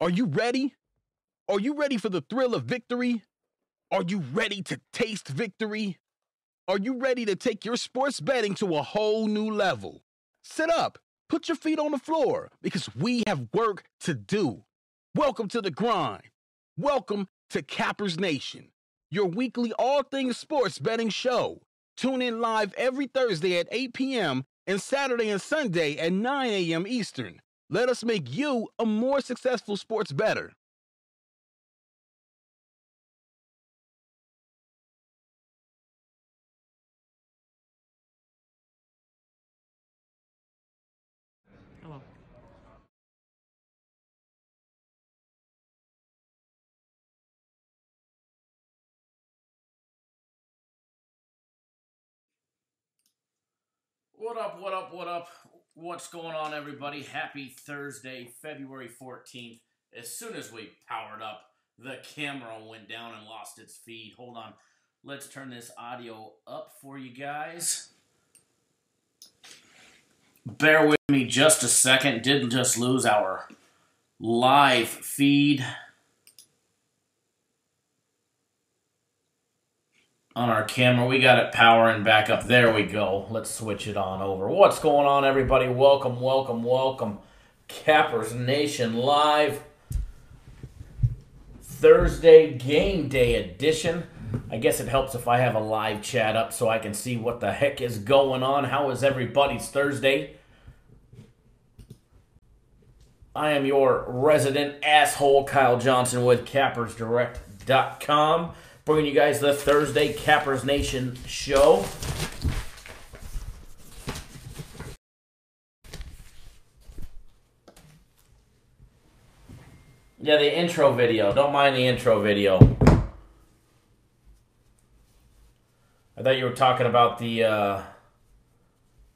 Are you ready? Are you ready for the thrill of victory? Are you ready to taste victory? Are you ready to take your sports betting to a whole new level? Sit up, put your feet on the floor, because we have work to do. Welcome to the grind. Welcome to Cappers Nation, your weekly all things sports betting show. Tune in live every Thursday at 8 p.m. and Saturday and Sunday at 9 a.m. Eastern. Let us make you a more successful sports bettor. Hello. What up, what up, what up? What's going on, everybody? Happy Thursday, February 14th. As soon as we powered up, the camera went down and lost its feed. Hold on. Let's turn this audio up for you guys. Bear with me just a second. Didn't just lose our live feed on our camera. We got it powering back up. There we go. Let's switch it on over. What's going on, everybody? Welcome, welcome, welcome. Cappers Nation Live. Thursday game day edition. I guess it helps if I have a live chat up so I can see what the heck is going on. How is everybody's Thursday? I am your resident asshole, Kyle Johnson, with CappersDirect.com. Bringing you guys the Thursday Cappers Nation show. Yeah, the intro video. Don't mind the intro video. I thought you were talking about the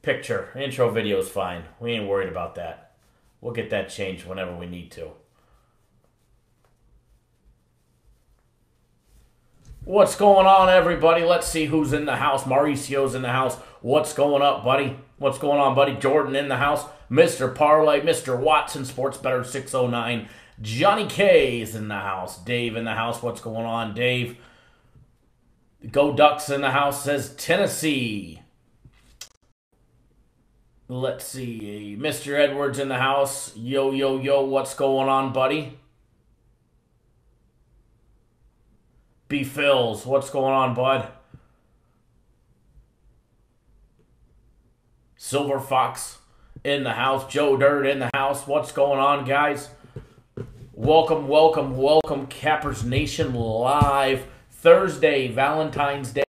picture. Intro video is fine. We ain't worried about that. We'll get that changed whenever we need to. What's going on, everybody? Let's see who's in the house. Mauricio's in the house. What's going up, buddy? What's going on, buddy? Jordan in the house. Mr. Parlay, Mr. Watson, Sports Better 609. Johnny K is in the house. Dave in the house. What's going on, Dave? Go Ducks in the house, says Tennessee. Let's see. Mr. Edwards in the house. Yo, yo, yo. What's going on, buddy? B. Phils, what's going on, bud? Silver Fox in the house. Joe Dirt in the house. What's going on, guys? Welcome, welcome, welcome. Cappers Nation Live. Thursday, Valentine's Day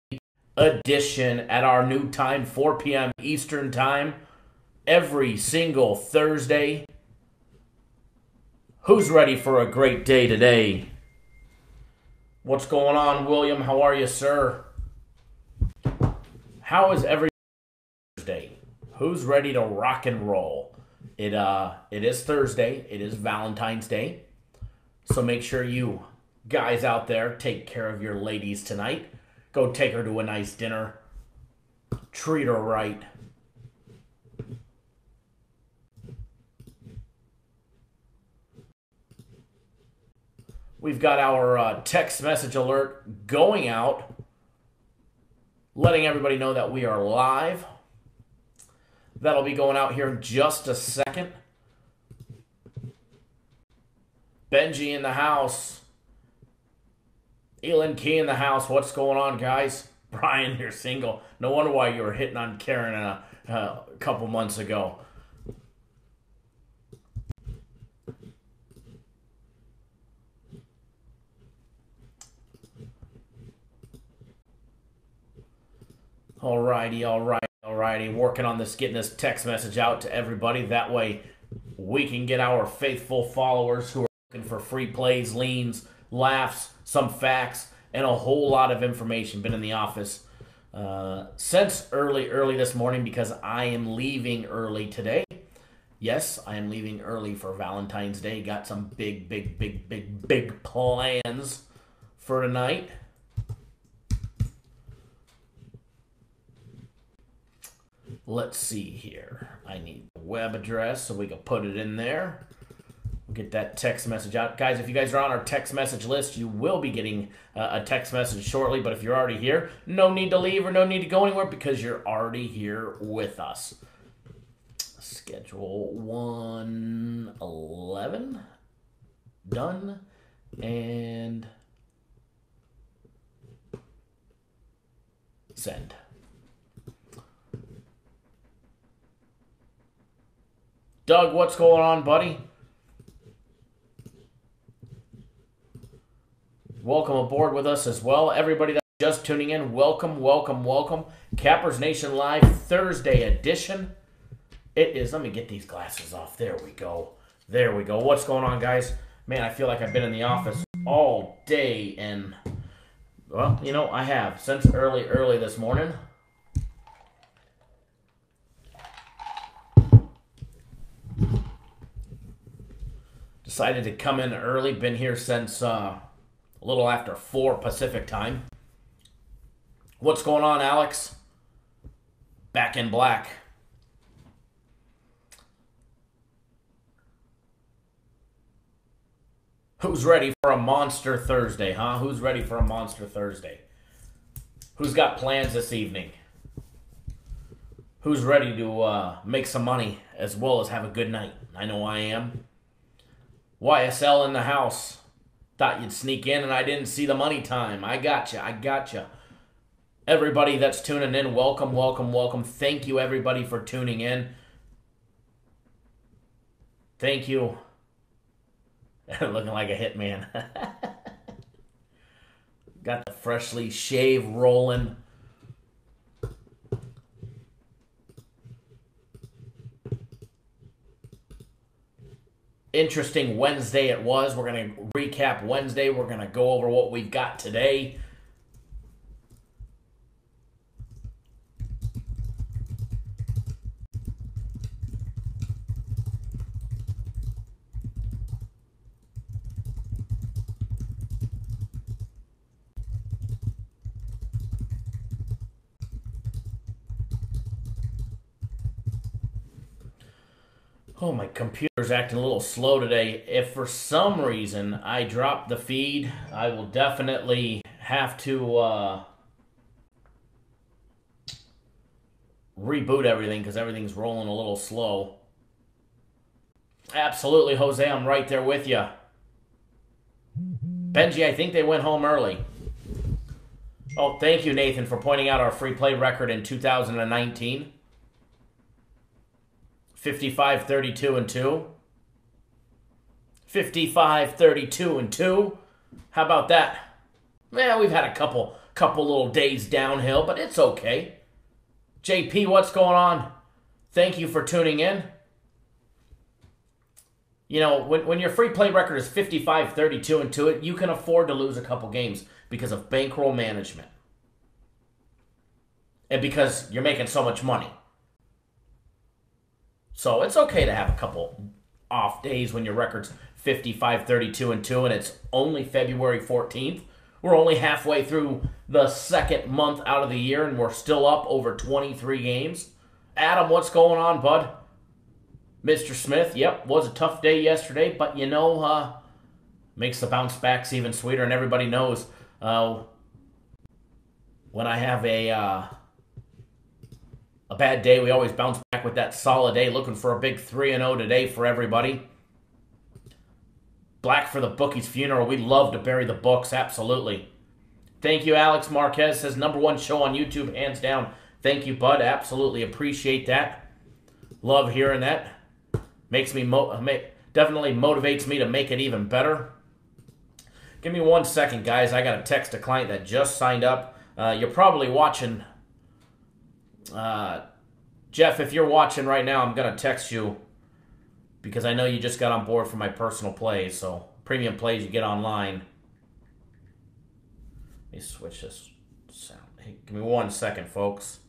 edition at our new time, 4 p.m. Eastern Time. Every single Thursday. Who's ready for a great day today? What's going on, William? How are you, sir? How is every Thursday? Who's ready to rock and roll? It is Thursday. It is Valentine's Day. So make sure you guys out there take care of your ladies tonight. Go take her to a nice dinner. Treat her right. We've got our text message alert going out, letting everybody know that we are live. That'll be going out here in just a second. Benji in the house. Elin Key in the house. What's going on, guys? Brian, you're single. No wonder why you were hitting on Karen a couple months ago. Alrighty. Working on this, getting this text message out to everybody. That way we can get our faithful followers who are looking for free plays, leans, laughs, some facts, and a whole lot of information. Been in the office since early this morning because I am leaving early today. Yes, I am leaving early for Valentine's Day. Got some big plans for tonight. Let's see here. I need the web address so we can put it in there. get that text message out. Guys, if you guys are on our text message list, you will be getting a text message shortly. But if you're already here, no need to leave or no need to go anywhere because you're already here with us. Schedule 111. Done. And send. Doug, what's going on, buddy? Welcome aboard with us as well. Everybody that's just tuning in, welcome, welcome, welcome. Cappers Nation Live Thursday edition. It is, let me get these glasses off. There we go. There we go. What's going on, guys? Man, I feel like I've been in the office all day and, well, you know, I have since early this morning. Decided to come in early. Been here since a little after 4 Pacific time. What's going on, Alex? Back in black. Who's ready for a Monster Thursday, huh? Who's ready for a Monster Thursday? Who's got plans this evening? Who's ready to make some money as well as have a good night? I know I am. YSL in the house. Thought you'd sneak in and I didn't see the money time. I gotcha. Everybody that's tuning in, welcome, welcome, welcome. Thank you, everybody, for tuning in. Thank you. Looking like a hitman. Got the freshly shaved rolling. Interesting Wednesday it was. We're going to recap Wednesday. We're going to go over what we've got today. Oh, my computer's acting a little slow today. If for some reason I drop the feed, I will definitely have to reboot everything because everything's rolling a little slow. Absolutely, Jose, I'm right there with you. Benji, I think they went home early. Oh, thank you, Nathan, for pointing out our free play record in 2019. 55, 32, and 2. 55, 32, and 2. How about that? Man, we've had a couple little days downhill, but it's okay. JP, what's going on? Thank you for tuning in. You know, when your free play record is 55, 32, and 2, you can afford to lose a couple games because of bankroll management. And because you're making so much money. So it's okay to have a couple off days when your record's 55, 32, and 2, and it's only February 14th. We're only halfway through the second month out of the year, and we're still up over 23 games. Adam, what's going on, bud? Mr. Smith, yep, was a tough day yesterday, but you know, makes the bounce backs even sweeter, and everybody knows when I have a bad day, we always bounce back with that solid day. Looking for a big 3-0 today for everybody. Black for the bookie's funeral. We love to bury the books, absolutely. Thank you, Alex Marquez. Says #1 show on YouTube, hands down. Thank you, bud. Absolutely appreciate that. Love hearing that. Makes me definitely motivates me to make it even better. Give me 1 second, guys. I got to text a client that just signed up. You're probably watching. Jeff, if you're watching right now, I'm going to text you because I know you just got on board for my personal plays, so premium plays you get online. Let me switch this sound. Hey, give me 1 second, folks.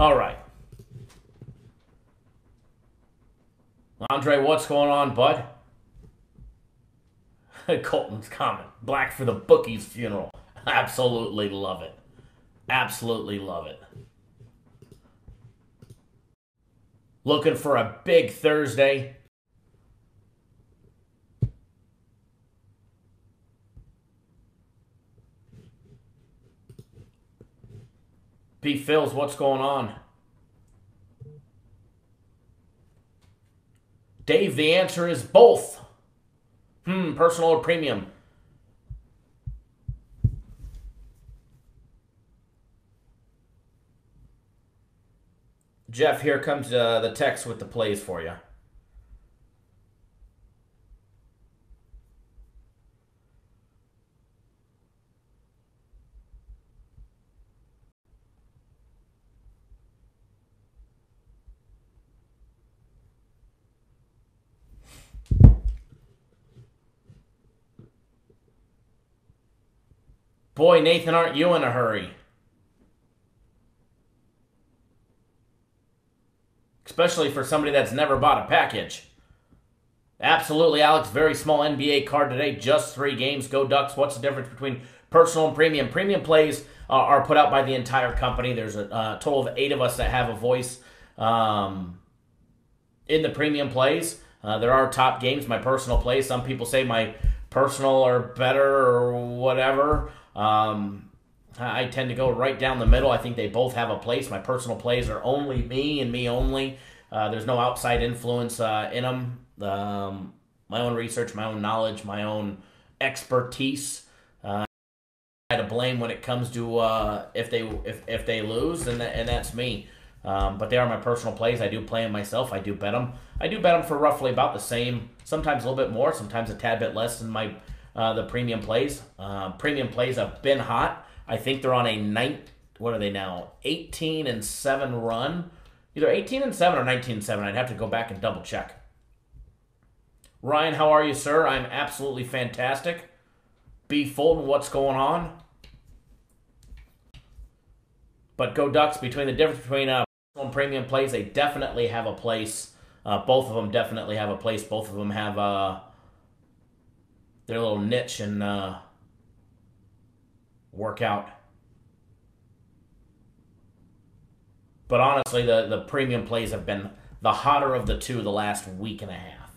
All right. Andre, what's going on, bud? Colton's comment. Black for the bookie's funeral. Absolutely love it. Absolutely love it. Looking for a big Thursday. B. Phils, what's going on? Dave, the answer is both. Personal or premium? Jeff, here comes the text with the plays for you. Boy, Nathan, aren't you in a hurry? Especially for somebody that's never bought a package. Absolutely, Alex. Very small NBA card today. Just 3 games. Go Ducks. What's the difference between personal and premium? Premium plays are put out by the entire company. There's a total of 8 of us that have a voice in the premium plays. There are top games. My personal plays. Some people say my personal are better or whatever. I tend to go right down the middle. I think they both have a place. My personal plays are only me and me only. There's no outside influence in them. My own research, my own knowledge, my own expertise. I to blame when it comes to if they lose, and that's me. But they are my personal plays. I do play them myself. I do bet them. I do bet them for roughly about the same. Sometimes a little bit more. Sometimes a tad bit less than my the premium plays. Premium plays have been hot. I think they're on a what are they now? 18-7 run. Either 18-7 or 19-7. I'd have to go back and double check. Ryan, how are you, sir? I'm absolutely fantastic. B. Fulton, what's going on? But go Ducks. Between the difference between personal and premium plays, they definitely have a place. Both of them definitely have a place. Both of them have their little niche and workout. But honestly, the premium plays have been the hotter of the two the last week and a half.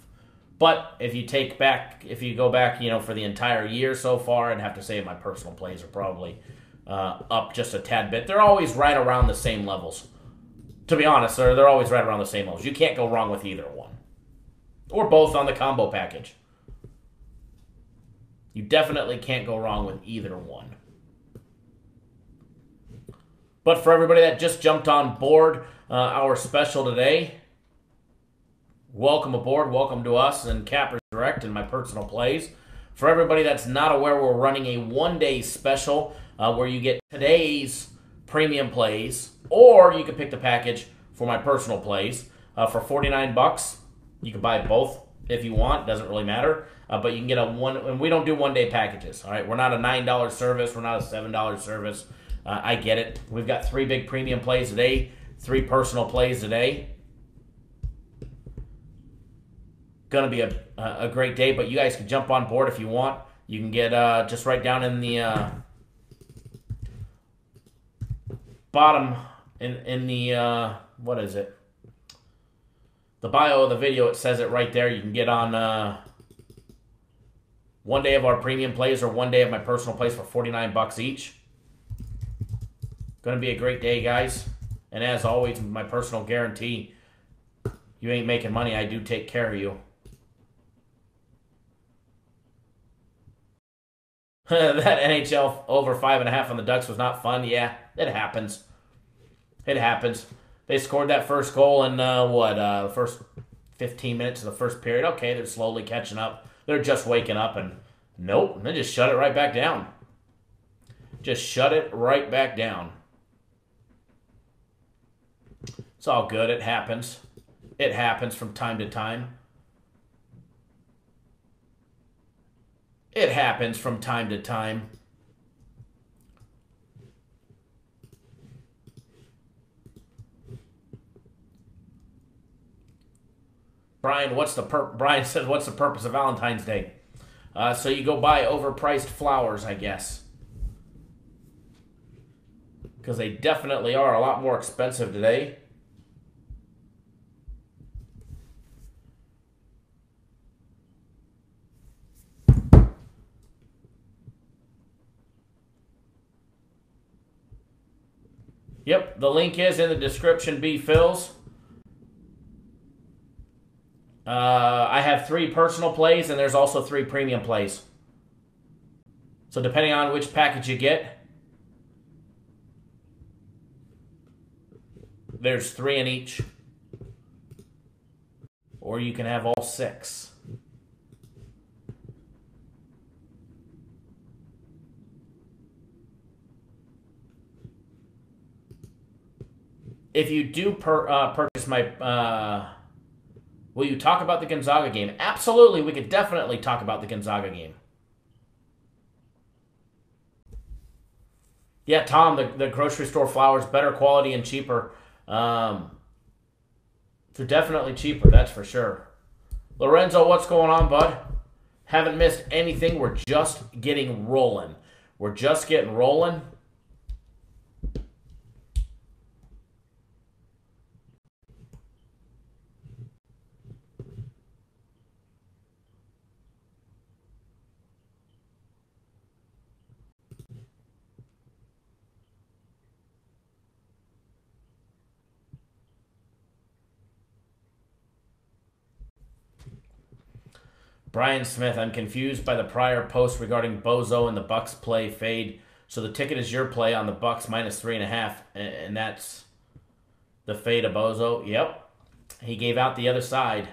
But if you go back, for the entire year so far, I'd have to say my personal plays are probably up just a tad bit. They're always right around the same levels. To be honest, they're always right around the same levels. You can't go wrong with either one. Or both on the combo package. You definitely can't go wrong with either one. But for everybody that just jumped on board our special today, welcome aboard. Welcome to us and Cappers Direct and my personal plays. For everybody that's not aware, we're running a one-day special where you get today's premium plays, or you can pick the package for my personal plays for $49. You can buy both if you want. Doesn't really matter. But you can get and we don't do one-day packages. All right, we're not a $9 service. We're not a $7 service. I get it. We've got 3 big premium plays today, 3 personal plays today. Going to be a great day, but you guys can jump on board if you want. You can get just right down in the bottom in the what is it? The bio of the video. It says it right there. You can get on one day of our premium plays or one day of my personal plays for $49 each. Going to be a great day, guys. And as always, my personal guarantee, you ain't making money. I do take care of you. That NHL over 5.5 on the Ducks was not fun. Yeah, it happens. It happens. They scored that first goal in, the first 15 minutes of the first period. Okay, they're slowly catching up. They're just waking up, and nope, they just shut it right back down. Just shut it right back down. It's all good. It happens. It happens from time to time. It happens from time to time. Brian says, what's the purpose of Valentine's Day? So you go buy overpriced flowers, I guess. Because they definitely are a lot more expensive today. Yep, the link is in the description, B. Phils. I have 3 personal plays, and there's also 3 premium plays. So depending on which package you get, there's 3 in each. Or you can have all 6. If you do purchase my... will you talk about the Gonzaga game? Absolutely, we could definitely talk about the Gonzaga game. Yeah, Tom, the grocery store flowers, better quality and cheaper. They're definitely cheaper, that's for sure. Lorenzo, what's going on, bud? Haven't missed anything. We're just getting rolling. We're just getting rolling. Brian Smith, I'm confused by the prior post regarding Bozo and the Bucks play fade. So the ticket is your play on the Bucks minus 3.5, and that's the fade of Bozo. Yep, he gave out the other side.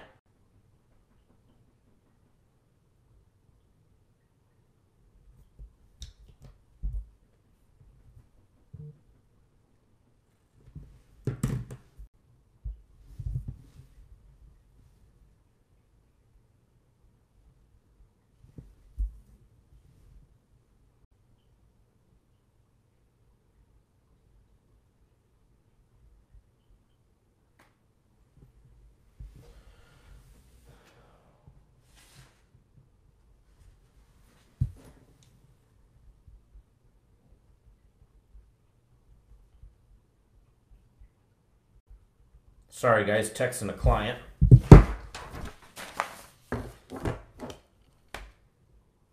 Sorry, guys, texting a client.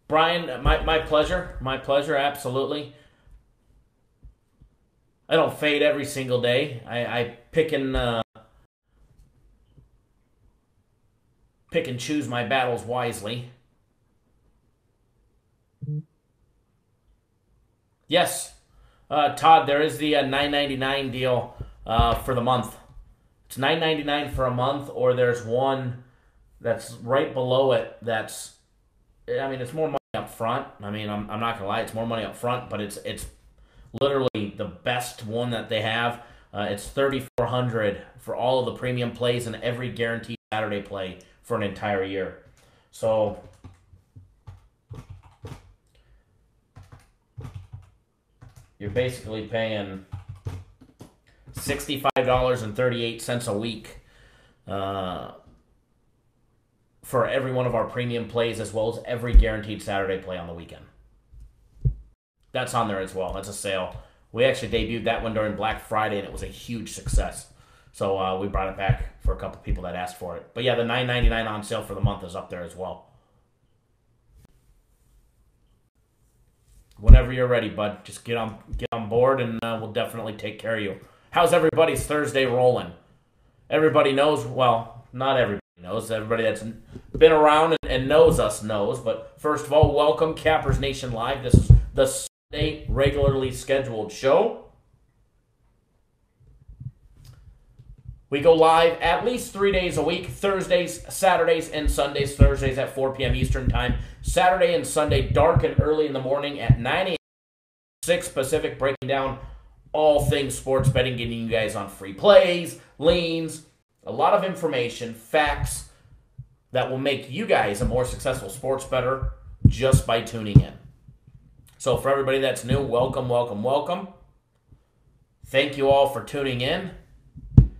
Brian, my pleasure. My pleasure, absolutely. I don't fade every single day. I pick and choose my battles wisely. Yes, Todd, there is the $9.99 deal for the month. It's $9.99 for a month, or there's one that's right below it that's, I mean, it's more money up front. I mean, I'm not going to lie, it's more money up front, but it's literally the best one that they have. It's $3,400 for all of the premium plays and every guaranteed Saturday play for an entire year. So you're basically paying $65.38 a week for every one of our premium plays, as well as every guaranteed Saturday play on the weekend. That's on there as well. That's a sale. We actually debuted that one during Black Friday, and it was a huge success. So we brought it back for a couple people that asked for it. But yeah, the $9.99 on sale for the month is up there as well. Whenever you're ready, bud, just get on board, and we'll definitely take care of you. How's everybody's Thursday rolling? Everybody knows, well, not everybody knows. Everybody that's been around and knows us knows. But first of all, welcome, Cappers Nation Live. This is the Sunday regularly scheduled show. We go live at least 3 days a week, Thursdays, Saturdays, and Sundays. Thursdays at 4 p.m. Eastern Time. Saturday and Sunday, dark and early in the morning at 9 a.m. 6 Pacific, breaking down all things sports betting, getting you guys on free plays, leans, a lot of information, facts that will make you guys a more successful sports bettor just by tuning in. So for everybody that's new, welcome, welcome, welcome. Thank you all for tuning in.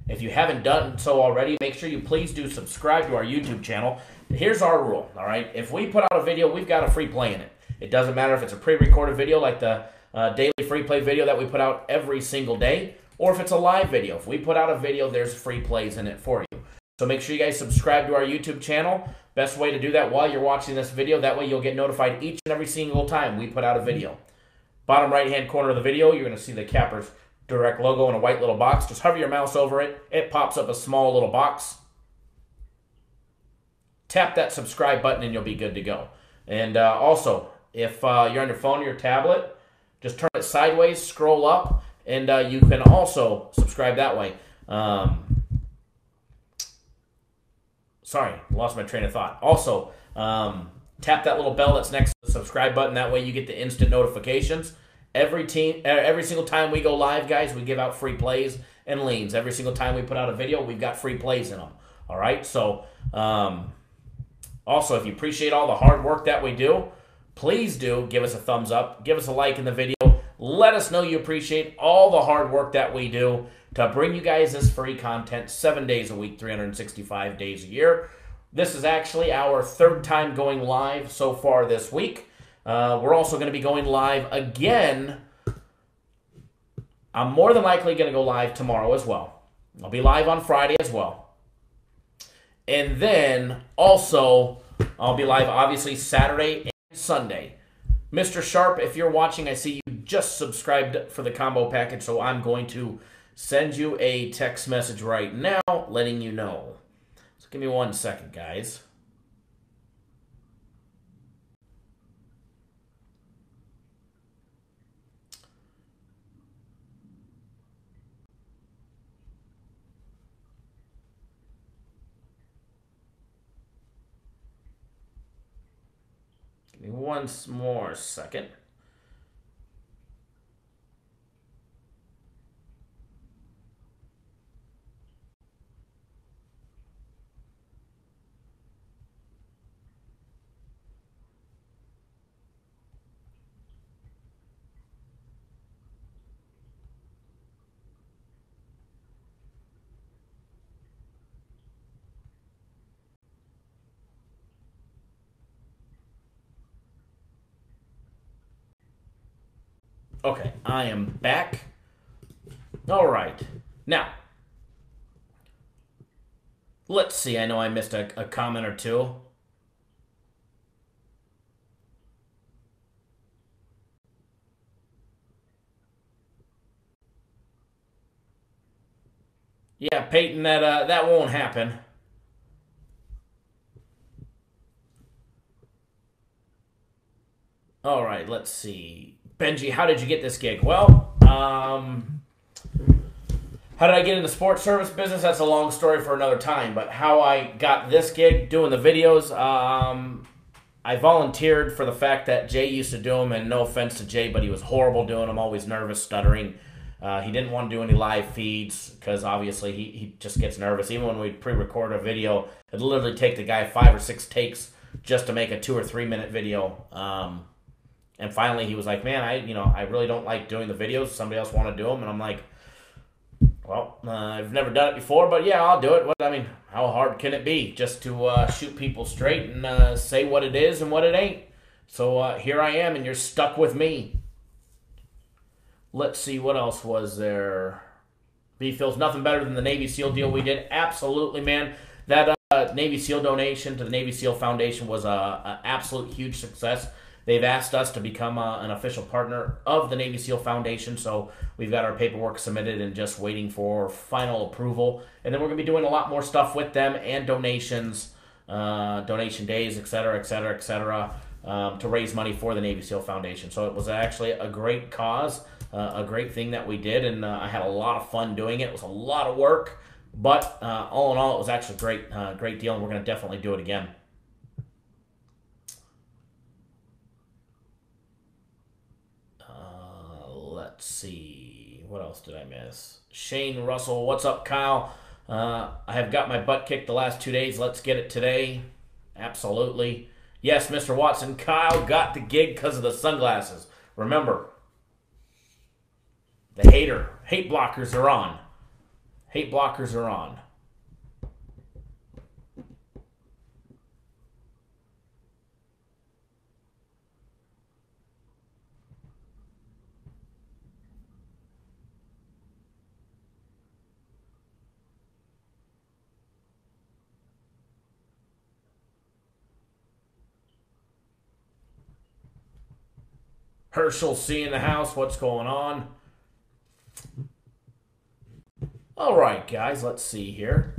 If you haven't done so already, make sure you please do subscribe to our YouTube channel. Here's our rule, all right? If we put out a video, we've got a free play in it. It doesn't matter if it's a pre-recorded video like the daily free play video that we put out every single day, or if it's a live video. If we put out a video, there's free plays in it for you. So make sure you guys subscribe to our YouTube channel. Best way to do that while you're watching this video. That way you'll get notified each and every single time we put out a video. Bottom right-hand corner of the video, you're going to see the Cappers Direct logo in a white little box. Just hover your mouse over it. It pops up a small little box. Tap that subscribe button and you'll be good to go. And also, if you're on your phone or your tablet, just turn it sideways, scroll up, and you can also subscribe that way. Sorry, lost my train of thought. Also, tap that little bell that's next to the subscribe button. That way you get the instant notifications. Every single time we go live, guys, we give out free plays and leans. Every single time we put out a video, we've got free plays in them. All right? So, also, if you appreciate all the hard work that we do, please do give us a thumbs up. Give us a like in the video. Let us know you appreciate all the hard work that we do to bring you guys this free content 7 days a week, 365 days a year. This is actually our third time going live so far this week. We're also going to be going live again. I'm more than likely going to go live tomorrow as well. I'll be live on Friday as well. And then also, I'll be live obviously Saturday and Sunday. Mr. Sharp, if you're watching, I see you just subscribed for the combo package, so I'm going to send you a text message right now letting you know. So give me 1 second, guys. Give me one more second. Okay, I am back. All right. Now, let's see. I know I missed a comment or two. Yeah, Peyton, that won't happen. All right, let's see. Benji, how did you get this gig? Well, how did I get in the sports service business? That's a long story for another time. But how I got this gig, doing the videos, I volunteered for the fact that Jay used to do them. And no offense to Jay, but he was horrible doing them, always nervous, stuttering. He didn't want to do any live feeds because obviously he just gets nervous. Even when we pre-record a video, it'd literally take the guy 5 or 6 takes just to make a 2 or 3 minute video. And finally, he was like, man, I really don't like doing the videos. Somebody else want to do them. And I'm like, well, I've never done it before, but yeah, I'll do it. I mean, how hard can it be just to shoot people straight and say what it is and what it ain't? So here I am, and you're stuck with me. Let's see, what else was there? B feels nothing better than the Navy SEAL deal we did. Absolutely, man. That Navy SEAL donation to the Navy SEAL Foundation was an absolute huge success. They've asked us to become an official partner of the Navy SEAL Foundation, so we've got our paperwork submitted and just waiting for final approval. And then we're going to be doing a lot more stuff with them and donations, donation days, et cetera, to raise money for the Navy SEAL Foundation. So it was actually a great cause, a great thing that we did, and I had a lot of fun doing it. It was a lot of work, but all in all, it was actually a great deal, and we're going to definitely do it again. Let's see. What else did I miss? Shane Russell. What's up, Kyle? I have got my butt kicked the last 2 days. Let's get it today. Absolutely. Yes, Mr. Watson. Kyle got the gig because of the sunglasses. Remember, the hate blockers are on. Hate blockers are on. Herschel C in the house. What's going on? All right, guys. Let's see here.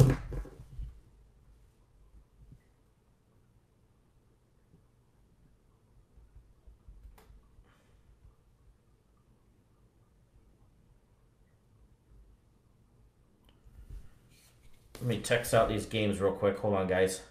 Let me text out these games real quick. Hold on, guys.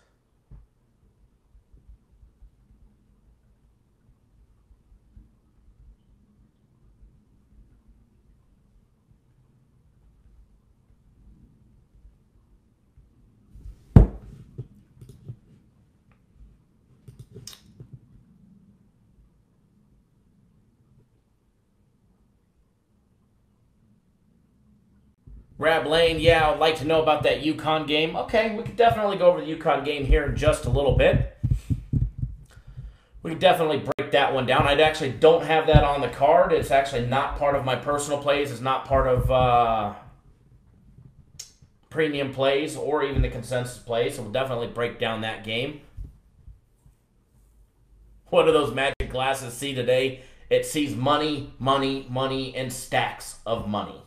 Rab Lane, yeah, I'd like to know about that UConn game. Okay, we could definitely go over the UConn game here in just a little bit. We could definitely break that one down. I actually don't have that on the card. It's actually not part of my personal plays. It's not part of premium plays or even the consensus plays. So we'll definitely break down that game. What do those magic glasses see today? It sees money, money, money, and stacks of money.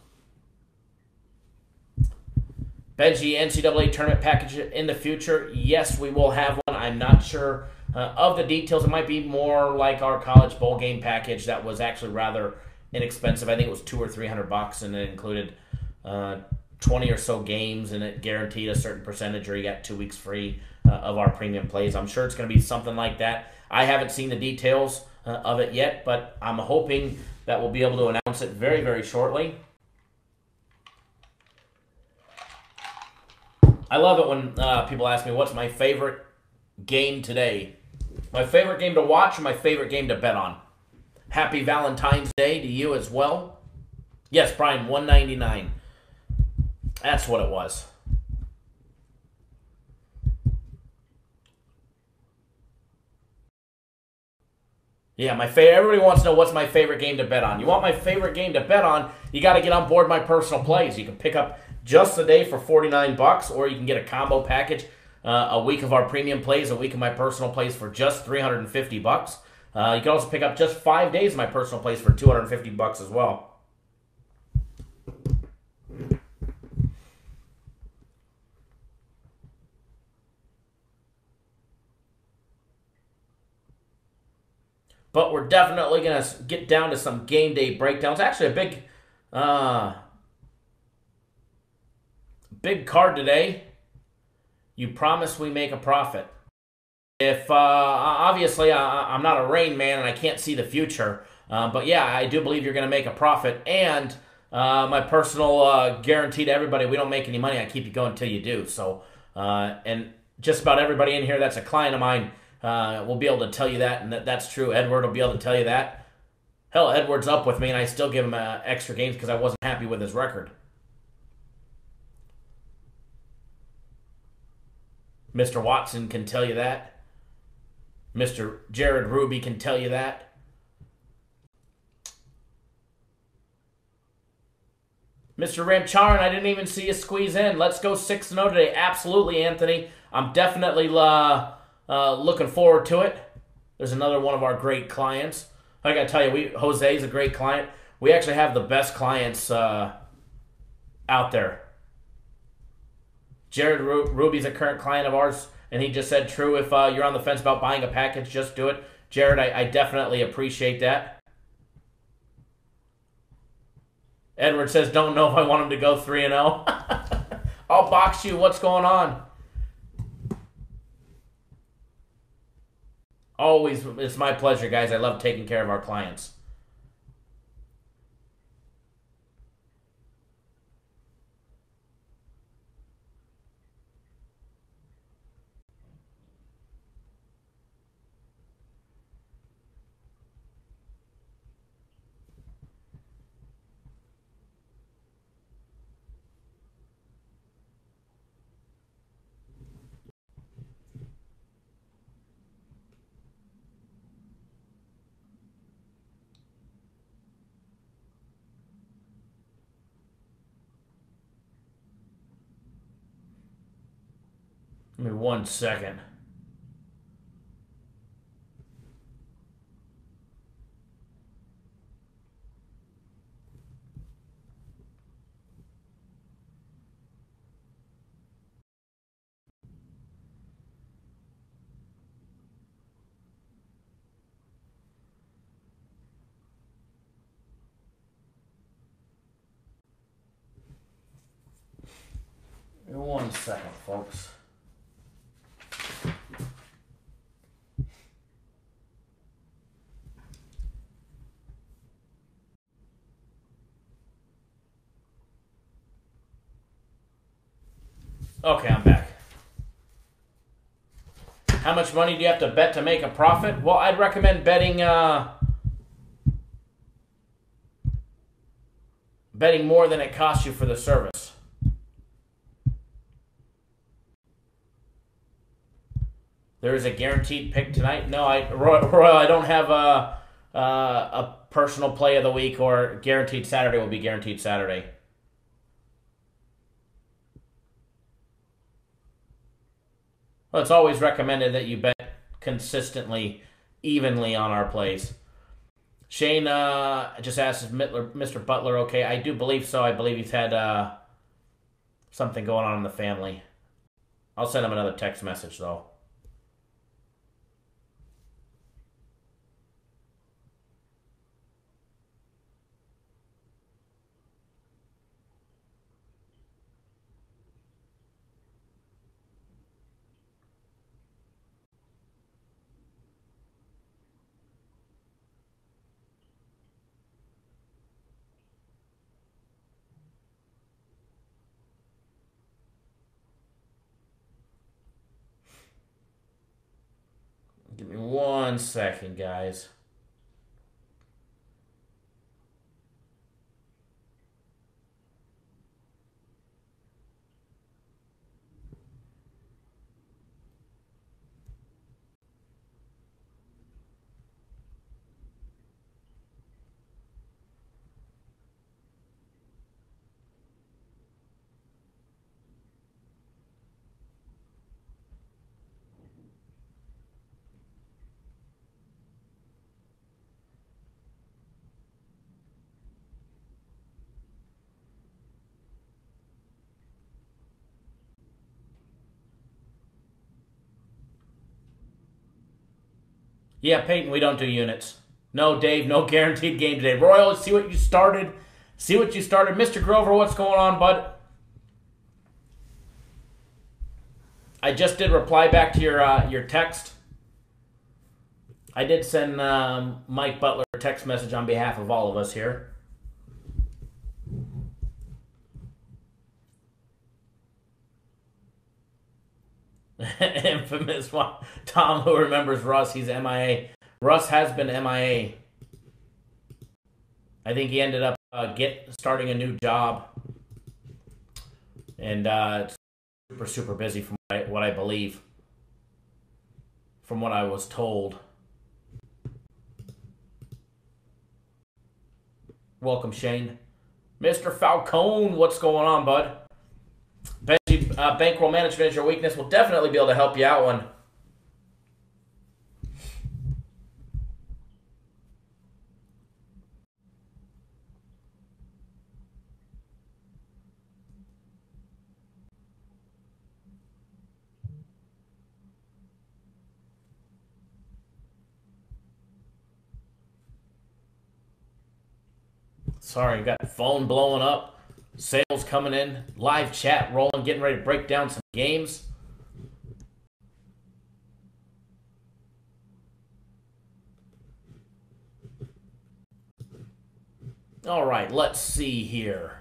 Benji, NCAA tournament package in the future. Yes, we will have one. I'm not sure of the details. It might be more like our college bowl game package that was actually rather inexpensive. I think it was $200 or $300, and it included 20 or so games, and it guaranteed a certain percentage, or you got 2 weeks free of our premium plays. I'm sure it's going to be something like that. I haven't seen the details of it yet, but I'm hoping that we'll be able to announce it very, very shortly. I love it when people ask me, what's my favorite game today? My favorite game to watch or my favorite game to bet on? Happy Valentine's Day to you as well. Yes, Brian, $199. That's what it was. Yeah, everybody wants to know what's my favorite game to bet on. You want my favorite game to bet on, you got to get on board my personal plays. You can pick up just a day for $49, or you can get a combo package, a week of our premium plays, a week of my personal plays for just $350. You can also pick up just 5 days of my personal plays for $250 as well. But we're definitely going to get down to some game day breakdowns. Actually, a big card today. You promise we make a profit. If obviously I'm not a Rain Man and I can't see the future, but yeah, I do believe you're going to make a profit. And my personal guarantee to everybody: we don't make any money. I keep you going until you do. So, and just about everybody in here that's a client of mine will be able to tell you that, and that's true. Edward will be able to tell you that. Hell, Edward's up with me, and I still give him extra games because I wasn't happy with his record. Mr. Watson can tell you that. Mr. Jared Ruby can tell you that. Mr. Ramcharan, I didn't even see you squeeze in. Let's go 6-0 today. Absolutely, Anthony. I'm definitely looking forward to it. There's another one of our great clients. I got to tell you, Jose's a great client. We actually have the best clients out there. Jared Ruby's a current client of ours, and he just said, true, if you're on the fence about buying a package, just do it. Jared, I definitely appreciate that. Edward says, don't know if I want him to go 3-0. I'll box you. What's going on? Always, it's my pleasure, guys. I love taking care of our clients. Give me 1 second. Give me 1 second, folks. Okay, I'm back. How much money do you have to bet to make a profit? Well, I'd recommend betting more than it costs you for the service. There is a guaranteed pick tonight. No, Royal, I don't have a personal play of the week or guaranteed Saturday will be guaranteed Saturday. Well, it's always recommended that you bet consistently, evenly on our plays. Shane just asked, is Mr. Butler okay? I do believe so. I believe he's had something going on in the family. I'll send him another text message, though. Give me 1 second, guys. Yeah, Peyton, we don't do units. No, Dave, no guaranteed game today. Royal, see what you started. See what you started. Mr. Grover, what's going on, bud? I just did reply back to your text. I did send Mike Butler a text message on behalf of all of us here. Infamous one. Tom, who remembers Russ, he's MIA. Russ has been MIA. I think he ended up starting a new job. And it's super busy from what I believe. From what I was told. Welcome, Shane. Mr. Falcone, what's going on, bud? Benji, bankroll management is your weakness. We'll definitely be able to help you out one. Sorry, got phone blowing up. Sales coming in, live chat rolling, getting ready to break down some games. All right, let's see here.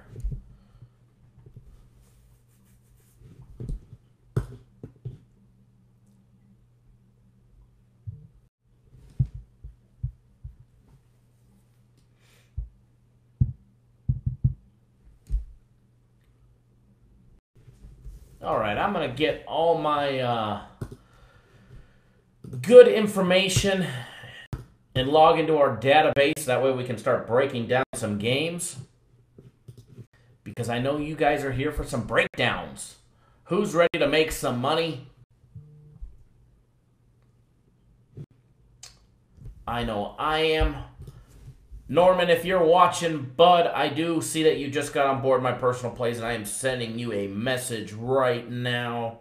All right, I'm going to get all my good information and log into our database. That way we can start breaking down some games. Because I know you guys are here for some breakdowns. Who's ready to make some money? I know I am. Norman, if you're watching, bud, I do see that you just got on board my personal plays, and I am sending you a message right now.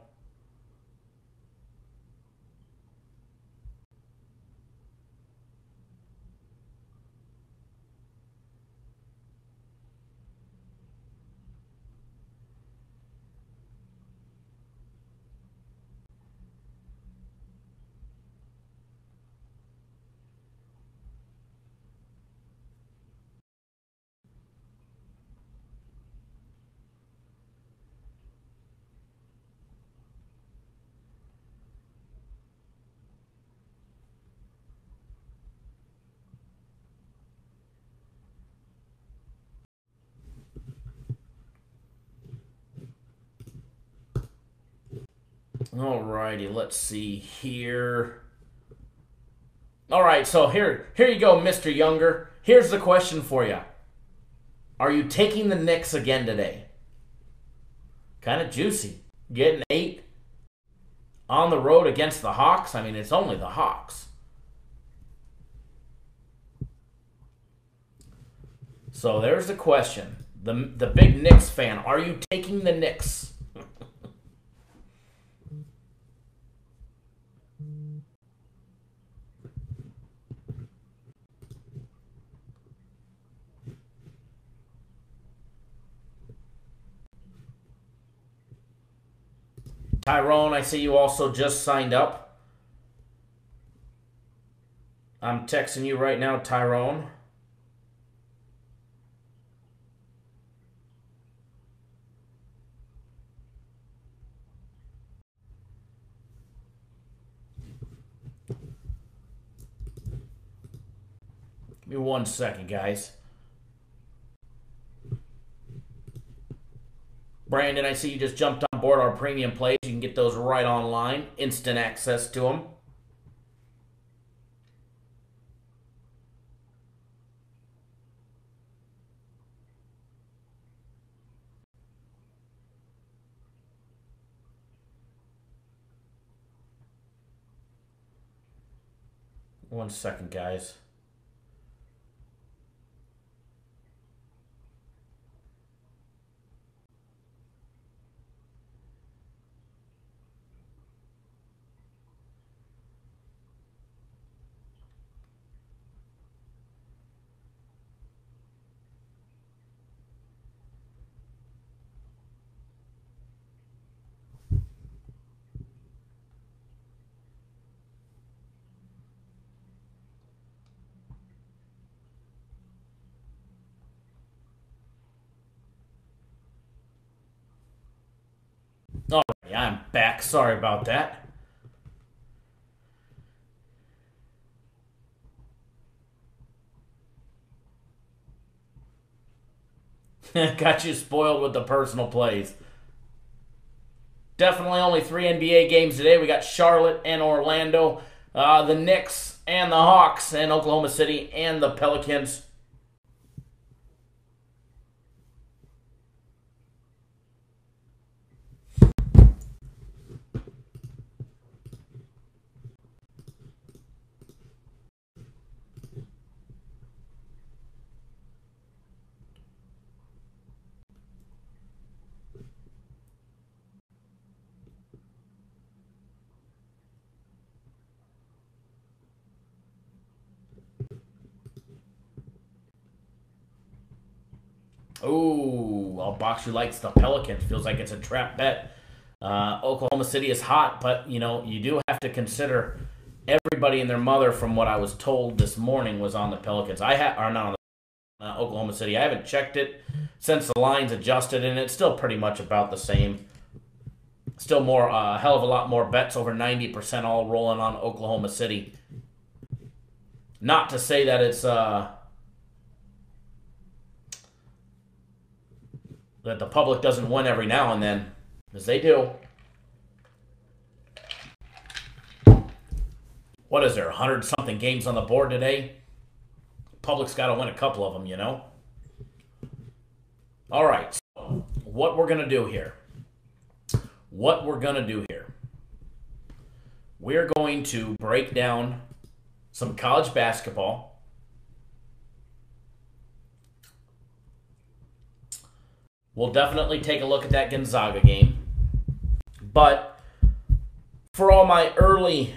Alrighty, let's see here. Alright, so here you go, Mr. Younger. Here's the question for you. Are you taking the Knicks again today? Kind of juicy. Getting 8 on the road against the Hawks. I mean, it's only the Hawks. So there's the question. The big Knicks fan, are you taking the Knicks? Tyrone, I see you also just signed up. I'm texting you right now, Tyrone. Give me 1 second, guys. Brandon, I see you just jumped on board our premium plays. You can get those right online. Instant access to them. One second, guys. All right, I'm back. Sorry about that. Got you spoiled with the personal plays. Definitely only 3 NBA games today. We got Charlotte and Orlando, the Knicks and the Hawks, and Oklahoma City and the Pelicans. Ooh, I'll box you likes the Pelicans. Feels like it's a trap bet. Oklahoma City is hot, but, you know, you do have to consider everybody and their mother, from what I was told this morning, was on the Pelicans. Are not on the Oklahoma City. I haven't checked it since the lines adjusted, and it's still pretty much about the same. Still more, a hell of a lot more bets, over 90% all rolling on Oklahoma City. Not to say that it's that the public doesn't win every now and then, because they do. What is there, 100-something games on the board today? Public's got to win a couple of them, you know? All right, so what we're going to do here. We're going to break down some college basketball. We'll definitely take a look at that Gonzaga game. But for all my early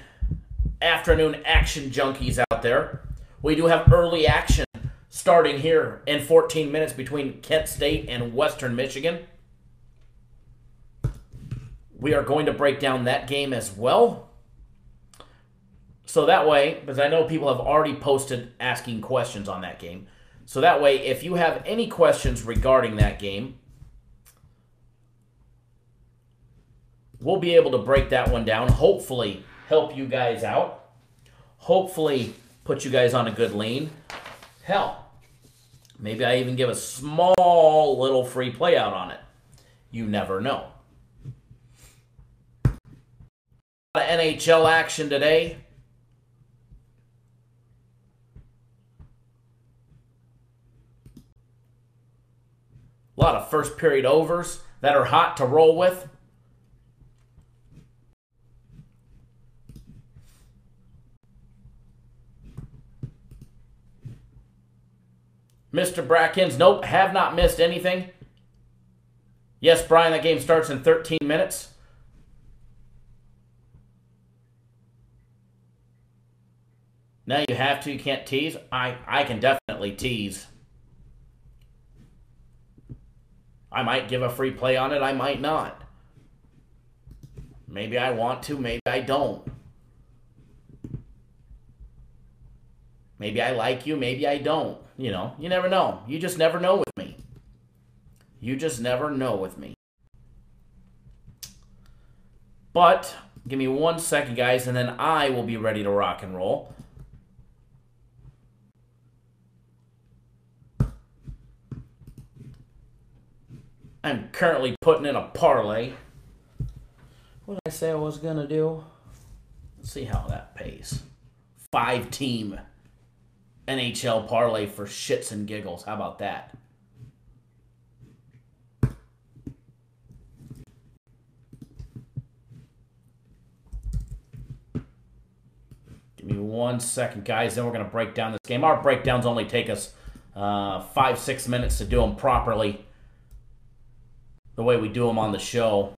afternoon action junkies out there, we do have early action starting here in 14 minutes between Kent State and Western Michigan. We are going to break down that game as well. So that way, because I know people have already posted asking questions on that game. So that way, if you have any questions regarding that game, we'll be able to break that one down. Hopefully, help you guys out. Hopefully, put you guys on a good lean. Hell, maybe I even give a small little free play out on it. You never know. A lot of NHL action today. A lot of first period overs that are hot to roll with. Mr. Brackens, nope, have not missed anything. Yes, Brian, that game starts in 13 minutes. Now you have to, you can't tease. I can definitely tease. I might give a free play on it, I might not. Maybe I want to, maybe I don't. Maybe I like you, maybe I don't. You know, you never know. You just never know with me. You just never know with me. But, give me 1 second, guys, and then I will be ready to rock and roll. I'm currently putting in a parlay. What did I say I was going to do? Let's see how that pays. 5-team NHL parlay for shits and giggles. How about that? Give me 1 second, guys. Then we're going to break down this game. Our breakdowns only take us 5-6 minutes to do them properly, the way we do them on the show.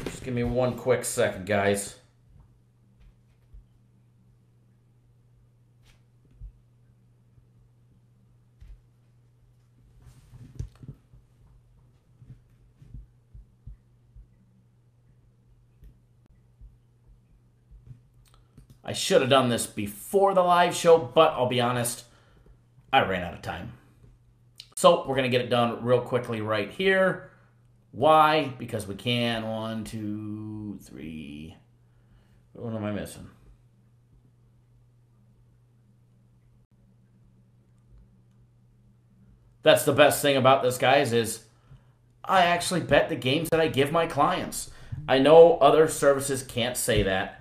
Just give me 1 quick second, guys. I should have done this before the live show, but I'll be honest, I ran out of time. So we're going to get it done real quickly right here. Why? Because we can. 1, 2, 3. What am I missing? That's the best thing about this, guys, is I actually bet the games that I give my clients. I know other services can't say that.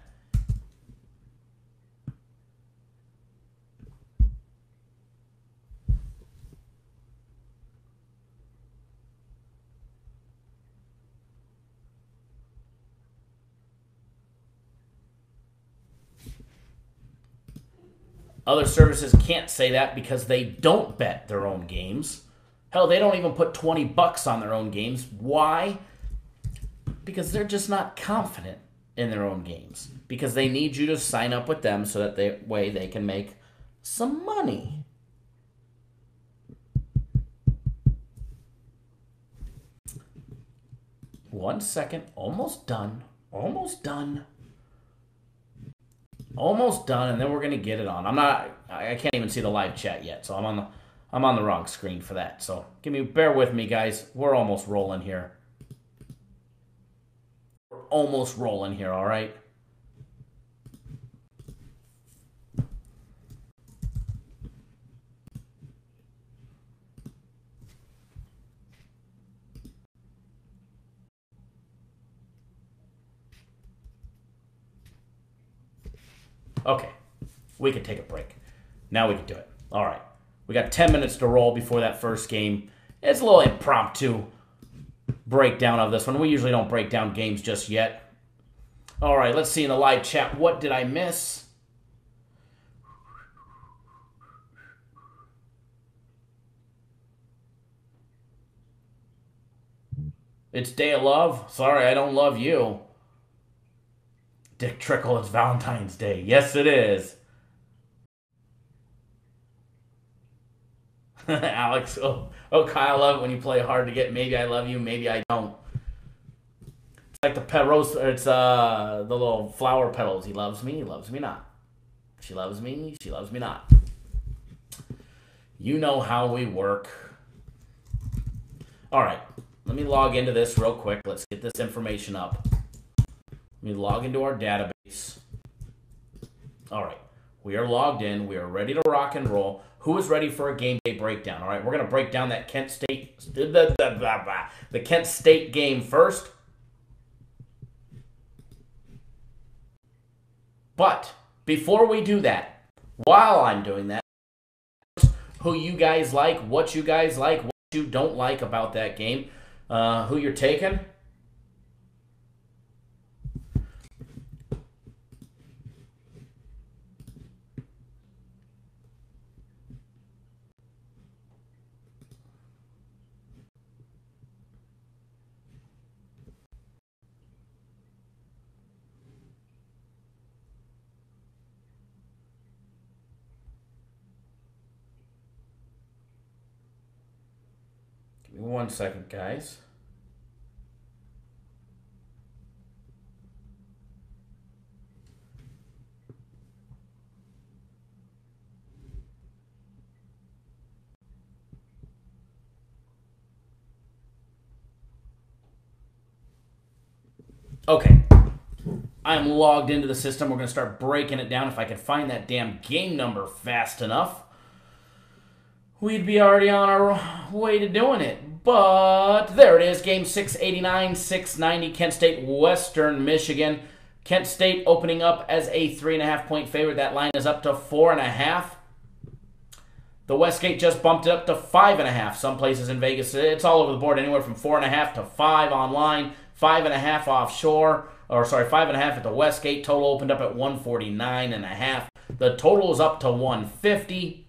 Other services can't say that because they don't bet their own games. Hell, they don't even put $20 on their own games. Why? Because they're just not confident in their own games. Because they need you to sign up with them so that they can make some money. One second. Almost done. Almost done. Almost done, and then we're gonna get it on. I can't even see the live chat yet, so I'm on the wrong screen for that. So bear with me, guys. We're almost rolling here. We're almost rolling here, all right? Okay, we can take a break. Now we can do it. All right, we got 10 minutes to roll before that first game. It's a little impromptu breakdown of this one. We usually don't break down games just yet. All right, let's see in the live chat. What did I miss? It's Day of Love. Sorry, I don't love you. Dick Trickle, it's Valentine's Day. Yes, it is. Alex, Kyle, I love it when you play hard to get. Maybe I love you, maybe I don't. It's like the pet rose. It's the little flower petals. He loves me not. She loves me not. You know how we work. All right, let me log into this real quick. Let's get this information up. Let me log into our database. All right, we are logged in. We are ready to rock and roll. Who is ready for a game day breakdown? All right, we're going to break down that Kent State, the Kent State game first. But before we do that, while I'm doing that, who you guys like, what you you don't like about that game, who you're taking. Give me 1 second, guys. Okay. I'm logged into the system. We're going to start breaking it down. If I can find that damn game number fast enough, we'd be already on our way to doing it. But there it is. Game 689, 690, Kent State, Western Michigan. Kent State opening up as a 3.5-point favorite. That line is up to 4.5. The Westgate just bumped it up to 5.5. Some places in Vegas, it's all over the board, anywhere from 4.5 to 5 online, 5.5 offshore. 5.5 at the Westgate. Total opened up at 149.5. The total is up to 150.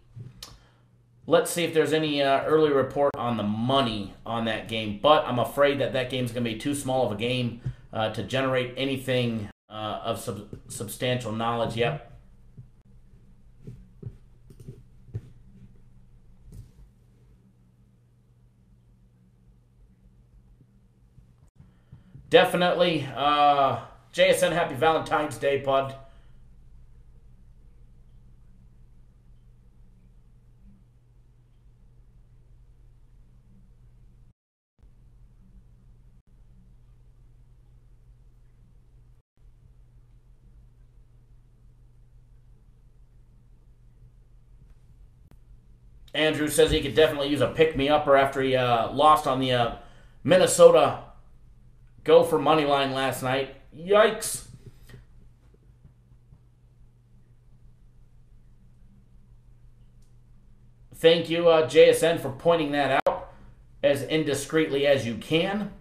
Let's see if there's any early report on the money on that game. But I'm afraid that game's going to be too small of a game to generate anything of substantial knowledge yet. Definitely. JSN, happy Valentine's Day, bud. Andrew says he could definitely use a pick-me-upper after he lost on the Minnesota go for money line last night. Yikes. Thank you, JSN, for pointing that out as indiscreetly as you can.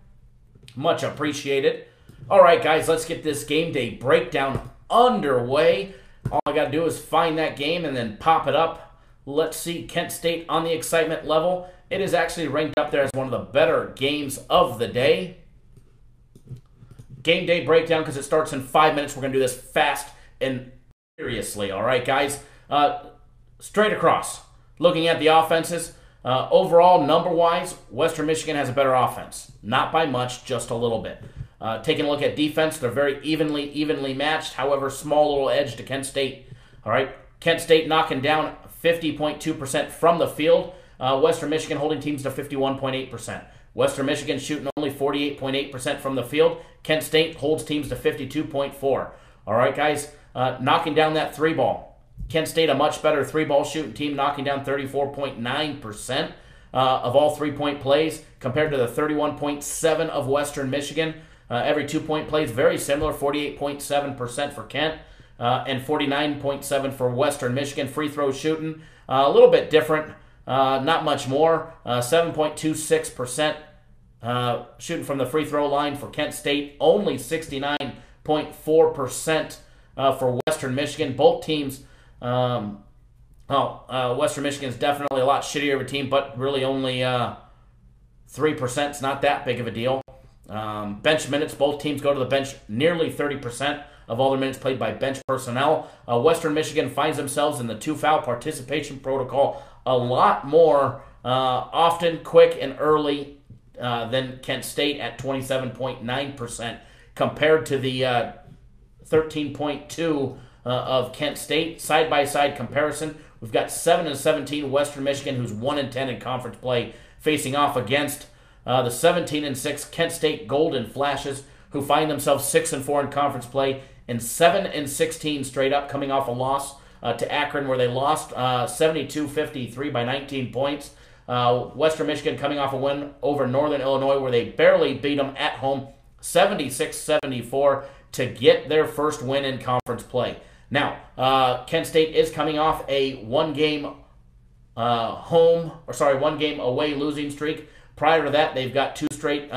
Much appreciated. All right, guys, let's get this game day breakdown underway. All I got to do is find that game and then pop it up. Let's see Kent State on the excitement level. It is actually ranked up there as one of the better games of the day. Game day breakdown, because it starts in 5 minutes. We're going to do this fast and seriously. All right, guys. Straight across. Looking at the offenses, overall, number-wise, Western Michigan has a better offense. Not by much, just a little bit. Taking a look at defense, they're very evenly matched. However, small little edge to Kent State. All right, Kent State knocking down 50.2% from the field. Western Michigan holding teams to 51.8%. Western Michigan shooting only 48.8% from the field. Kent State holds teams to 52.4%. All right, guys, knocking down that three ball. Kent State, a much better three-ball shooting team, knocking down 34.9% of all three-point plays compared to the 31.7% of Western Michigan. Every two-point plays very similar, 48.7% for Kent and 49.7% for Western Michigan. Free throw shooting, a little bit different. Not much more. 7.26% shooting from the free throw line for Kent State, only 69.4% for Western Michigan. Both teams, Western Michigan is definitely a lot shittier of a team, but really only 3% is not that big of a deal. Bench minutes, both teams go to the bench nearly 30% of all their minutes played by bench personnel. Western Michigan finds themselves in the 2-foul participation protocol a lot more often, quick, and early than Kent State at 27.9% compared to the 13.2% of Kent State. Side-by-side comparison, we've got 7-17 Western Michigan, who's 1-10 in conference play, facing off against the 17-6 Kent State Golden Flashes, who find themselves 6-4 in conference play and 7-16 straight up, coming off a loss to Akron, where they lost 72-53 by 19 points. Western Michigan coming off a win over Northern Illinois, where they barely beat them at home 76-74 to get their first win in conference play. Now, Kent State is coming off a one-game away losing streak. Prior to that, they've got 2 straight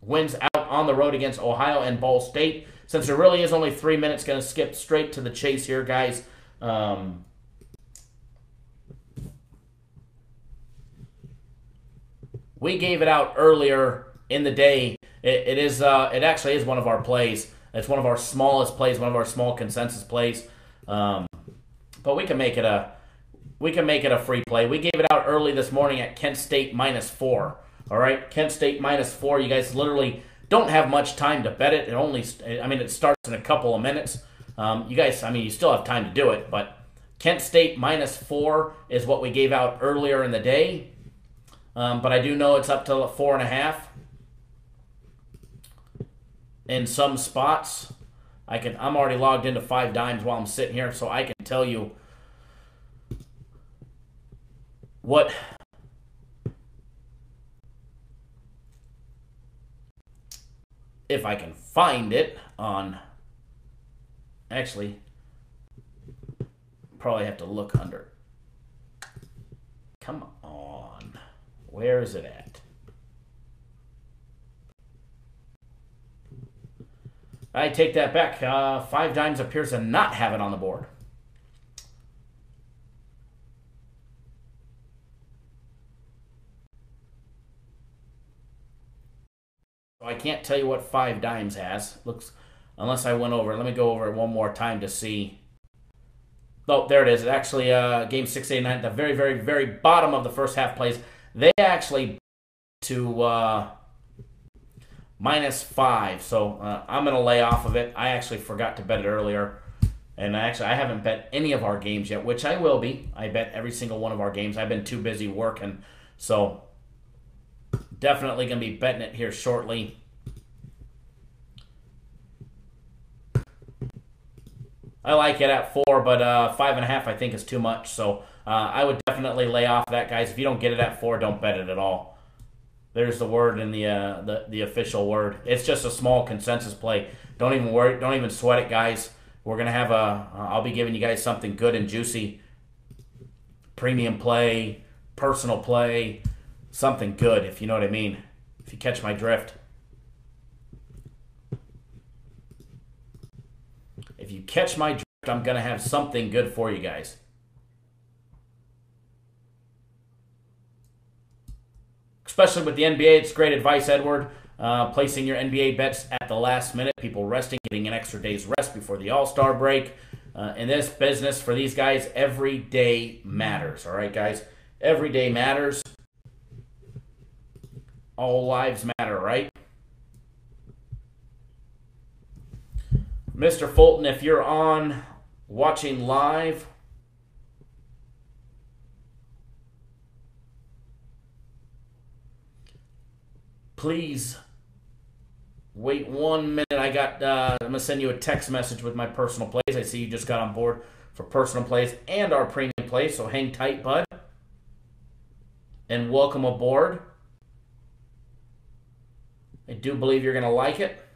wins out on the road against Ohio and Ball State. Since there really is only 3 minutes, going to skip straight to the chase here, guys. We gave it out earlier in the day. It actually is one of our plays. It's one of our smallest plays, one of our small consensus plays. But we can make it a free play. We gave it out early this morning at Kent State -4. All right, Kent State -4. You guys literally don't have much time to bet it. It starts in a couple of minutes. You guys, you still have time to do it, but Kent State -4 is what we gave out earlier in the day. But I do know it's up to 4.5 in some spots. I'm already logged into 5 Dimes while I'm sitting here, so I can tell you what if I can find it on. Actually, probably have to look under. Come on. Where is it at? I take that back. 5 Dimes appears to not have it on the board. So I can't tell you what 5 Dimes has. Looks, unless I went over. Let me go over it one more time to see. Oh, there it is. It's actually game 689 at the very, very, very bottom of the first half plays. They actually to -5. So I'm going to lay off of it. I actually forgot to bet it earlier. And I haven't bet any of our games yet, which I will be. I bet every single one of our games. I've been too busy working. So definitely going to be betting it here shortly. I like it at 4, but 5.5 I think is too much. So I would definitely lay off that, guys. If you don't get it at 4, don't bet it at all. There's the word in the official word. It's just a small consensus play. Don't even worry. Don't even sweat it, guys. We're gonna have I'll be giving you guys something good and juicy. Premium play, personal play, something good, if you know what I mean. If you catch my drift. If you catch my drift, I'm gonna have something good for you guys. Especially with the NBA, it's great advice, Edward. Placing your NBA bets at the last minute. People resting, getting an extra day's rest before the All-Star break. In this business, for these guys, every day matters. All right, guys? Every day matters. All lives matter, right? Mr. Fulton, if you're on watching live, please wait 1 minute. I'm going to send you a text message with my personal plays. I see you just got on board for personal plays and our premium plays, so hang tight, bud. And welcome aboard. I do believe you're going to like it.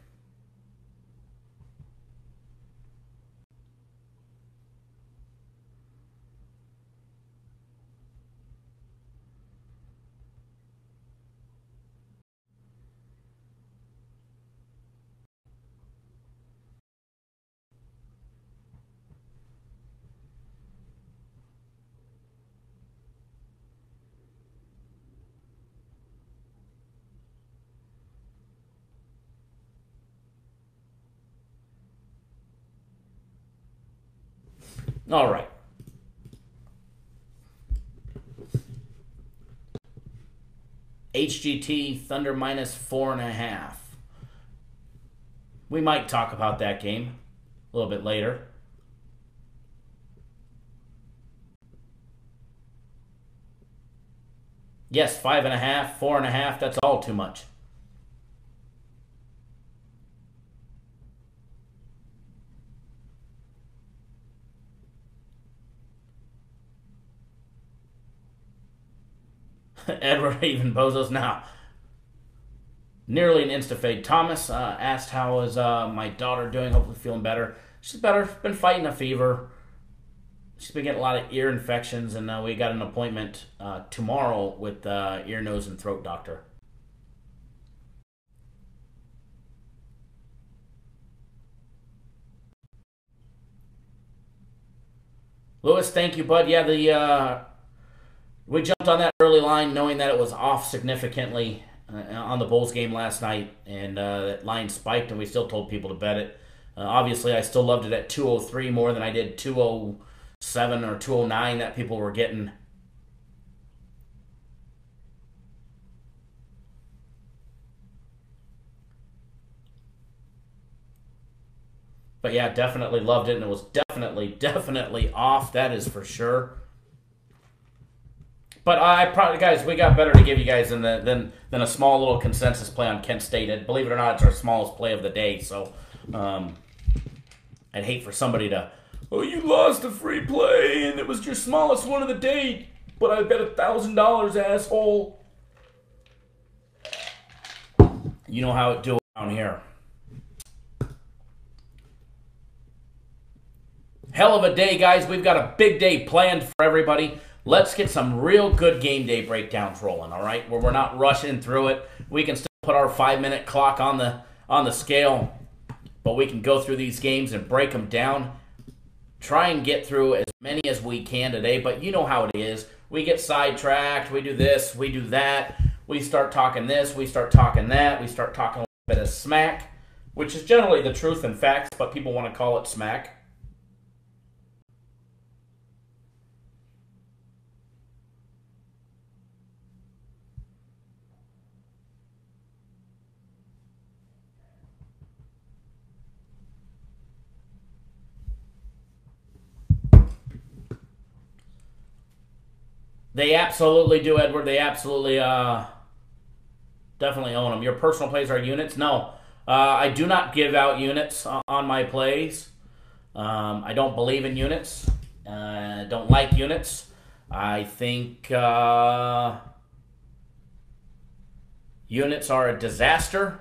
All right. HGT Thunder -4.5. We might talk about that game a little bit later. Yes, 5.5, 4.5, that's all too much. Edward even Bozos now. Nearly an insta-fade. Thomas asked how is my daughter doing, hopefully feeling better. She's better, been fighting a fever. She's been getting a lot of ear infections, and we got an appointment tomorrow with the ear, nose, and throat doctor. Lewis, thank you, bud. Yeah, we jumped on that early line knowing that it was off significantly on the Bulls game last night, and that line spiked, and we still told people to bet it. Obviously, I still loved it at 203 more than I did 207 or 209 that people were getting. But yeah, definitely loved it, and it was definitely off. That is for sure. But I probably, guys, we got better to give you guys than a small little consensus play on Kent State. Believe it or not, it's our smallest play of the day. So I'd hate for somebody to, oh, you lost a free play and it was your smallest one of the day, but I bet $1,000, asshole. You know how it do around here. Hell of a day, guys. We've got a big day planned for everybody. Let's get some real good game day breakdowns rolling, all right? Where we're not rushing through it. We can still put our 5-minute clock on the scale, but we can go through these games and break them down. Try and get through as many as we can today, but you know how it is. We get sidetracked. We do this. We do that. We start talking this. We start talking that. We start talking a little bit of smack, which is generally the truth and facts, but people want to call it smack. They absolutely do, Edward. They absolutely definitely own them. Your personal plays are units? No. I do not give out units on my plays. I don't believe in units. Don't like units. I think units are a disaster.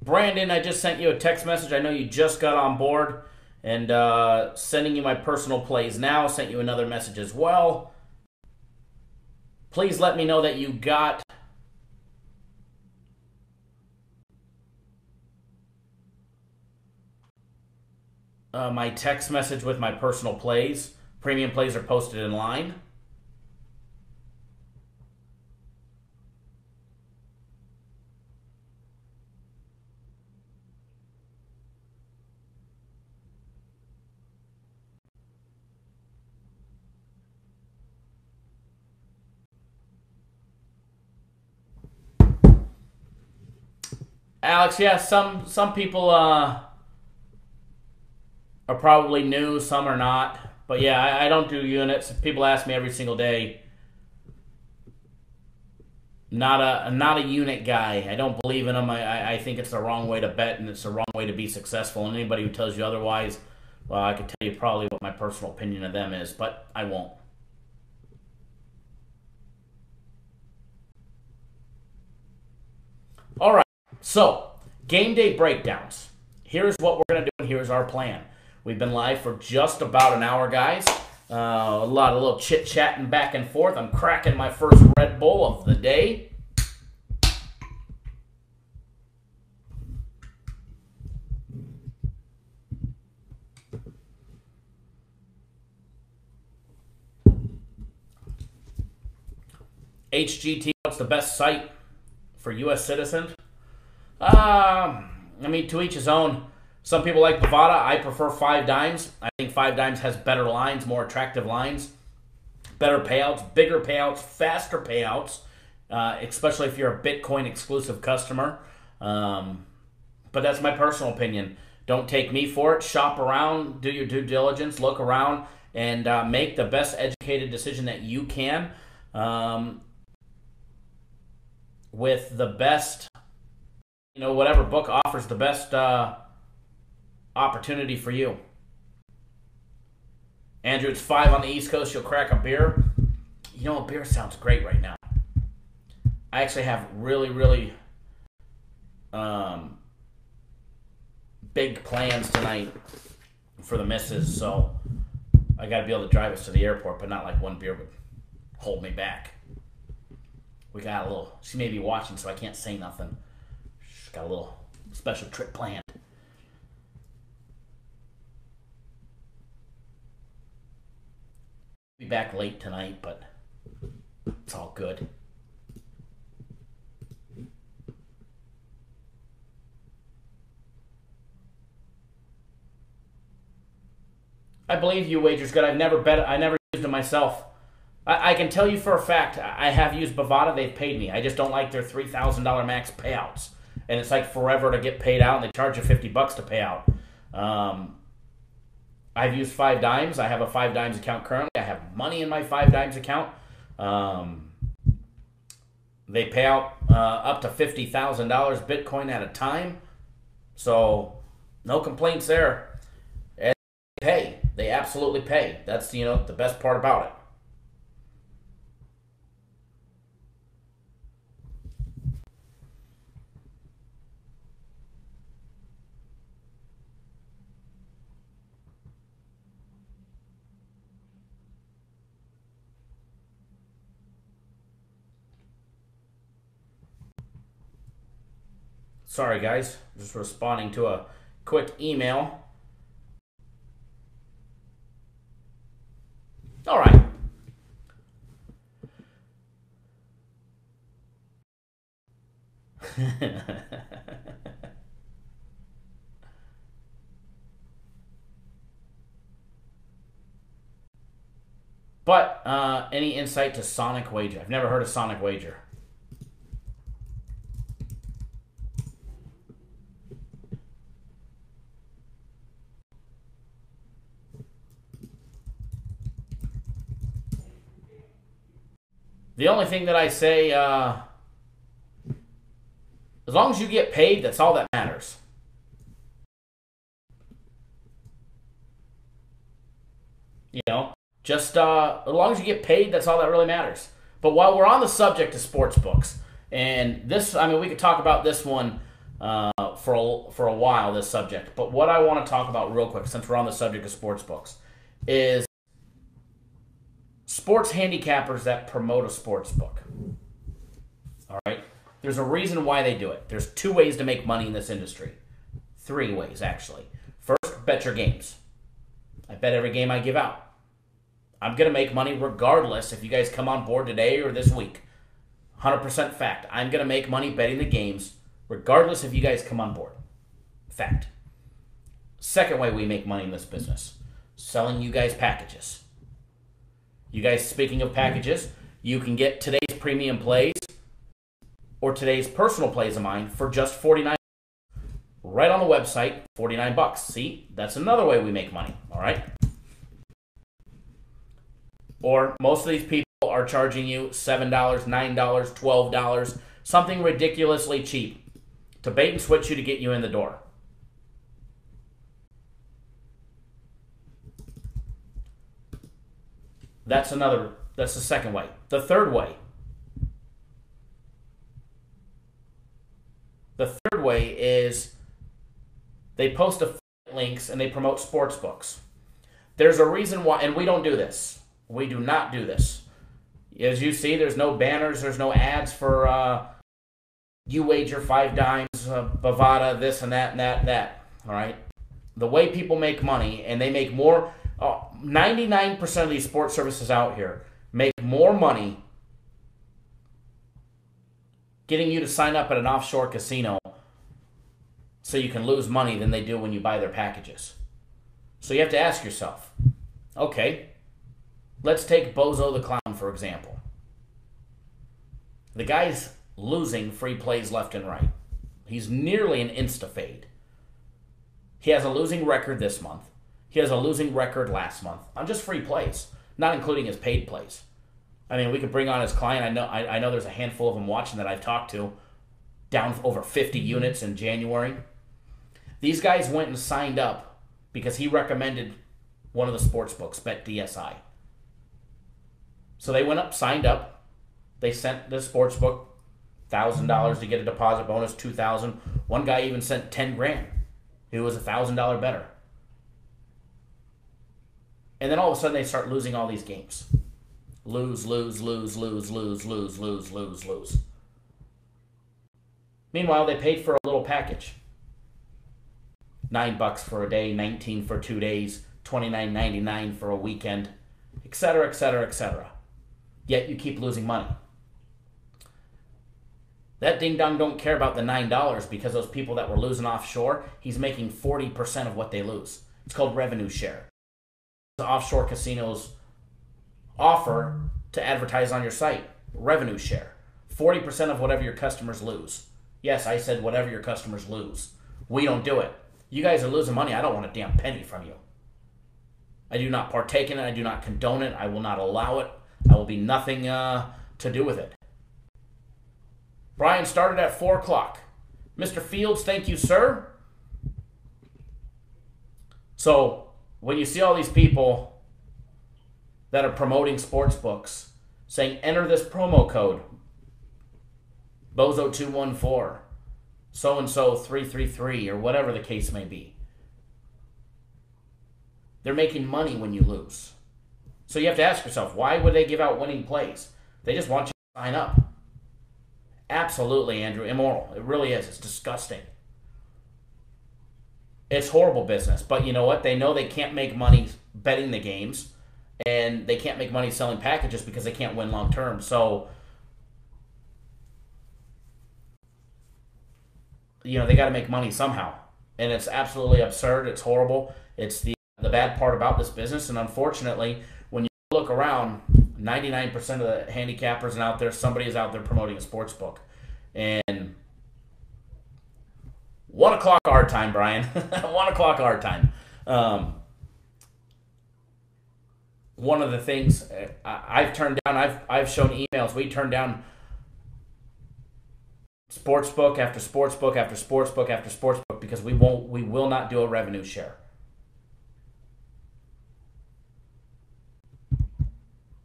Brandon, I just sent you a text message. I know you just got on board, and sending you my personal plays now. Sent you another message as well. Please let me know that you got my text message with my personal plays. Premium plays are posted in line. Alex, yeah, some people are probably new, some are not. But yeah, I don't do units. People ask me every single day. Not a unit guy. I don't believe in them. I think it's the wrong way to bet, and it's the wrong way to be successful. And anybody who tells you otherwise, well, I could tell you probably what my personal opinion of them is, but I won't. All right. So, Game day breakdowns. Here's what we're going to do, and here's our plan. We've been live for just about an hour, guys. A lot of little chit-chatting back and forth. I'm cracking my first Red Bull of the day. HGT, what's the best site for U.S. citizens? I mean, to each his own. Some people like Bovada. I prefer 5 Dimes. I think 5 Dimes has better lines, more attractive lines, better payouts, bigger payouts, faster payouts, especially if you're a Bitcoin exclusive customer. But that's my personal opinion. Don't take me for it. Shop around, do your due diligence, look around, and make the best educated decision that you can with the best, whatever book offers the best opportunity for you. Andrew, it's 5 on the East Coast. You'll crack a beer. A beer sounds great right now. I actually have really, really big plans tonight for the missus, so I got to be able to drive us to the airport, but not like one beer would hold me back. We got a little, she may be watching, so I can't say nothing. She's got a little special trip planned. Be back late tonight, but it's all good. I believe you, Wager's good. I never used them myself. I can tell you for a fact, I have used Bovada. They've paid me. I just don't like their $3,000 max payouts. And it's like forever to get paid out, and they charge you $50 to pay out. I've used 5 Dimes. I have a 5 Dimes account currently. I have money in my 5 Dimes account. They pay out up to $50,000 Bitcoin at a time. So no complaints there. And they pay. They absolutely pay. That's, the best part about it. Sorry, guys. Just responding to a quick email. All right. But any insight to Sonic Wager? I've never heard of Sonic Wager. The only thing that I say, as long as you get paid, that's all that matters. Just as long as you get paid, that's all that really matters. But while we're on the subject of sports books, and this, we could talk about this one for a while, this subject. But what I want to talk about real quick, since we're on the subject of sports books, is sports handicappers that promote a sports book. All right? There's a reason why they do it. There's 2 ways to make money in this industry. 3 ways, actually. First, bet your games. I bet every game I give out. I'm going to make money regardless if you guys come on board today or this week. 100% fact. I'm going to make money betting the games regardless if you guys come on board. Fact. Second way we make money in this business. Selling you guys packages. You guys, speaking of packages, you can get today's premium plays or today's personal plays of mine for just $49. Right on the website, $49. See, that's another way we make money, all right? Or most of these people are charging you $7, $9, $12, something ridiculously cheap to bait and switch you to get you in the door. That's the second way. The third way The third way is they post links and they promote sports books. There's a reason why, and we don't do this. We do not do this. As you see, there's no banners, there's no ads for you wager 5 dimes, Bovada, this and that and that and that. All right? The way people make money, and they make more, 99% of these sports services out here make more money getting you to sign up at an offshore casino so you can lose money than they do when you buy their packages. So you have to ask yourself, okay, let's take Bozo the Clown, for example. The guy's losing free plays left and right. He's nearly an insta-fade. He has a losing record this month. He has a losing record last month on just free plays, not including his paid plays. I mean, we could bring on his client. I know there's a handful of them watching that I've talked to, down over 50 units in January. These guys went and signed up because he recommended one of the sports books, BetDSI. So they went up, signed up. They sent the sports book $1,000 to get a deposit bonus, $2,000. One guy even sent $10,000. He was $1,000 better. And then all of a sudden they start losing all these games. Lose, lose, lose, lose, lose, lose, lose, lose, lose. Meanwhile, they paid for a little package. $9 for a day, $19 for 2 days, $29.99 for a weekend, etc., etc., etc. Yet you keep losing money. That ding-dong don't care about the $9 because those people that were losing offshore, he's making 40% of what they lose. It's called revenue share. The offshore casinos offer to advertise on your site. Revenue share. 40% of whatever your customers lose. Yes, I said whatever your customers lose. We don't do it. You guys are losing money. I don't want a damn penny from you. I do not partake in it. I do not condone it. I will not allow it. I will be nothing to do with it. Brian started at 4 o'clock. Mr. Fields, thank you, sir. So, when you see all these people that are promoting sports books saying, enter this promo code, Bozo214, so-and-so 333, or whatever the case may be. They're making money when you lose. So you have to ask yourself, why would they give out winning plays? They just want you to sign up. Absolutely, Andrew, immoral. It really is. It's disgusting. It's horrible business. But you know what? They know they can't make money betting the games, and they can't make money selling packages because they can't win long term. So, you know, they got to make money somehow. And it's absolutely absurd. It's horrible. It's the bad part about this business. And unfortunately, when you look around, 99% of the handicappers and out there, somebody is out there promoting a sports book. And 1 o'clock our time, Brian. 1 o'clock our time. One of the things I've turned down, I've shown emails. We turned down sports book after sports book after sports book after sports book because we will not do a revenue share.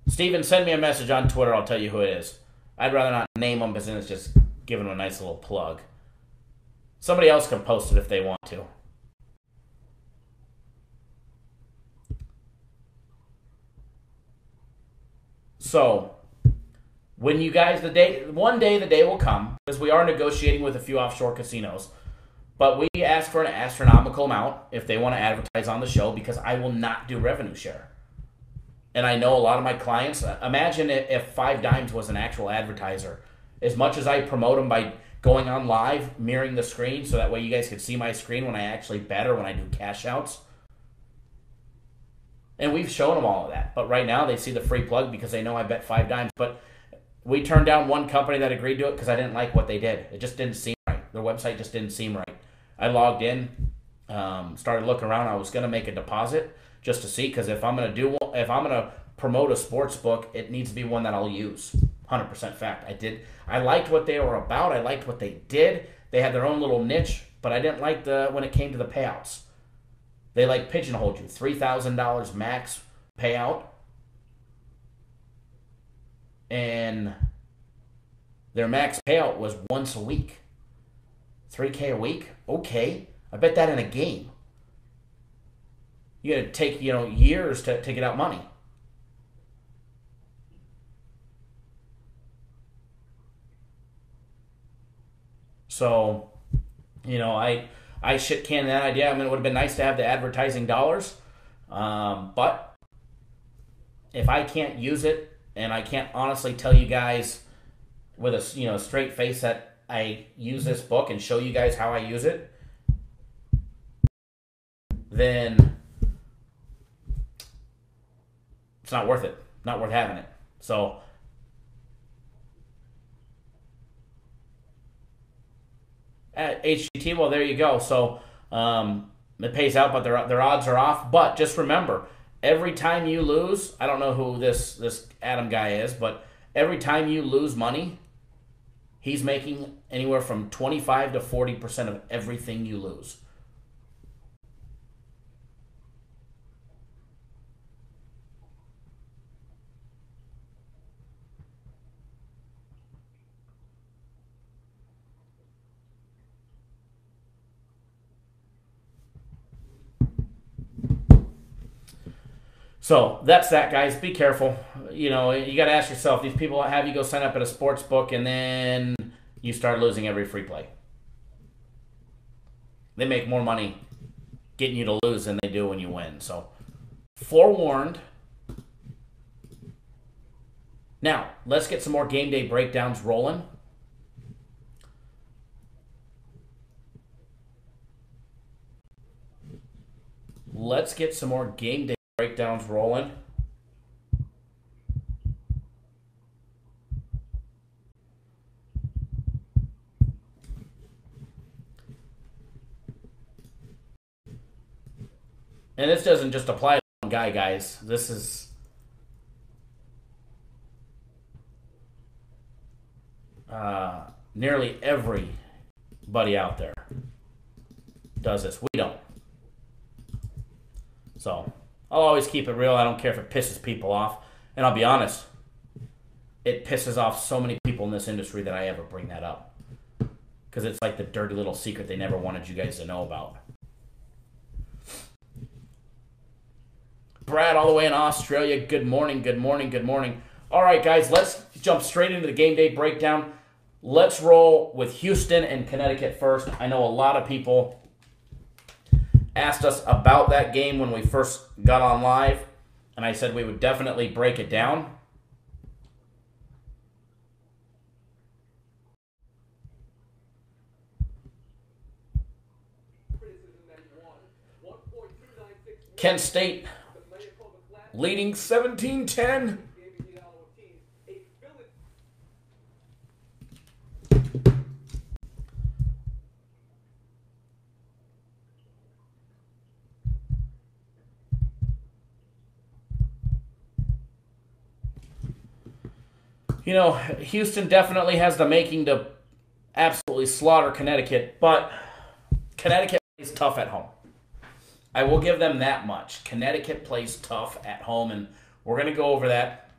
Steven, send me a message on Twitter. I'll tell you who it is. I'd rather not name them because then it's just giving them a nice little plug. Somebody else can post it if they want to. So, when you guys, one day the day will come, because we are negotiating with a few offshore casinos, but we ask for an astronomical amount if they want to advertise on the show because I will not do revenue share. And I know a lot of my clients, imagine if 5 Dimes was an actual advertiser. As much as I promote them by going on live, mirroring the screen, so that way you guys can see my screen when I actually bet or when I do cash outs. And we've shown them all of that. But right now they see the free plug because they know I bet 5 Dimes. But we turned down one company that agreed to it because I didn't like what they did. It just didn't seem right. Their website just didn't seem right. I logged in, started looking around. I was going to make a deposit just to see, because if I'm going to promote a sports book, it needs to be one that I'll use. 100% fact. I liked what they were about. I liked what they did. They had their own little niche, but I didn't like when it came to the payouts. They pigeonholed you. $3,000 max payout. And their max payout was once a week. $3K a week? Okay. I bet that in a game. You got to take, years to get out money. So, I shit canned that idea. I mean, it would have been nice to have the advertising dollars. But if I can't use it, and I can't honestly tell you guys with a straight face that I use this book and show you guys how I use it, then it's not worth it. Not worth having it. So at HGT, well, there you go. So it pays out, but their odds are off. But just remember, every time you lose, I don't know who this Adam guy is, but every time you lose money, he's making anywhere from 25 to 40% of everything you lose. So that's that, guys. Be careful. You got to ask yourself, these people have you go sign up at a sports book and then you start losing every free play. They make more money getting you to lose than they do when you win. So forewarned. Now, let's get some more game day breakdowns rolling. Let's get some more game day breakdowns rolling. And this doesn't just apply to one guy, guys. This is nearly everybody out there does this. We don't. So I'll always keep it real. I don't care if it pisses people off. And I'll be honest, it pisses off so many people in this industry that I ever bring that up. Because it's like the dirty little secret they never wanted you guys to know about. Brad, all the way in Australia, good morning, good morning, good morning. All right, guys, let's jump straight into the game day breakdown. Let's roll with Houston and Connecticut first. I know a lot of people asked us about that game when we first got on live, and I said we would definitely break it down. Kent State leading 17-10. Houston definitely has the making to absolutely slaughter Connecticut, but Connecticut plays tough at home. I will give them that much. Connecticut plays tough at home, and we're going to go over that.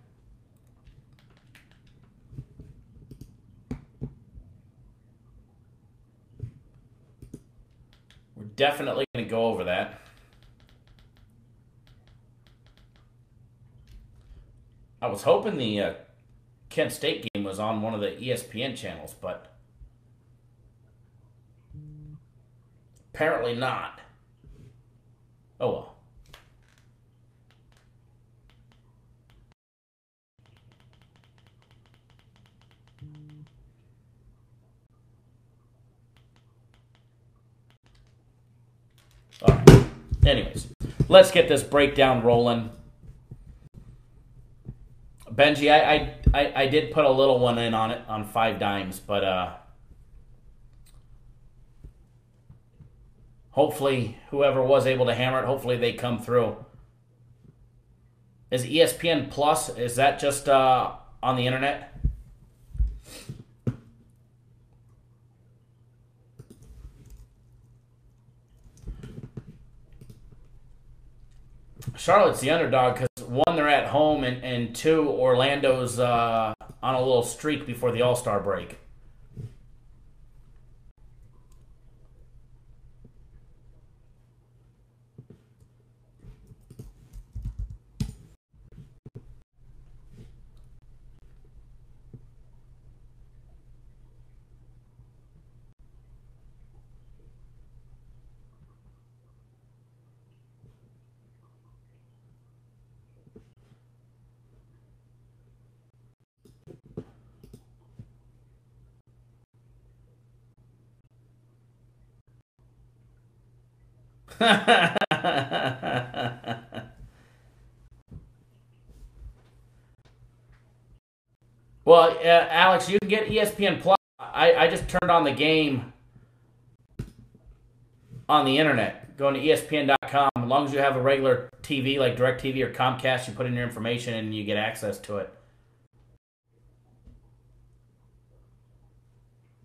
We're definitely going to go over that. I was hoping the Kent State game was on one of the ESPN channels, but apparently not. Oh well. All right. Anyways, let's get this breakdown rolling. Benji, I did put a little one in on it on 5 dimes, but hopefully whoever was able to hammer it, hopefully they come through. Is ESPN Plus, is that just on the internet? Charlotte's the underdog because 1, they're at home, and 2, Orlando's on a little streak before the All-Star break. Well, Alex, you can get ESPN Plus. I just turned on the game on the internet, going to ESPN.com. As long as you have a regular TV like DirecTV or Comcast, you put in your information and you get access to it.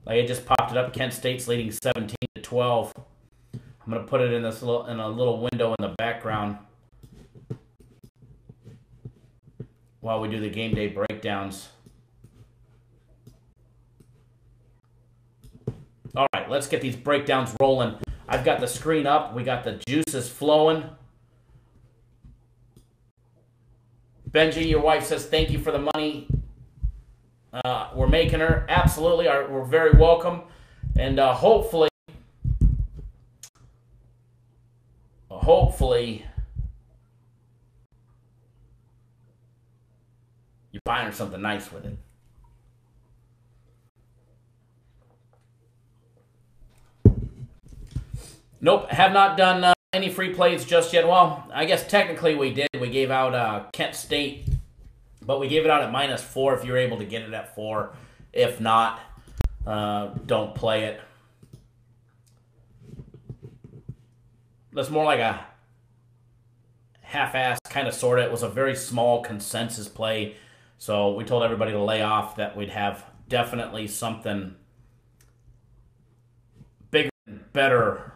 Like it just popped it up. Kent State's leading 17-12. I'm gonna put it in a little window in the background while we do the game day breakdowns. All right, let's get these breakdowns rolling. I've got the screen up. We got the juices flowing. Benji, your wife says thank you for the money. We're making her. Absolutely. We're very welcome. And hopefully, you're buying her something nice with it. Nope, have not done any free plays just yet. Well, I guess technically we did. We gave out Kent State, but we gave it out at -4 if you're able to get it at 4. If not, don't play it. That's more like a half-ass kind of sort of. It was a very small consensus play, so we told everybody to lay off, that we'd have definitely something bigger and better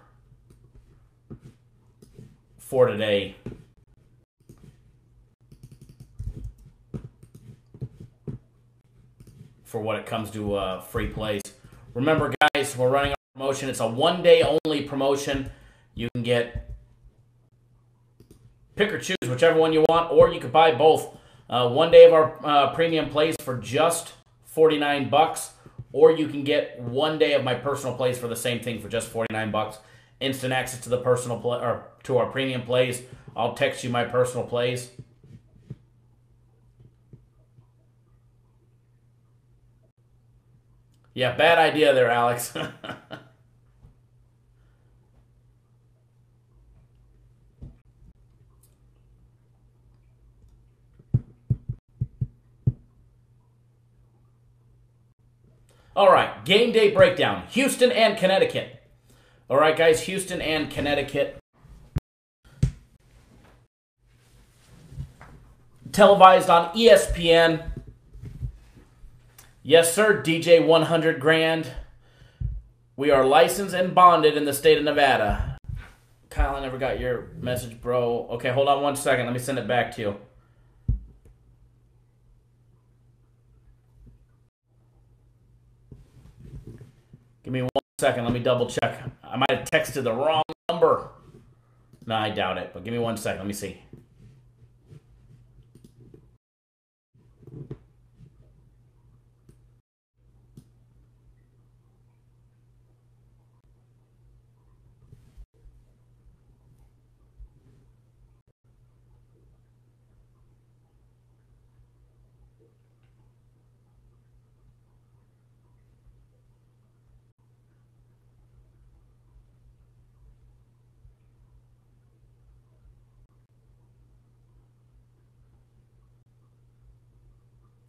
for today. For what it comes to free plays. Remember, guys, we're running a promotion. It's a one-day only promotion. You can get, pick or choose whichever one you want, or you could buy both. One day of our premium plays for just $49, or you can get one day of my personal plays for the same thing for just $49. Instant access to the personal play, or to our premium plays. I'll text you my personal plays. Yeah, bad idea there, Alex. All right, game day breakdown. Houston and Connecticut. All right, guys, Houston and Connecticut. Televised on ESPN. Yes, sir, DJ 100 grand. We are licensed and bonded in the state of Nevada. Kyle, I never got your message, bro. Okay, hold on one second. Let me send it back to you. Give me 1 second. Let me double check. I might have texted the wrong number. No, I doubt it, but give me 1 second. Let me see.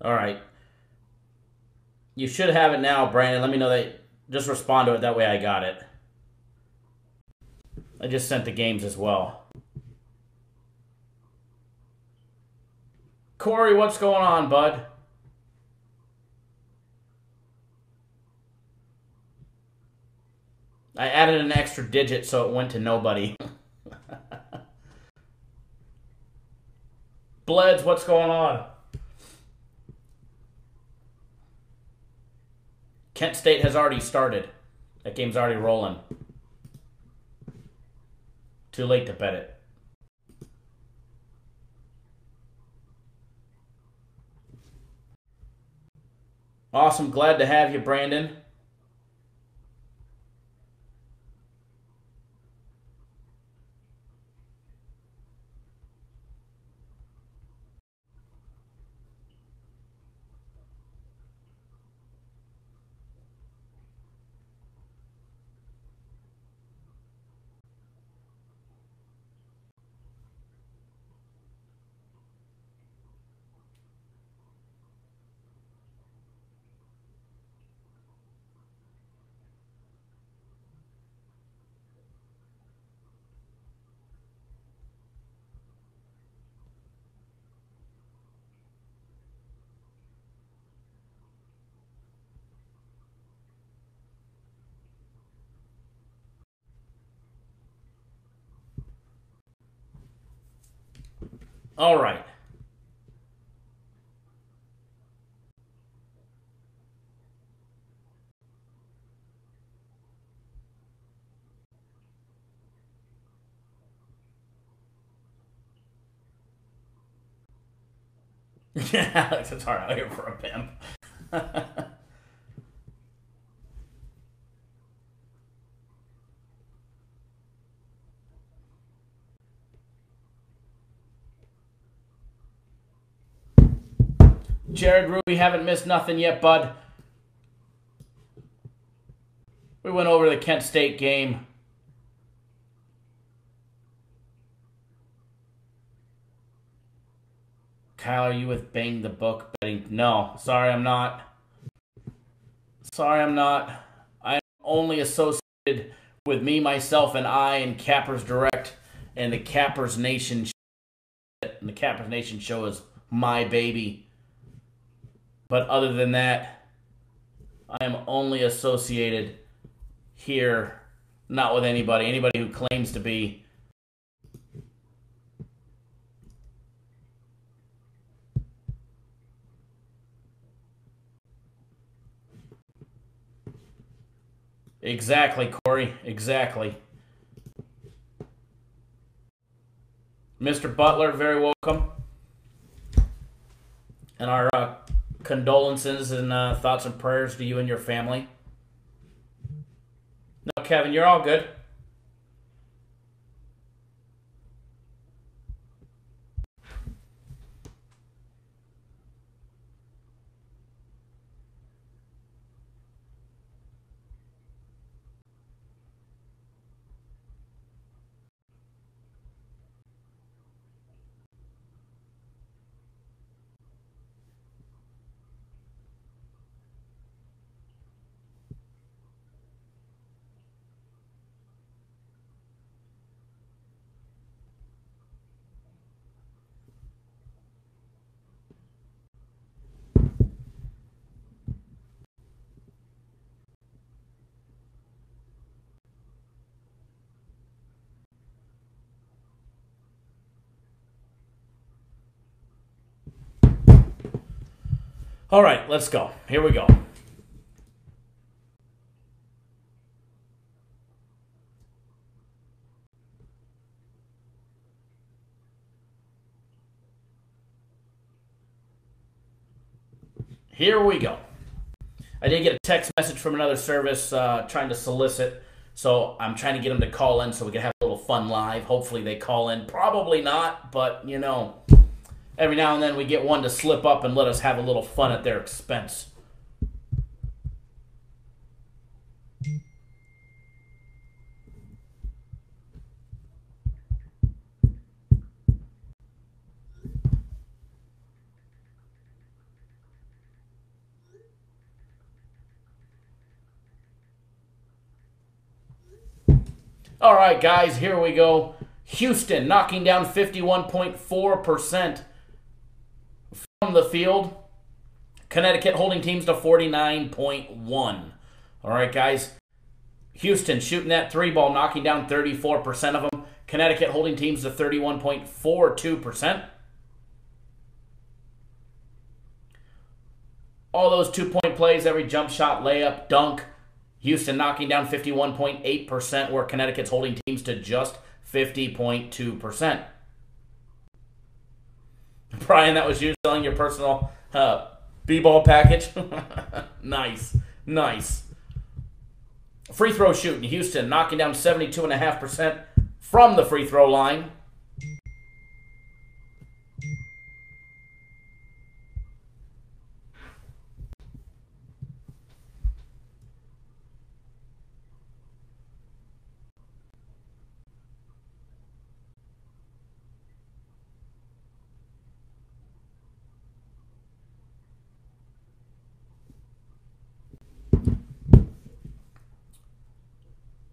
All right. You should have it now, Brandon. Let me know that. Just respond to it. That way I got it. I just sent the games as well. Corey, what's going on, bud? I added an extra digit so it went to nobody. Bleds, what's going on? Kent State has already started. That game's already rolling. Too late to bet it. Awesome. Glad to have you, Brandon. All right. Yeah, Alex, it's hard out here for a pimp. Jared Ruby, haven't missed nothing yet, bud. We went over the Kent State game. Kyle, are you with Bang the Book betting? No, sorry, I'm not. Sorry, I'm not. I'm only associated with me, myself, and I, and Cappers Direct, and the Cappers Nation. And the Cappers Nation show is my baby. But other than that, I am only associated here, not with anybody. Anybody who claims to be. Exactly, Corey. Exactly. Mr. Butler, very welcome. And our condolences and thoughts and prayers to you and your family. No, Kevin, you're all good. All right, let's go. Here we go. Here we go. I did get a text message from another service trying to solicit, so I'm trying to get them to call in so we can have a little fun live. Hopefully they call in. Probably not, but, you know, every now and then we get one to slip up and let us have a little fun at their expense. All right, guys, here we go. Houston knocking down 51.4% from the field. Connecticut holding teams to 49.1%. All right, guys. Houston shooting that three ball, knocking down 34% of them. Connecticut holding teams to 31.42%. All those 2-point plays, every jump shot, layup, dunk. Houston knocking down 51.8%, where Connecticut's holding teams to just 50.2%. Brian, that was you selling your personal B-ball package? Nice. Nice. Free throw shooting. Houston knocking down 72.5% from the free throw line.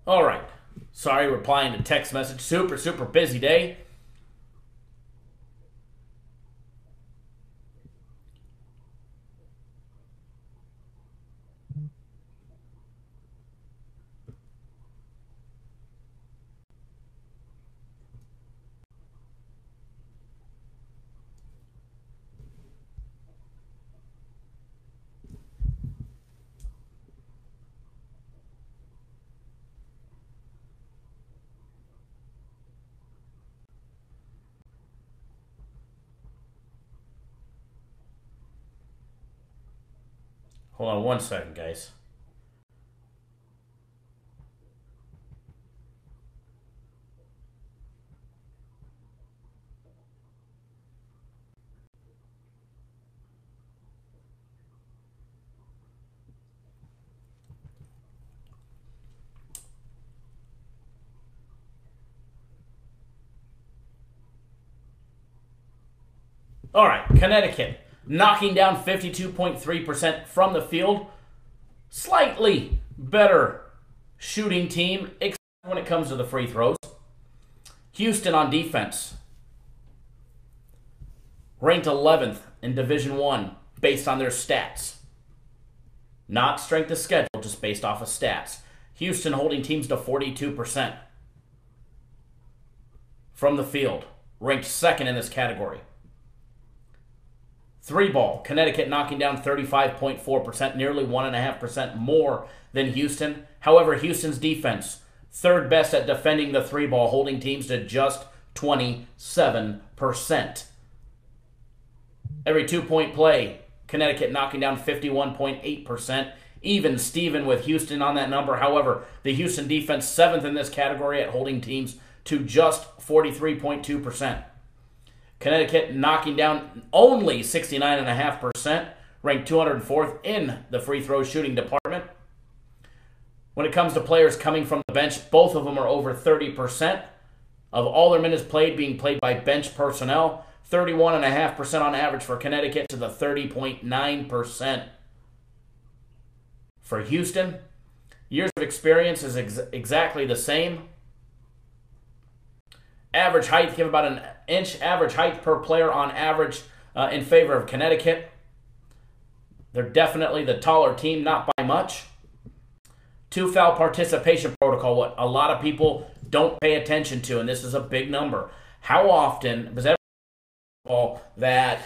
All right. Sorry, replying to text message. Super busy day. Hold on 1 second, guys. All right, Connecticut knocking down 52.3% from the field. Slightly better shooting team, except when it comes to the free throws. Houston on defense, ranked 11th in Division I based on their stats. Not strength of schedule, just based off of stats. Houston holding teams to 42% from the field, ranked 2nd in this category. 3-ball, Connecticut knocking down 35.4%, nearly 1.5% more than Houston. However, Houston's defense, 3rd best at defending the 3-ball, holding teams to just 27%. Every 2-point play, Connecticut knocking down 51.8%. Even Steven with Houston on that number. However, the Houston defense 7th in this category at holding teams to just 43.2%. Connecticut knocking down only 69.5%, ranked 204th in the free throw shooting department. When it comes to players coming from the bench, both of them are over 30% of all their minutes played being played by bench personnel. 31.5% on average for Connecticut to the 30.9% for Houston. Years of experience is exactly the same. Average height, give about an inch average height per player on average in favor of Connecticut. They're definitely the taller team, not by much. 2 foul participation protocol, what a lot of people don't pay attention to, and this is a big number. How often, because that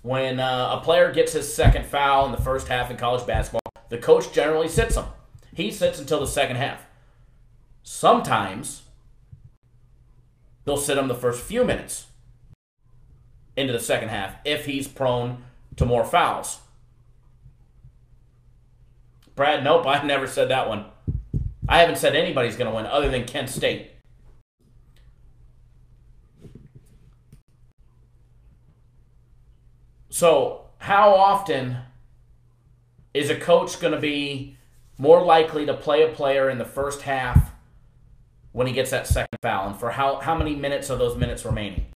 when a player gets his 2nd foul in the first half in college basketball, the coach generally sits him. He sits until the 2nd half. Sometimes they'll sit him the first few minutes into the 2nd half if he's prone to more fouls. Brad, nope, I never said that one. I haven't said anybody's going to win other than Kent State. So, how often is a coach going to be more likely to play a player in the first half when he gets that 2nd foul? And for how many minutes are those minutes remaining?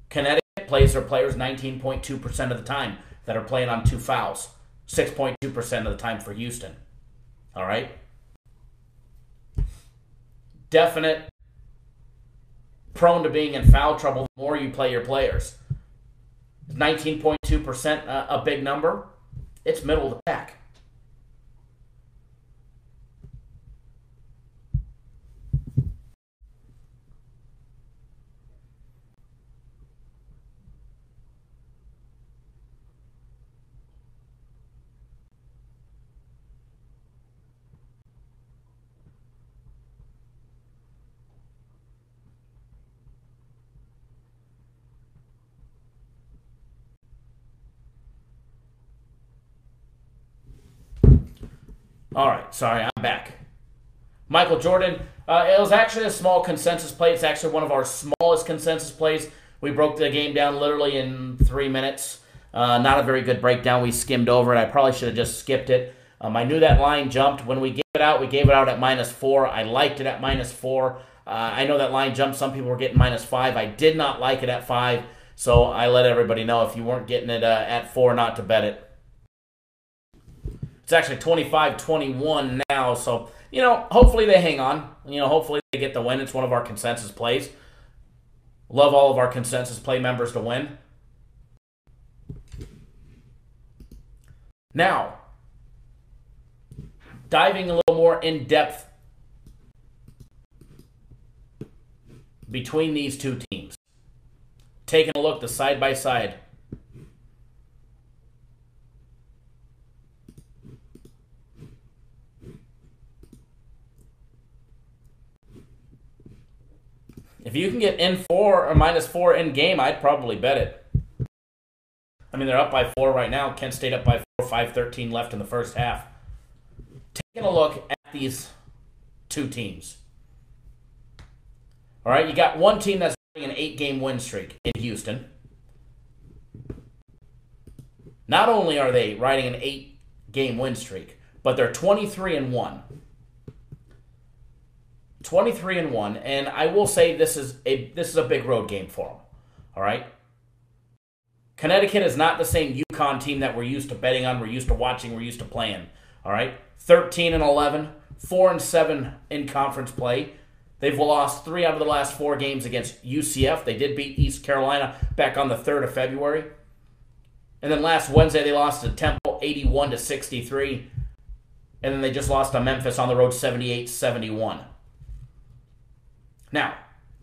Connecticut plays their players 19.2% of the time that are playing on 2 fouls. 6.2% of the time for Houston. All right? Definite prone to being in foul trouble the more you play your players. 19.2% a big number? It's middle of the pack. All right, sorry, I'm back. Michael Jordan, it was actually a small consensus play. It's actually one of our smallest consensus plays. We broke the game down literally in 3 minutes. Not a very good breakdown. We skimmed over it. I probably should have just skipped it. I knew that line jumped. When we gave it out, we gave it out at -4. I liked it at -4. I know that line jumped. Some people were getting -5. I did not like it at 5, so I let everybody know if you weren't getting it at 4 not to bet it. It's actually 25-21 now, so, hopefully they hang on. Hopefully they get the win. It's one of our consensus plays. Love all of our consensus play members to win. Now, diving a little more in depth between these two teams. Taking a look, the side by side. If you can get in 4 or -4 in game, I'd probably bet it. I mean, they're up by 4 right now. Kent State up by 5:13 left in the first half. Taking a look at these two teams. All right, you got one team that's running an 8-game win streak in Houston. Not only are they riding an 8-game win streak, but they're 23-1. 23-1, and I will say this is a big road game for them. All right. Connecticut is not the same UConn team that we're used to betting on, we're used to watching, we're used to playing. All right. 13-11, 4-7 in conference play. They've lost 3 out of the last 4 games against UCF. They did beat East Carolina back on the 3rd of February. And then last Wednesday they lost to Temple 81-63. And then they just lost to Memphis on the road 78-71. Now,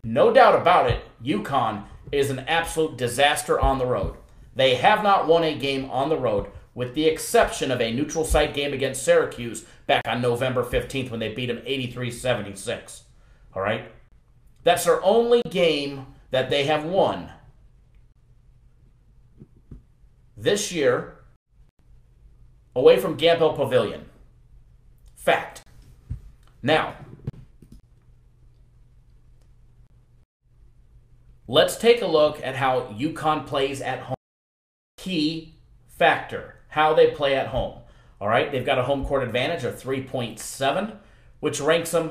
no doubt about it, UConn is an absolute disaster on the road. They have not won a game on the road, with the exception of a neutral site game against Syracuse back on November 15th when they beat them 83-76. All right? That's their only game that they have won this year away from Gampel Pavilion. Fact. Now, let's take a look at how UConn plays at home. Key factor, how they play at home. All right, they've got a home court advantage of 3.7, which ranks them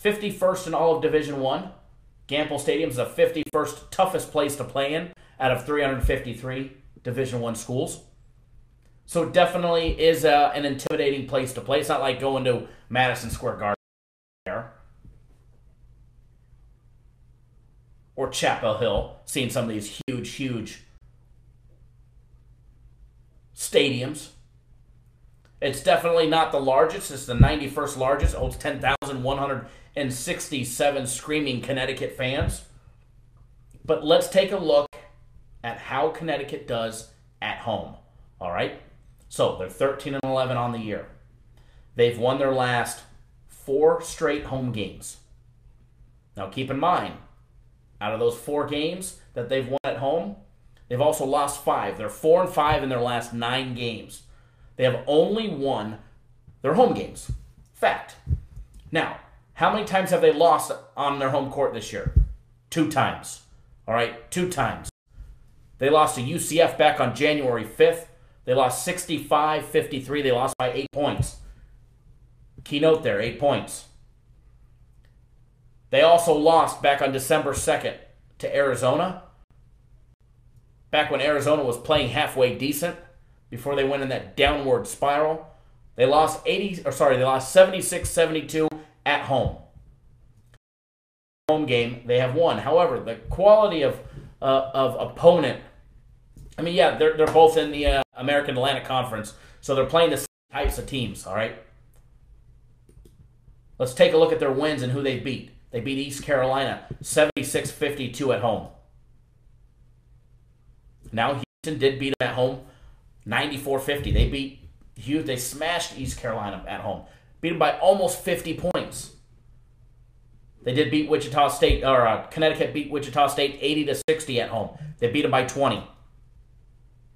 51st in all of Division I. Gampel Stadium is the 51st toughest place to play in out of 353 Division I schools. So it definitely is an intimidating place to play. It's not like going to Madison Square Garden or Chapel Hill, seeing some of these huge stadiums. It's definitely not the largest. It's the 91st largest. It holds 10,167 screaming Connecticut fans. But let's take a look at how Connecticut does at home. All right? So they're 13-11 on the year. They've won their last 4 straight home games. Now keep in mind, out of those 4 games that they've won at home, they've also lost 5. They're 4-5 in their last 9 games. They have only won their home games. Fact. Now, how many times have they lost on their home court this year? 2 times. All right, 2 times. They lost to UCF back on January 5th. They lost 65-53. They lost by 8 points. Keynote there, 8 points. They also lost back on December 2nd to Arizona. Back when Arizona was playing halfway decent, before they went in that downward spiral. They lost 76-72 at home. Home game, they have won. However, the quality of opponent, I mean, yeah, they're both in the American Atlantic Conference, so they're playing the same types of teams, all right? Let's take a look at their wins and who they beat. They beat East Carolina 76-52 at home. Now Houston did beat them at home 94-50. They smashed East Carolina at home. Beat them by almost 50 points. They did beat Wichita State, or Connecticut beat Wichita State 80-60 at home. They beat them by 20.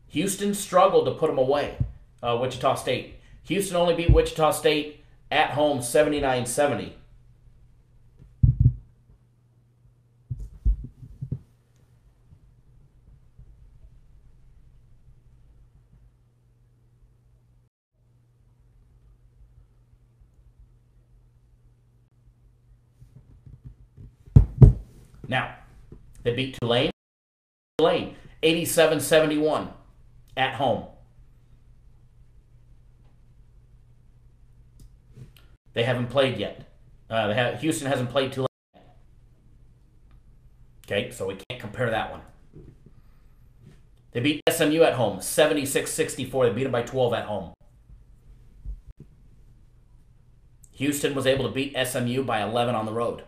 Houston struggled to put them away, Wichita State. Houston only beat Wichita State at home 79-70. Now, they beat Tulane 87-71 at home. They haven't played yet. Houston hasn't played Tulane yet. Okay, so we can't compare that one. They beat SMU at home 76-64. They beat them by 12 at home. Houston was able to beat SMU by 11 on the road.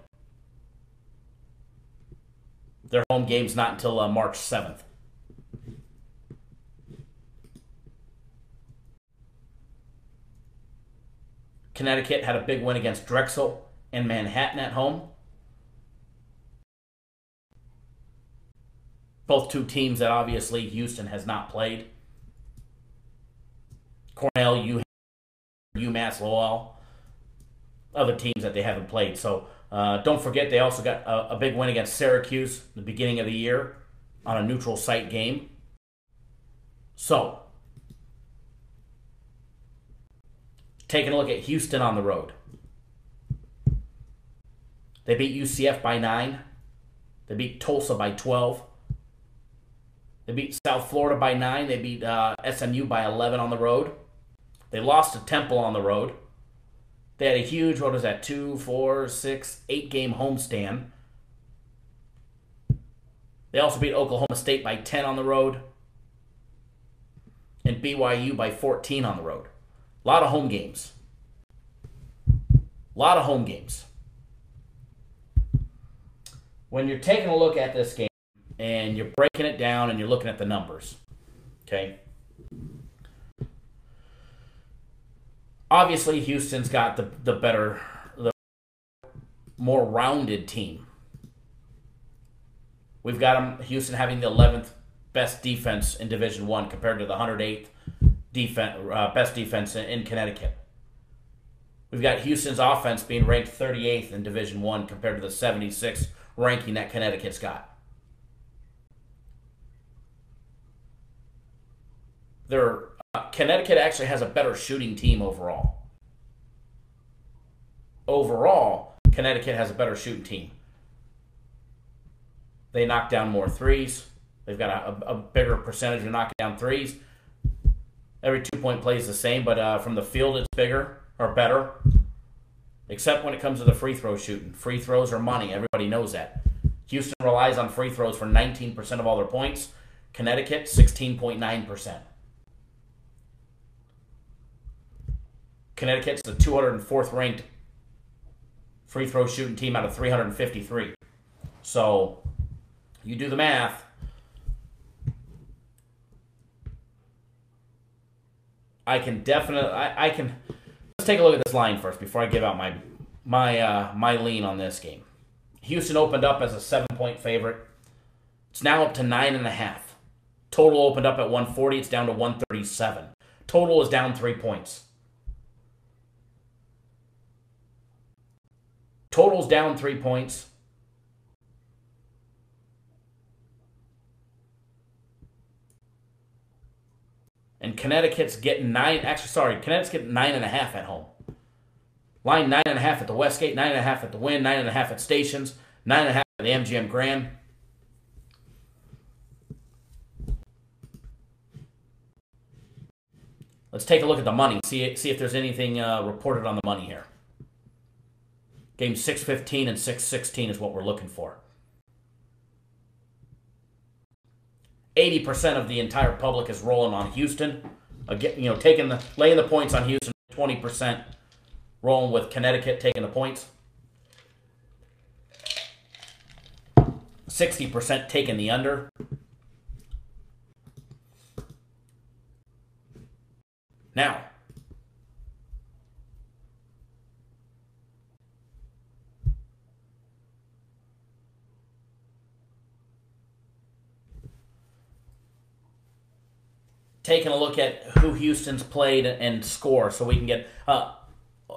Their home game's not until March 7th. Connecticut had a big win against Drexel and Manhattan at home. Both two teams that obviously Houston has not played. Cornell, UMass Lowell, other teams that they haven't played. So don't forget, they also got a big win against Syracuse at the beginning of the year on a neutral site game. So, taking a look at Houston on the road. They beat UCF by 9. They beat Tulsa by 12. They beat South Florida by 9. They beat SMU by 11 on the road. They lost to Temple on the road. They had a huge, 2, 4, 6, 8-game homestand. They also beat Oklahoma State by 10 on the road. And BYU by 14 on the road. A lot of home games. When you're taking a look at this game and you're breaking it down and you're looking at the numbers, okay? Obviously, Houston's got the more rounded team. We've got Houston having the 11th best defense in Division I compared to the 108th best defense in Connecticut. We've got Houston's offense being ranked 38th in Division I compared to the 76th ranking that Connecticut's got. Connecticut actually has a better shooting team overall. Connecticut has a better shooting team. They knock down more threes. They've got a bigger percentage of knocking down threes. Every 2-point play is the same, but from the field it's bigger or better. Except when it comes to the free throw shooting. Free throws are money. Everybody knows that. Houston relies on free throws for 19% of all their points. Connecticut, 16.9%. Connecticut's the 204th ranked free throw shooting team out of 353. So, you do the math. Let's take a look at this line first before I give out my lean on this game. Houston opened up as a 7-point favorite. It's now up to 9.5. Total opened up at 140. It's down to 137. Total is down 3 points. Total's down 3 points. And Connecticut's getting Connecticut's getting 9.5 at home. Line 9.5 at the Westgate, 9.5 at the Wynn, 9.5 at Stations, 9.5 at the MGM Grand. Let's take a look at the money. See if there's anything reported on the money here. Game 6-15 and 6-16 is what we're looking for. 80% of the entire public is rolling on Houston. Again, laying the points on Houston. 20% rolling with Connecticut taking the points. 60% taking the under. Now, taking a look at who Houston's played and score so we can get a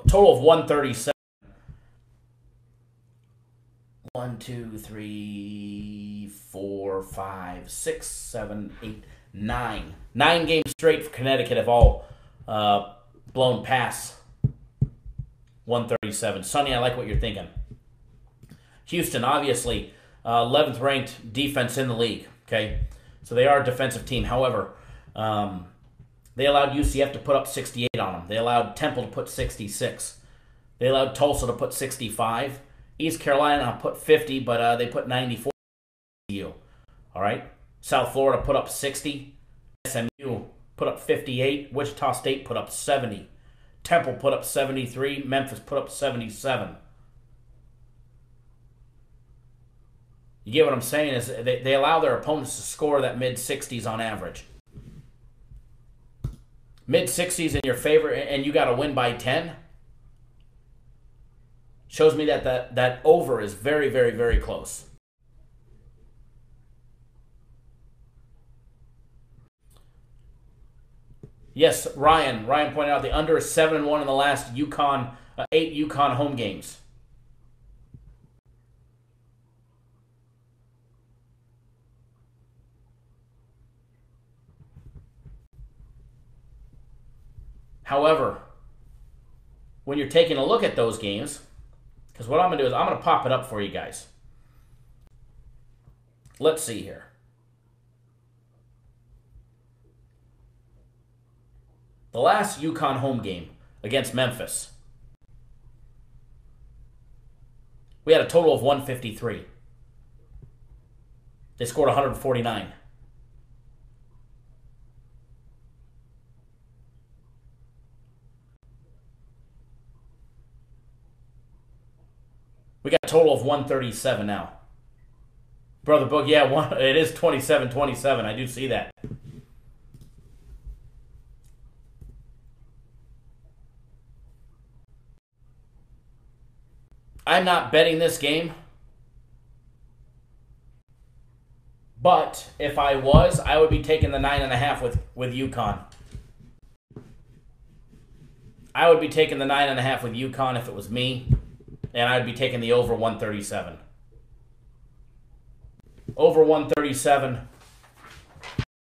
total of 137. 1, 2, 3, 4, 5, 6, 7, 8, 9. 9 games straight for Connecticut have all blown past 137. Sonny, I like what you're thinking. Houston, obviously, 11th ranked defense in the league. Okay, so they are a defensive team. However, they allowed UCF to put up 68 on them. They allowed Temple to put 66. They allowed Tulsa to put 65. East Carolina put 50, but they put 94. All right. South Florida put up 60. SMU put up 58. Wichita State put up 70. Temple put up 73. Memphis put up 77. You get what I'm saying? Is they allow their opponents to score that mid-60s on average. Mid-60s in your favor, and you got to win by 10. Shows me that over is very, very, very close. Yes, Ryan. Ryan pointed out the under is 7-1 in the last 8 UConn home games. However, when you're taking a look at those games, because what I'm going to do is I'm going to pop it up for you guys. Let's see here. The last UConn home game against Memphis, we had a total of 153. They scored 149. We got a total of 137 now. Brother Book, yeah, it is 27-27. I do see that. I'm not betting this game. But if I was, I would be taking the 9.5 with UConn. I would be taking the 9.5 with UConn if it was me. And I'd be taking the over 137. Over 137.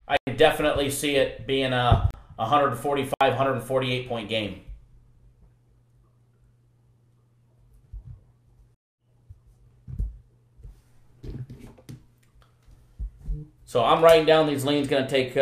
I can definitely see it being a 145, 148 point game. So I'm writing down these leans. Going to take...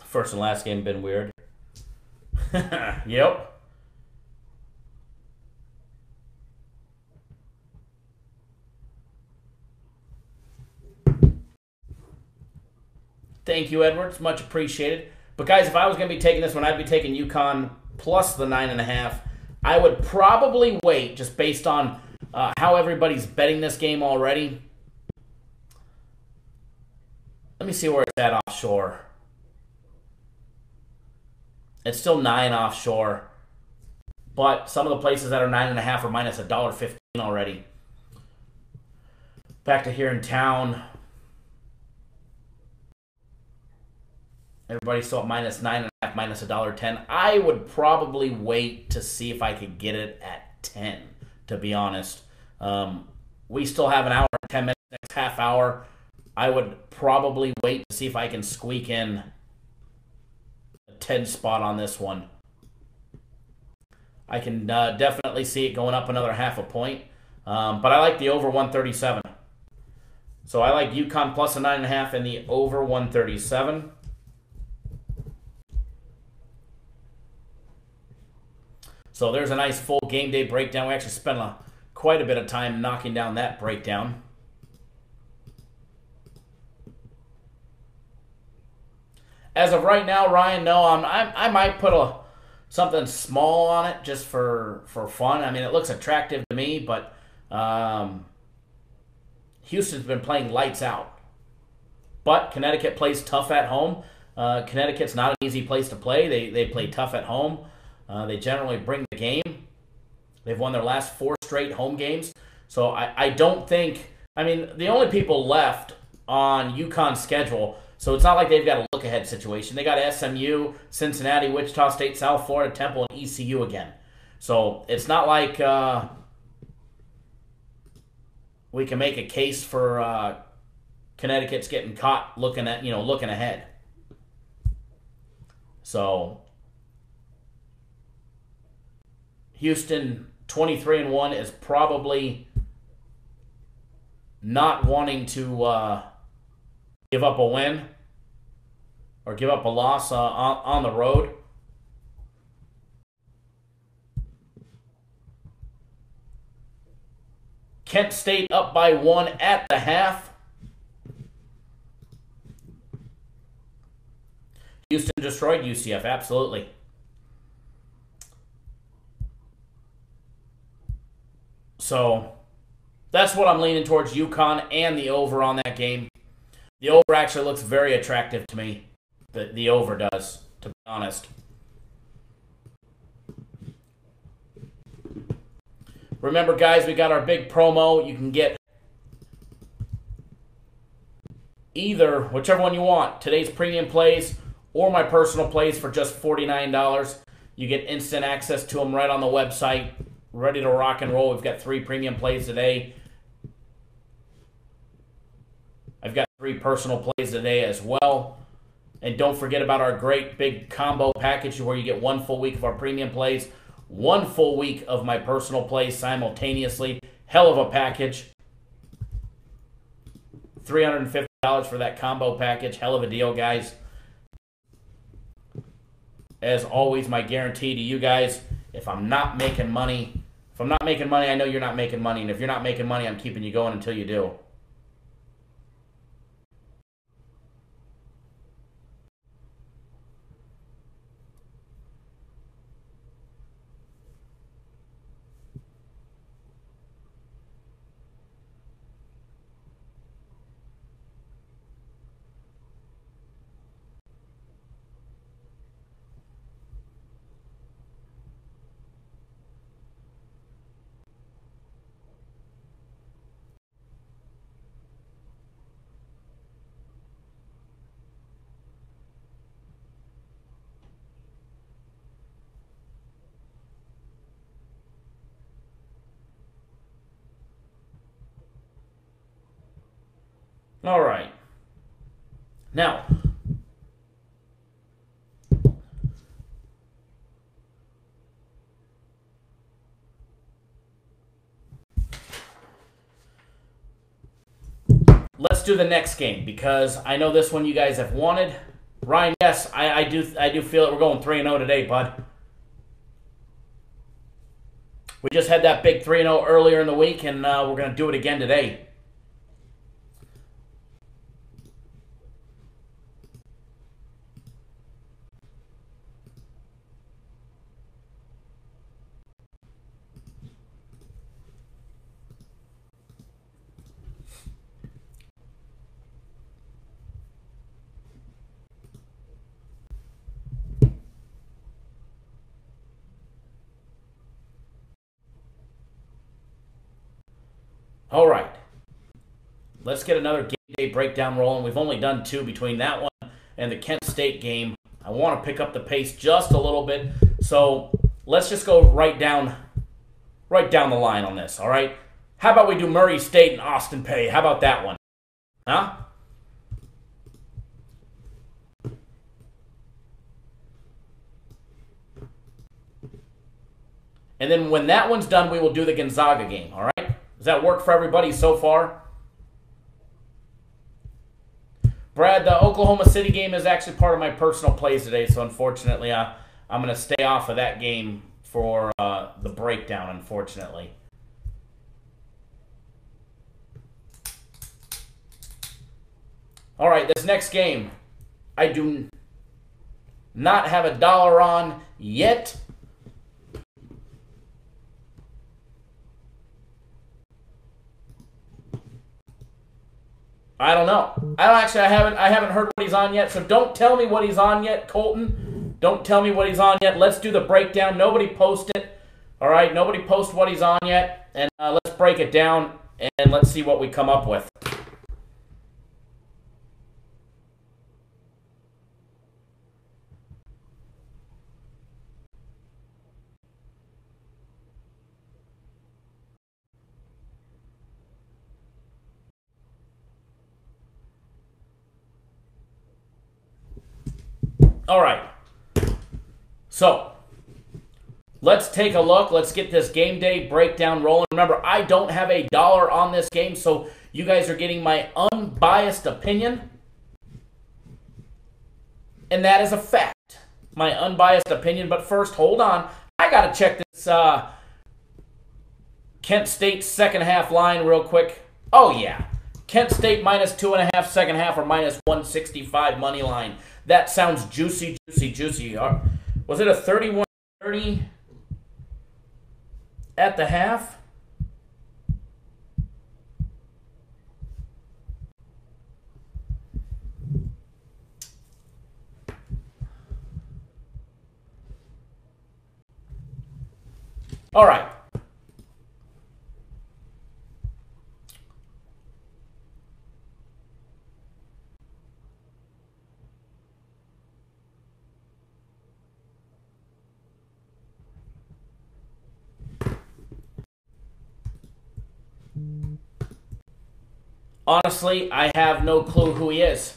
First and last game been weird. Yep. Thank you, Edwards. Much appreciated. But guys, if I was going to be taking this one, I'd be taking UConn plus the 9.5. I would probably wait, just based on how everybody's betting this game already. Let me see where it's at offshore. It's still 9 offshore. But some of the places that are 9.5 are minus $1.15 already. Back to here in town. Everybody's still at minus 9.5, minus $1.10. I would probably wait to see if I could get it at 10, to be honest. We still have an hour and 10 minutes, next half hour. I would probably wait to see if I can squeak in a 10 spot on this one. I can definitely see it going up another half a point. But I like the over 137. So I like UConn plus a 9.5 and the over 137. So there's a nice full game day breakdown. We actually spent quite a bit of time knocking down that breakdown. As of right now, Ryan, no, I might put something small on it just for fun. I mean, it looks attractive to me, but Houston's been playing lights out. But Connecticut plays tough at home. Connecticut's not an easy place to play. They play tough at home. They generally bring the game. They've won their last 4 straight home games. So I don't think... I mean, the only people left on UConn's schedule, so it's not like they've got a look-ahead situation. They got SMU, Cincinnati, Wichita State, South Florida, Temple, and ECU again. So it's not like we can make a case for Connecticut's getting caught looking ahead. So... Houston 23-1 is probably not wanting to give up a win or give up a loss on the road. Kent State up by 1 at the half. Houston destroyed UCF, absolutely. So that's what I'm leaning towards, UConn and the over on that game. The over actually looks very attractive to me. The over does, to be honest. Remember, guys, we got our big promo. You can get either, whichever one you want, today's premium plays or my personal plays for just $49. You get instant access to them right on the website, ready to rock and roll. We've got 3 premium plays today. I've got 3 personal plays today as well. And don't forget about our great big combo package where you get 1 full week of our premium plays, 1 full week of my personal plays simultaneously. Hell of a package. $350 for that combo package. Hell of a deal, guys. As always, my guarantee to you guys, if I'm not making money, I know you're not making money. And if you're not making money, I'm keeping you going until you do. All right. Now, let's do the next game because I know this one you guys have wanted. Ryan, yes, I do feel it. We're going 3-0 today, bud. We just had that big 3-0 earlier in the week, and we're going to do it again today. All right, let's get another game day breakdown rolling. We've only done 2 between that one and the Kent State game. I want to pick up the pace just a little bit, so let's just go right down the line on this, all right? How about we do Murray State and Austin Peay? How about that one? Huh? And then when that one's done, we will do the Gonzaga game, all right? Does that work for everybody so far? Brad, the Oklahoma City game is actually part of my personal plays today, so unfortunately I'm going to stay off of that game for the breakdown, unfortunately. All right, this next game, I do not have $1 on yet. I don't know. I haven't heard what he's on yet, so don't tell me what he's on yet, Colton. Don't tell me what he's on yet. Let's do the breakdown. Nobody post it. All right, nobody post what he's on yet, and let's break it down, and let's see what we come up with. All right, so let's take a look. Let's get this game day breakdown rolling. Remember, I don't have $1 on this game, so you guys are getting my unbiased opinion, and that is a fact, my unbiased opinion. But first, hold on. I got to check this Kent State second half line real quick. Oh, yeah. Kent State -2.5 second half or -165 money line. That sounds juicy, juicy, juicy. Was it a 31-30 at the half? All right. Honestly, I have no clue who he is.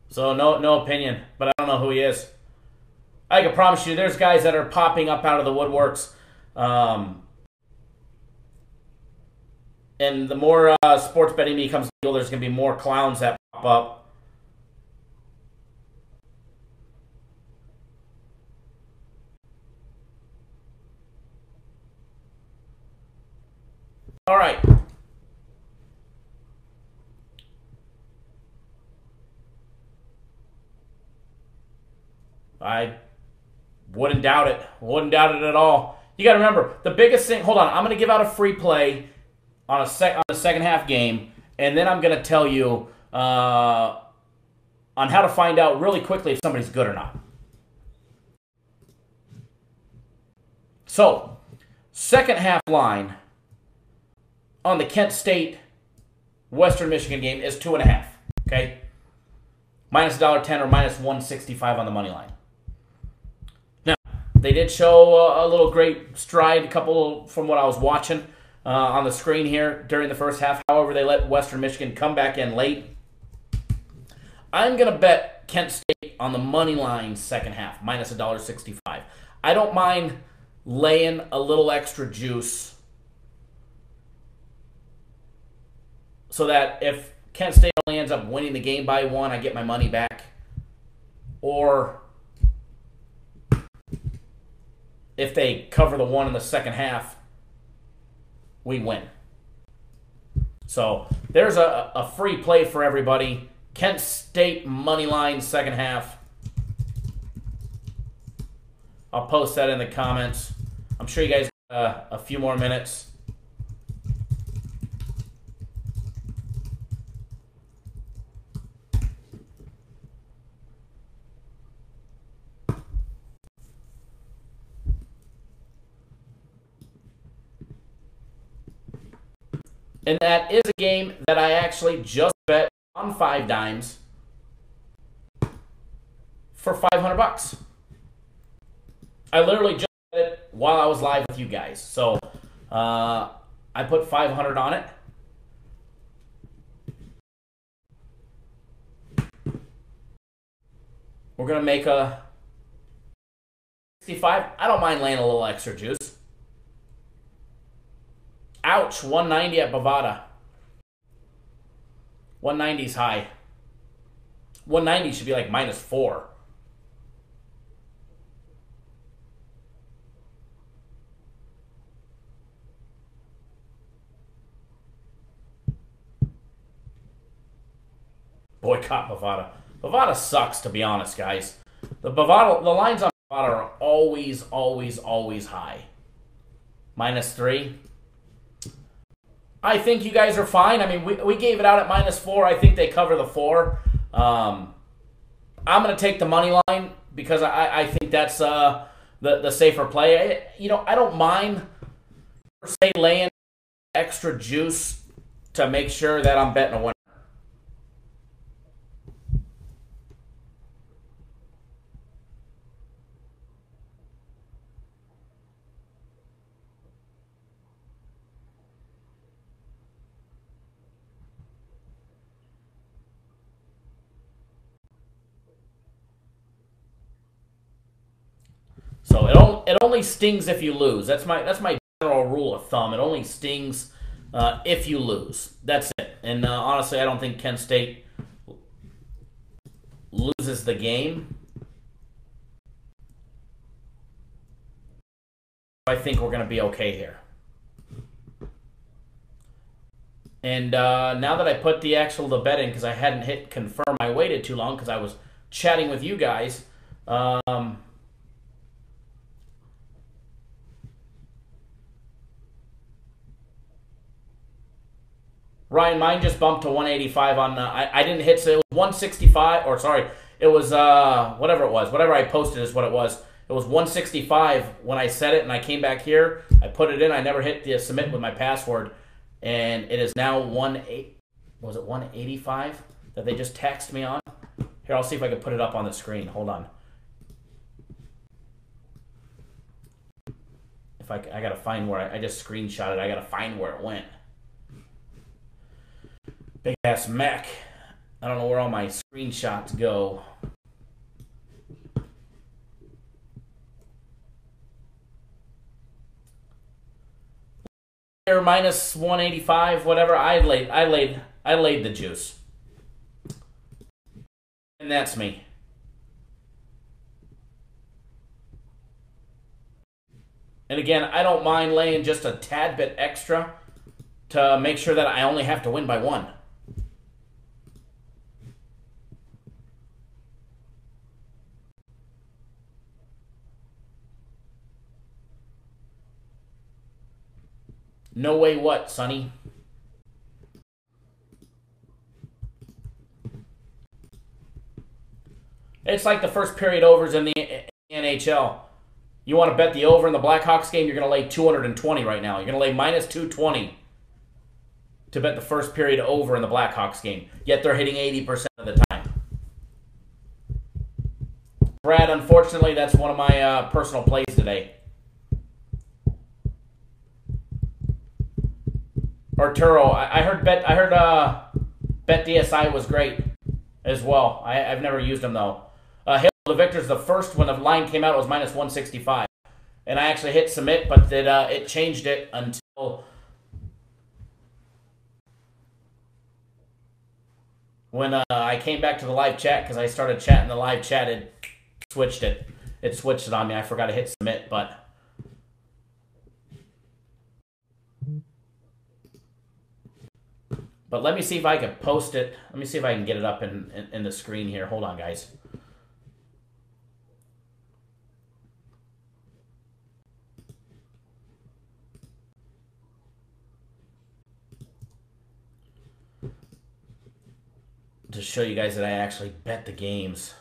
So no opinion, but I don't know who he is. I can promise you there's guys that are popping up out of the woodworks. And the more sports betting becomes legal, there's going to be more clowns that pop up. All right. I wouldn't doubt it. Wouldn't doubt it at all. You got to remember, the biggest thing... Hold on. I'm going to give out a free play on the second half game, and then I'm going to tell you on how to find out really quickly if somebody's good or not. So, second half line on the Kent State Western Michigan game is 2.5. Okay? Minus $1.10 or minus 165 on the money line. Now, they did show a little great stride, a couple from what I was watching on the screen here during the first half. However, they let Western Michigan come back in late. I'm going to bet Kent State on the money line second half, minus $1.65. I don't mind laying a little extra juice so that if Kent State only ends up winning the game by 1, I get my money back. Or if they cover the 1 in the second half, we win. So there's a free play for everybody. Kent State money line second half. I'll post that in the comments. I'm sure you guys got a few more minutes. And that is a game that I actually just bet on 5 dimes for $500. I literally just bet it while I was live with you guys. So I put 500 on it. We're going to make a 65. I don't mind laying a little extra juice. Ouch, 190 at Bovada. 190 is high. 190 should be like minus 4. Boycott Bovada. Bovada sucks, to be honest, guys. The lines on Bovada are always, always, always high. Minus 3. I think you guys are fine. I mean, we gave it out at minus 4. I think they cover the 4. I'm going to take the money line because I think that's the safer play. I don't mind, per se, laying extra juice to make sure that I'm betting a winner. So it only stings if you lose. That's my general rule of thumb. It only stings if you lose. That's it. And honestly, I don't think Kent State loses the game. I think we're going to be okay here. And now that I put the bet in, because I hadn't hit confirm, I waited too long because I was chatting with you guys. Ryan, mine just bumped to 185 on. I didn't hit, so it was 165, or sorry, it was whatever it was. Whatever I posted is what it was. It was 165 when I set it, and I came back here. I put it in. I never hit the submit with my password, and it is now 185 that they just texted me on. Here, I'll see if I can put it up on the screen. Hold on. If I gotta find where I just screenshot it. I gotta find where it went. Big ass Mac. I don't know where all my screenshots go. Here, minus 185, whatever. I laid the juice. And that's me. And again, I don't mind laying just a tad bit extra to make sure that I only have to win by one. No way what, Sonny? It's like the first period overs in the NHL. You want to bet the over in the Blackhawks game, you're going to lay 220 right now. You're going to lay minus 220 to bet the first period over in the Blackhawks game. Yet they're hitting 80% of the time. Brad, unfortunately, that's one of my personal plays today. Arturo, I heard Bet DSI was great as well. I've never used them though. Hail to Victor's the first when the line came out, it was minus 165, and I actually hit submit, but it changed it until when I came back to the live chat, because I started chatting the live chat. It switched it. It switched it on me. I forgot to hit submit, but. But let me see if I can post it. Let me see if I can get it up in the screen here. Hold on, guys. To show you guys that I actually bet the games.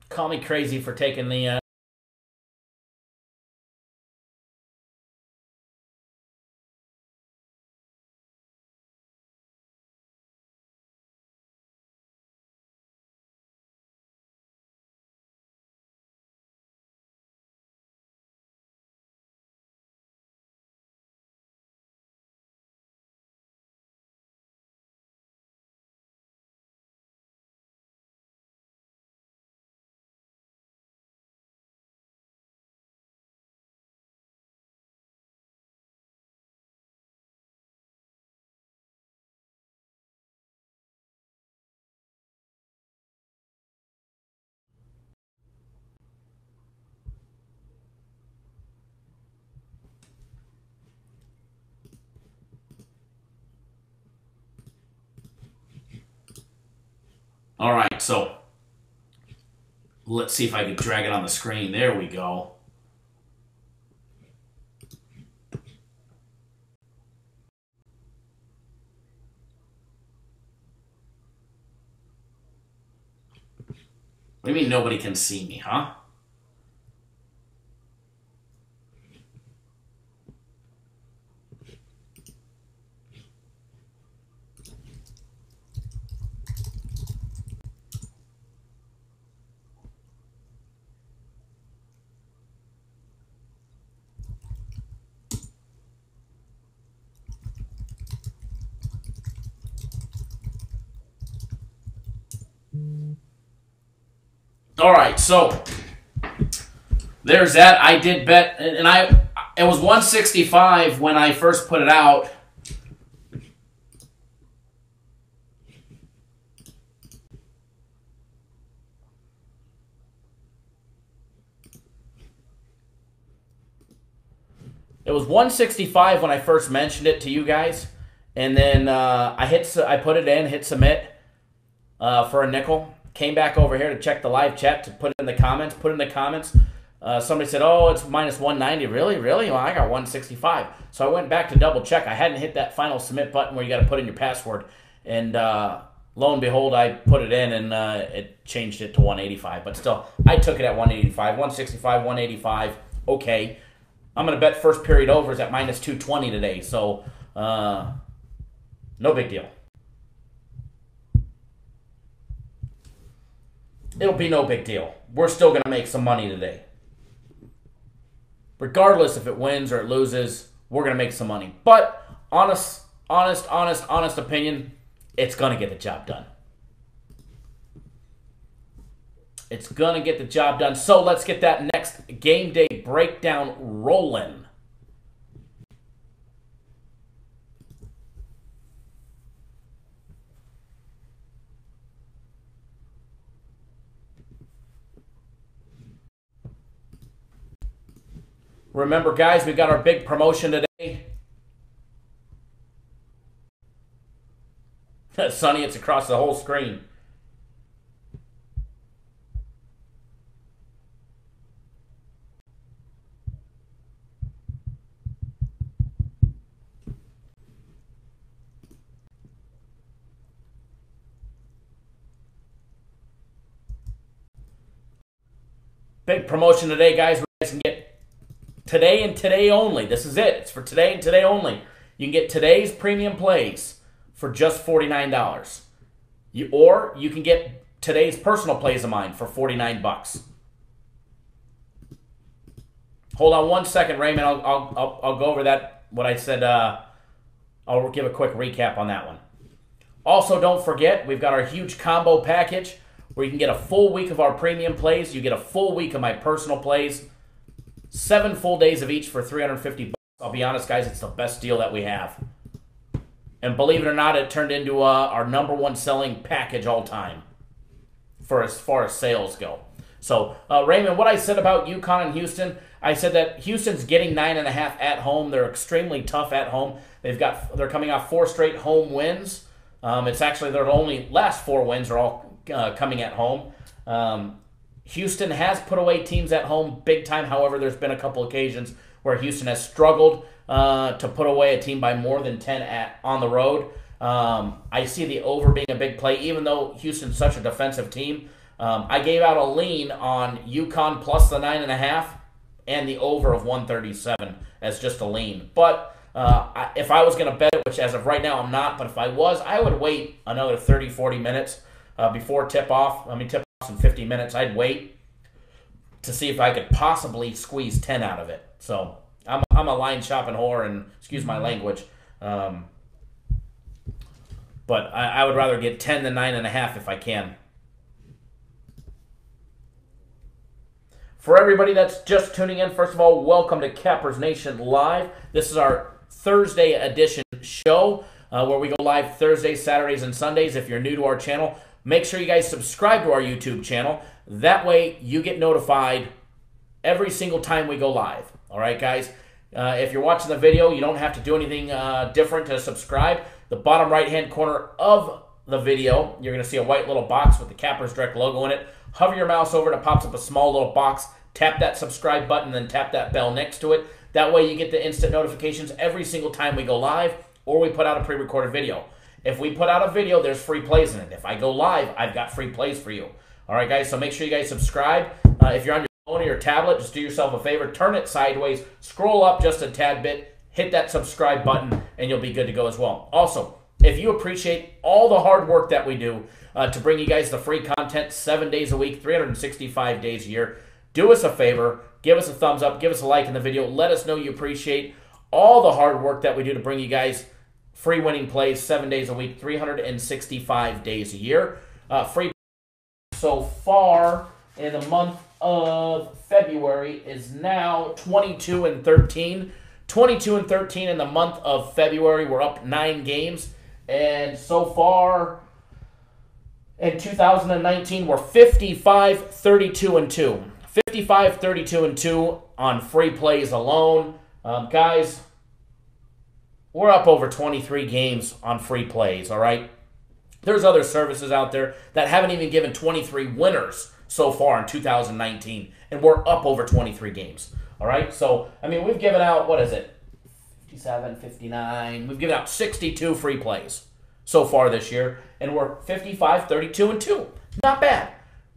Call me crazy for taking the... All right, so let's see if I can drag it on the screen. There we go. What do you mean nobody can see me, huh? All right, so there's that. I did bet, and it was 165 when I first put it out. It was 165 when I first mentioned it to you guys, and then I put it in, hit submit for a nickel. Came back over here to check the live chat to put it in the comments. Somebody said, "Oh, it's minus 190." Really? Well, I got 165. So I went back to double check. I hadn't hit that final submit button where you got to put in your password, and lo and behold, I put it in, and it changed it to 185. But still, I took it at 185, 165, 185. Okay. I'm going to bet first period overs at minus 220 today, so no big deal. It'll be no big deal. We're still going to make some money today. Regardless if it wins or it loses, we're going to make some money. But honest opinion, it's going to get the job done. It's going to get the job done. So let's get that next game day breakdown rolling. Remember, guys, we got our big promotion today. Sonny, it's across the whole screen. Big promotion today, guys. You guys can get today and today only. This is it. It's for today and today only. You can get today's premium plays for just $49. Or you can get today's personal plays of mine for $49. Hold on one second, Raymond. I'll go over that, what I said. I'll give a quick recap on that one. Also, don't forget, we've got our huge combo package where you can get a full week of our premium plays. You get a full week of my personal plays. 7 full days of each for $350. I'll be honest, guys, it's the best deal that we have. And believe it or not, it turned into our #1 selling package all time for as far as sales go. So, Raymond, what I said about UConn and Houston, I said that Houston's getting 9.5 at home. They're extremely tough at home. They're coming off 4 straight home wins. It's actually their only last 4 wins are all coming at home. Houston has put away teams at home big time. However, there's been a couple occasions where Houston has struggled to put away a team by more than 10 on the road. I see the over being a big play, even though Houston's such a defensive team. I gave out a lean on UConn plus the 9.5 and the over of 137 as just a lean. But if I was going to bet it, which as of right now I'm not, but if I was, I would wait another 30, 40 minutes before tip-off. Tip-off's in 50 minutes. I'd wait to see if I could possibly squeeze 10 out of it. So I'm a line shopping whore, and excuse my language. But I would rather get 10 than 9.5 if I can. For everybody that's just tuning in, first of all, welcome to Cappers Nation Live. This is our Thursday edition show where we go live Thursdays, Saturdays, and Sundays. If you're new to our channel, make sure you guys subscribe to our YouTube channel. That way you get notified every single time we go live. All right, guys? If you're watching the video, you don't have to do anything different to subscribe. The bottom right-hand corner of the video, you're going to see a white little box with the Cappers Direct logo in it. Hover your mouse over it, it pops up a small little box. Tap that subscribe button, then tap that bell next to it. That way you get the instant notifications every single time we go live or we put out a pre-recorded video. If we put out a video, there's free plays in it. If I go live, I've got free plays for you. All right, guys, so make sure you guys subscribe. If you're on your phone or your tablet, just do yourself a favor. Turn it sideways, scroll up just a tad bit, hit that subscribe button, and you'll be good to go as well. Also, if you appreciate all the hard work that we do to bring you guys the free content 7 days a week, 365 days a year, do us a favor, give us a thumbs up, give us a like in the video, let us know you appreciate all the hard work that we do to bring you guys free winning plays 7 days a week, 365 days a year. Free so far in the month of February is now 22 and 13. 22 and 13 in the month of February. We're up 9 games. And so far in 2019, we're 55, 32, and 2. 55, 32, and 2 on free plays alone. Guys, we're up over 23 games on free plays, all right? There's other services out there that haven't even given 23 winners so far in 2019, and we're up over 23 games, all right? So, I mean, we've given out, what is it, 57, 59. We've given out 62 free plays so far this year, and we're 55, 32, and 2. Not bad.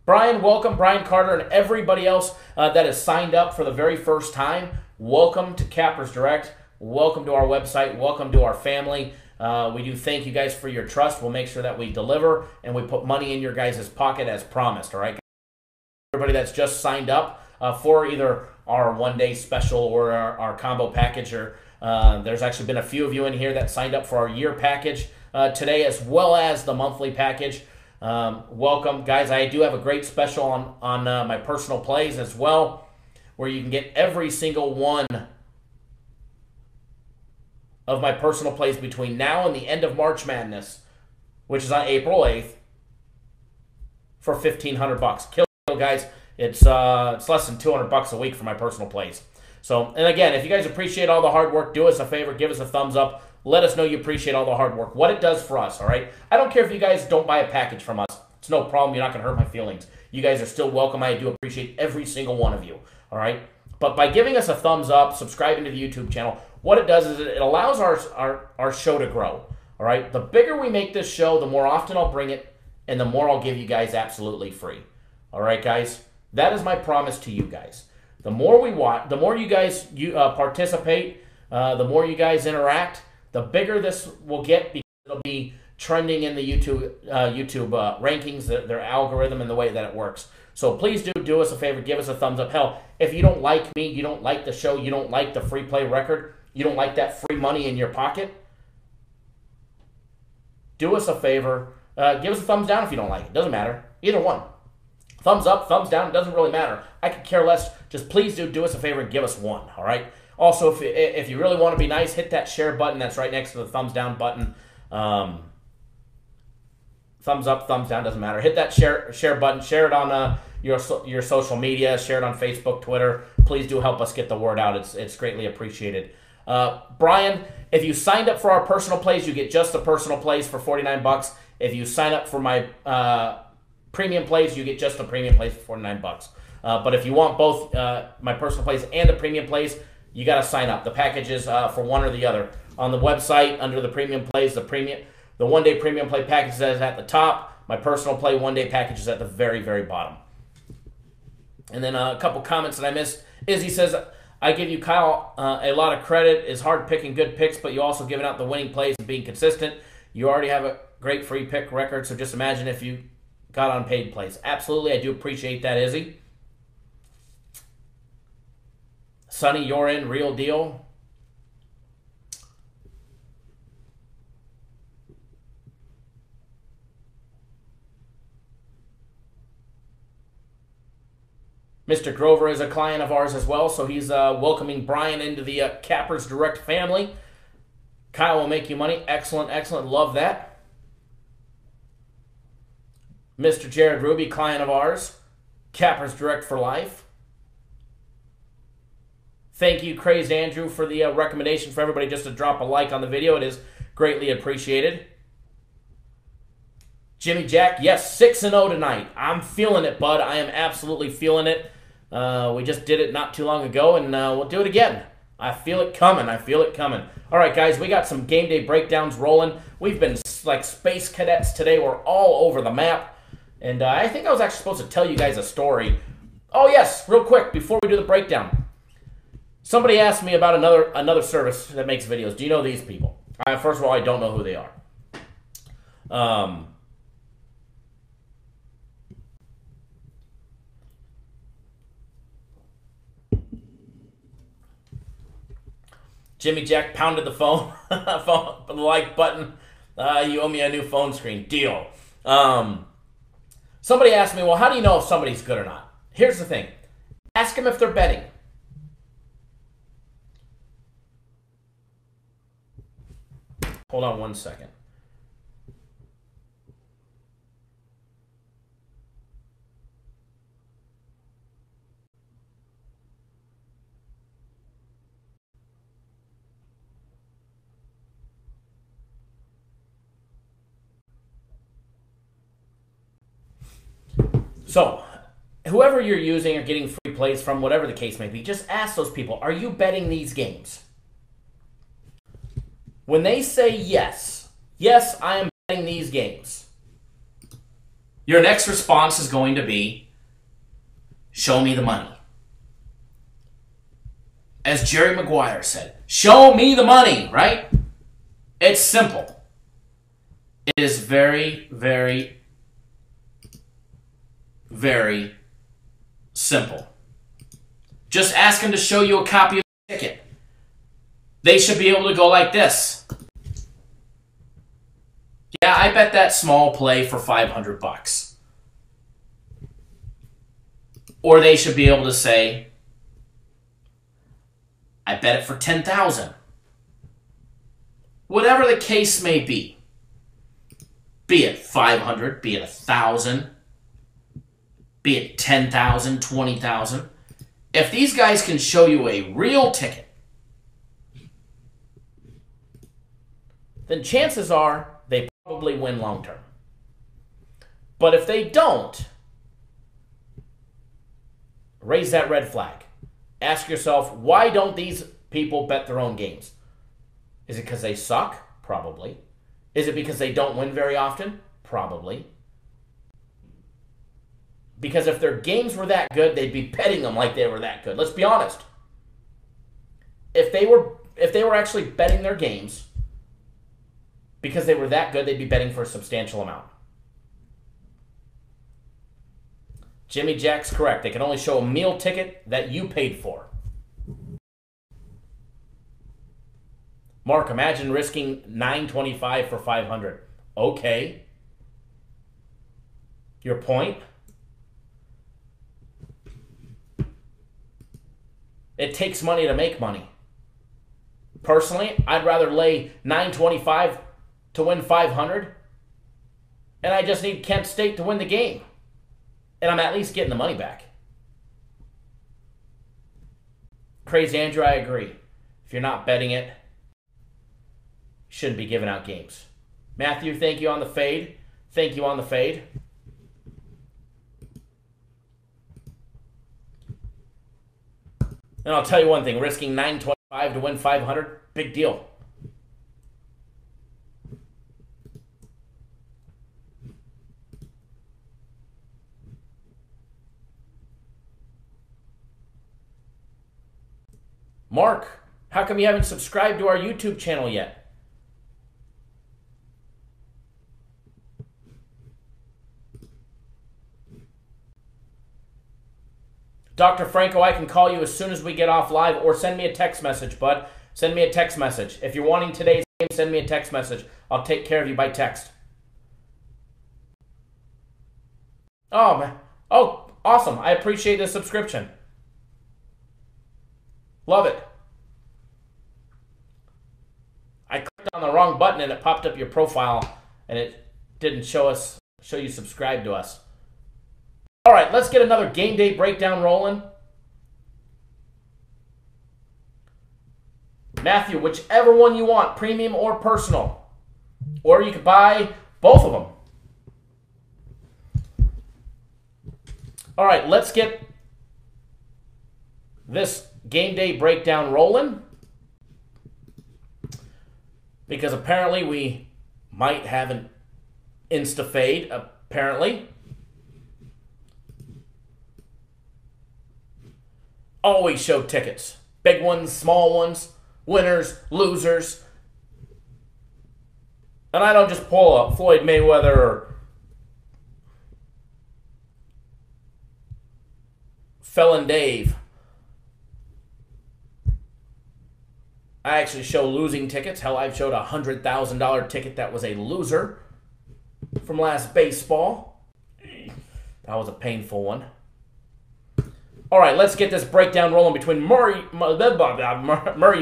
Brian, welcome. Brian Carter and everybody else that has signed up for the very first time, welcome to Cappers Direct. Welcome to our website. Welcome to our family. We do thank you guys for your trust. We'll make sure that we deliver and we put money in your guys' pocket as promised, all right? Everybody that's just signed up for either our one-day special or our combo package, or there's actually been a few of you in here that signed up for our year package today, as well as the monthly package. Welcome, guys. I do have a great special on my personal plays as well, where you can get every single one of my personal plays between now and the end of March Madness, which is on April 8th, for $1,500. Kill, guys. It's less than $200 a week for my personal plays. So, and again, if you guys appreciate all the hard work, do us a favor, give us a thumbs up. Let us know you appreciate all the hard work, what it does for us, all right? I don't care if you guys don't buy a package from us. It's no problem. You're not going to hurt my feelings. You guys are still welcome. I do appreciate every single one of you, all right? But by giving us a thumbs up, subscribing to the YouTube channel, what it does is it allows our show to grow, all right? The bigger we make this show, the more often I'll bring it, and the more I'll give you guys absolutely free. All right, guys? That is my promise to you guys. The more we watch, the more you guys participate, the more you guys interact, the bigger this will get, because it'll be trending in the YouTube rankings, their algorithm, and the way that it works. So please do us a favor, give us a thumbs up. Hell, if you don't like me, you don't like the show, you don't like the free play record, you don't like that free money in your pocket, do us a favor. Give us a thumbs down if you don't like it. Doesn't matter. Either one. Thumbs up, thumbs down, it doesn't really matter. I could care less. Just please do us a favor and give us one, all right? Also, if you really want to be nice, hit that share button that's right next to the thumbs down button. Thumbs up, thumbs down, doesn't matter. Hit that share button. Share it on your social media. Share it on Facebook, Twitter. Please do help us get the word out. It's greatly appreciated. Brian, if you signed up for our personal plays, you get just the personal plays for $49. If you sign up for my premium plays, you get just the premium plays for $49. But if you want both my personal plays and the premium plays, you got to sign up. The packages for one or the other. On the website, under the premium plays, the one-day premium play package is at the top. My personal play one-day package is at the very, very bottom. And then a couple comments that I missed. Izzy says, I give you, Kyle, a lot of credit. It's hard picking good picks, but you also giving out the winning plays and being consistent. You already have a great free pick record, so just imagine if you got on paid plays. Absolutely, I do appreciate that, Izzy. Sonny, you're in, real deal. Mr. Grover is a client of ours as well, so he's welcoming Brian into the Cappers Direct family. Kyle will make you money. Excellent, excellent. Love that. Mr. Jared Ruby, client of ours. Cappers Direct for life. Thank you, Crazed Andrew, for the recommendation for everybody just to drop a like on the video. It is greatly appreciated. Jimmy Jack, yes, 6-0 tonight. I'm feeling it, bud. I am absolutely feeling it. We just did it not too long ago, and we'll do it again. I feel it coming. I feel it coming. All right, guys, we got some game day breakdowns rolling. We've been like space cadets today. We're all over the map. And I think I was actually supposed to tell you guys a story. Oh, yes, real quick, before we do the breakdown. Somebody asked me about another service that makes videos. Do you know these people? First of all, I don't know who they are. Jimmy Jack pounded the phone, the like button. You owe me a new phone screen. Deal. Somebody asked me, well, how do you know if somebody's good or not? Here's the thing. Ask them if they're betting. Hold on one second. So, whoever you're using or getting free plays from, whatever the case may be, just ask those people, are you betting these games? When they say yes, I am betting these games, your next response is going to be, show me the money. As Jerry Maguire said, show me the money, right? It's simple. It is very, very, very simple. Just ask them to show you a copy of the ticket. They should be able to go like this. Yeah, I bet that small play for $500. Or they should be able to say, I bet it for $10,000. Whatever the case may be it $500, be it $1,000, be it $10,000, $20,000. If these guys can show you a real ticket, then chances are they probably win long term. But if they don't, raise that red flag. Ask yourself, why don't these people bet their own games? Is it because they suck? Probably. Is it because they don't win very often? Probably. Because if their games were that good, they'd be betting them like they were that good. Let's be honest. If they were actually betting their games because they were that good, they'd be betting for a substantial amount. Jimmy Jack's correct. They can only show a meal ticket that you paid for. Mark, imagine risking $9.25 for $500. Okay. Your point? It takes money to make money. Personally, I'd rather lay $9.25 to win $500, and I just need Kent State to win the game. And I'm at least getting the money back. Crazy Andrew, I agree. If you're not betting it, you shouldn't be giving out games. Matthew, thank you on the fade. Thank you on the fade. And I'll tell you one thing, risking $9.25 to win $500, big deal. Mark, how come you haven't subscribed to our YouTube channel yet? Dr. Franco, I can call you as soon as we get off live, or send me a text message, bud. Send me a text message. If you're wanting today's game, send me a text message. I'll take care of you by text. Oh, man. Oh, awesome. I appreciate the subscription. Love it. I clicked on the wrong button and it popped up your profile and it didn't show you subscribe to us. All right, let's get another game day breakdown rolling. Matthew, whichever one you want, premium or personal. Or you could buy both of them. All right, let's get this game day breakdown rolling, because apparently we might have an insta-fade, apparently. Always show tickets. Big ones, small ones, winners, losers. And I don't just pull up Floyd Mayweather or Felon Dave. I actually show losing tickets. Hell, I've showed a $100,000 ticket that was a loser from last baseball. That was a painful one. All right, let's get this breakdown rolling between Murray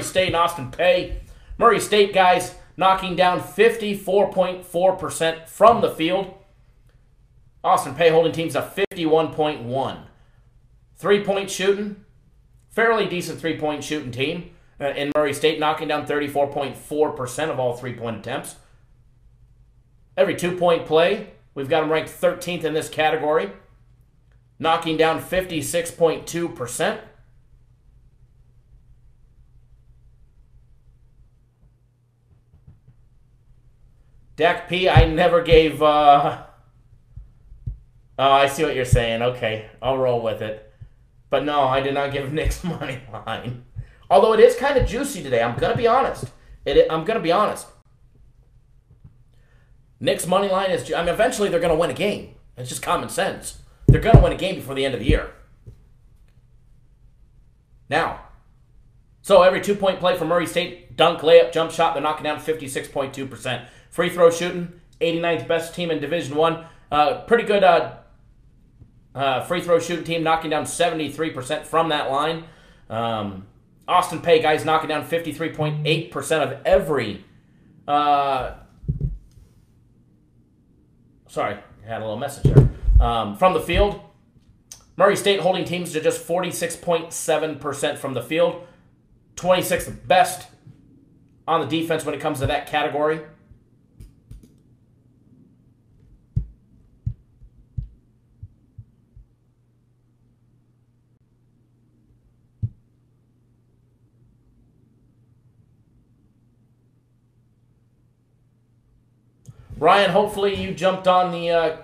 State and Austin Peay. Murray State, guys, knocking down 54.4% from the field. Austin Peay holding teams a 51.1. Three-point shooting, fairly decent three-point shooting team. In Murray State, knocking down 34.4% of all three-point attempts. Every two-point play, we've got them ranked 13th in this category. knocking down 56.2%. Dak P, I never gave... Oh, I see what you're saying. Okay, I'll roll with it. But no, I did not give Nick's money line. Although it is kind of juicy today. I'm going to be honest. I'm going to be honest. Nick's money line is... I mean, eventually they're going to win a game. It's just common sense. They're going to win a game before the end of the year. Now, so every 2-point play for Murray State, dunk, layup, jump shot, they're knocking down 56.2%. Free throw shooting, 89th best team in Division I. Pretty good free throw shooting team, knocking down 73% from that line. Austin Peay, guys, knocking down 53.8% of every... sorry, I had a little message there. From the field, Murray State holding teams to just 46.7% from the field. 26th best on the defense when it comes to that category. Ryan, hopefully you jumped on the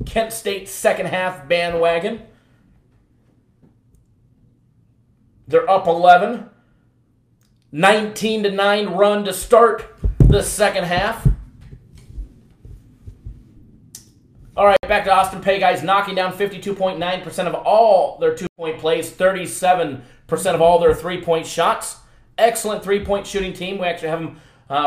Kent State second half bandwagon. They're up 11. 19-9 run to start the second half. All right, back to Austin Peay, guys, knocking down 52.9% of all their 2-point plays, 37% of all their 3-point shots. Excellent 3-point shooting team. We actually have them